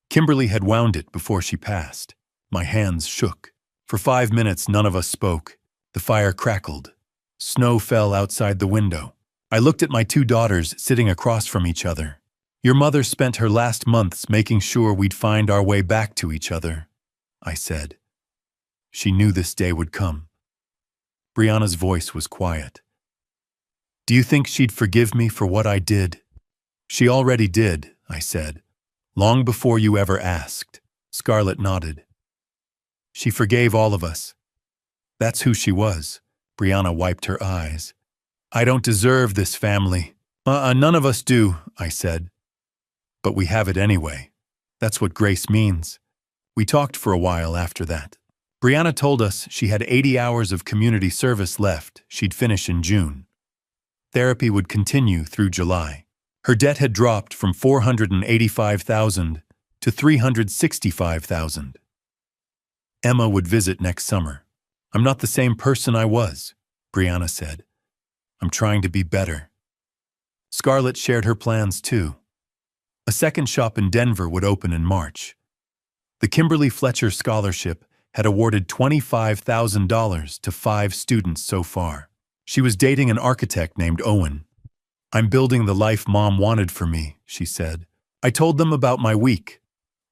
Speaker 1: Kimberly had wound it before she passed. My hands shook. For 5 minutes, none of us spoke. The fire crackled. Snow fell outside the window. I looked at my 2 daughters sitting across from each other. Your mother spent her last months making sure we'd find our way back to each other, I said. She knew this day would come. Brianna's voice was quiet. Do you think she'd forgive me for what I did? She already did, I said, long before you ever asked. Scarlett nodded. She forgave all of us. That's who she was. Brianna wiped her eyes. I don't deserve this family. None of us do, I said. But we have it anyway. That's what grace means. We talked for a while after that. Brianna told us she had 80 hours of community service left. She'd finish in June. Therapy would continue through July. Her debt had dropped from $485,000 to $365,000. Emma would visit next summer. I'm not the same person I was, Brianna said. I'm trying to be better. Scarlett shared her plans too. A second shop in Denver would open in March. The Kimberly Fletcher Scholarship had awarded $25,000 to 5 students so far. She was dating an architect named Owen. I'm building the life Mom wanted for me, she said. I told them about my week.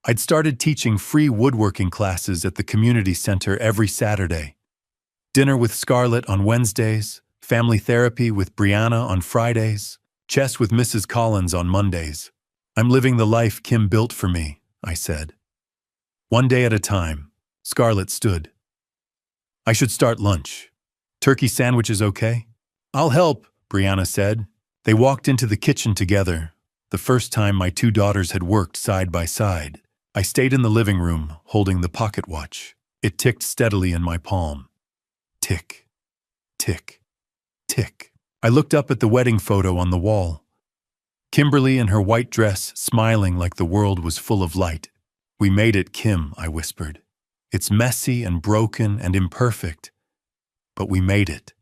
Speaker 1: I'd started teaching free woodworking classes at the community center every Saturday. Dinner with Scarlett on Wednesdays, family therapy with Brianna on Fridays, chess with Mrs. Collins on Mondays. I'm living the life Kim built for me, I said. One day at a time. Scarlett stood. I should start lunch. Turkey sandwiches okay? I'll help, Brianna said. They walked into the kitchen together, the first time my 2 daughters had worked side by side. I stayed in the living room, holding the pocket watch. It ticked steadily in my palm. Tick, tick, tick. I looked up at the wedding photo on the wall. Kimberly in her white dress, smiling like the world was full of light. "We made it, Kim," I whispered. "It's messy and broken and imperfect, but we made it."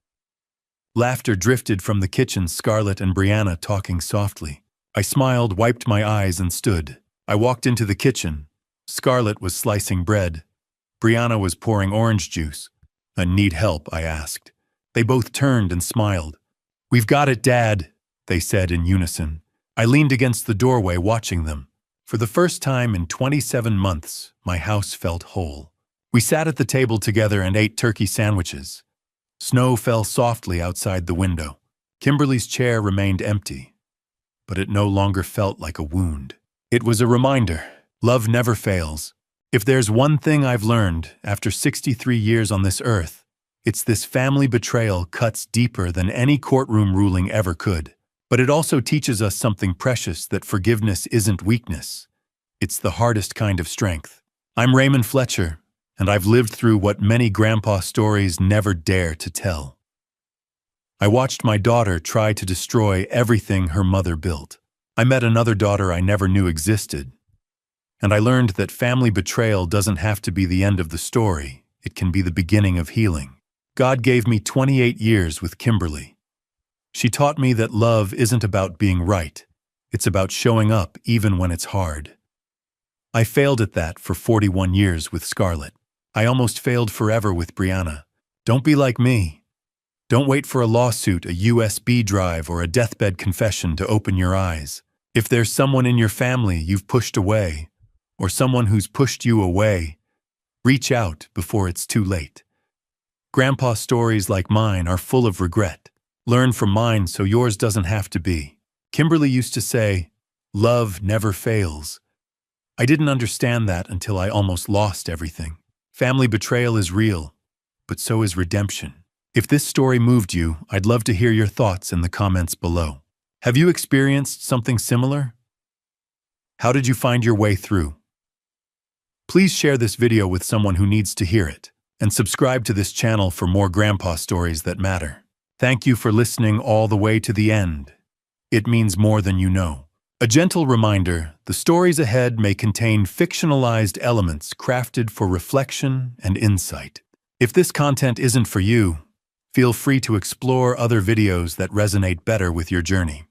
Speaker 1: Laughter drifted from the kitchen, Scarlett and Brianna talking softly. I smiled, wiped my eyes, and stood. I walked into the kitchen. Scarlett was slicing bread. Brianna was pouring orange juice. "Need help?" I asked. They both turned and smiled. "We've got it, Dad," they said in unison. I leaned against the doorway, watching them. For the first time in 27 months, my house felt whole. We sat at the table together and ate turkey sandwiches. Snow fell softly outside the window. Kimberly's chair remained empty, but it no longer felt like a wound. It was a reminder. Love never fails. If there's one thing I've learned after 63 years on this earth, it's this: family betrayal cuts deeper than any courtroom ruling ever could. But it also teaches us something precious: that forgiveness isn't weakness. It's the hardest kind of strength. I'm Raymond Fletcher, and I've lived through what many grandpa stories never dare to tell. I watched my daughter try to destroy everything her mother built. I met another daughter I never knew existed. And I learned that family betrayal doesn't have to be the end of the story. It can be the beginning of healing. God gave me 28 years with Kimberly. She taught me that love isn't about being right. It's about showing up even when it's hard. I failed at that for 41 years with Scarlett. I almost failed forever with Brianna. Don't be like me. Don't wait for a lawsuit, a USB drive, or a deathbed confession to open your eyes. If there's someone in your family you've pushed away, or someone who's pushed you away, reach out before it's too late. Grandpa stories like mine are full of regret. Learn from mine so yours doesn't have to be. Kimberly used to say, "Love never fails." I didn't understand that until I almost lost everything. Family betrayal is real, but so is redemption. If this story moved you, I'd love to hear your thoughts in the comments below. Have you experienced something similar? How did you find your way through? Please share this video with someone who needs to hear it, and subscribe to this channel for more grandpa stories that matter. Thank you for listening all the way to the end. It means more than you know. A gentle reminder: the stories ahead may contain fictionalized elements crafted for reflection and insight. If this content isn't for you, feel free to explore other videos that resonate better with your journey.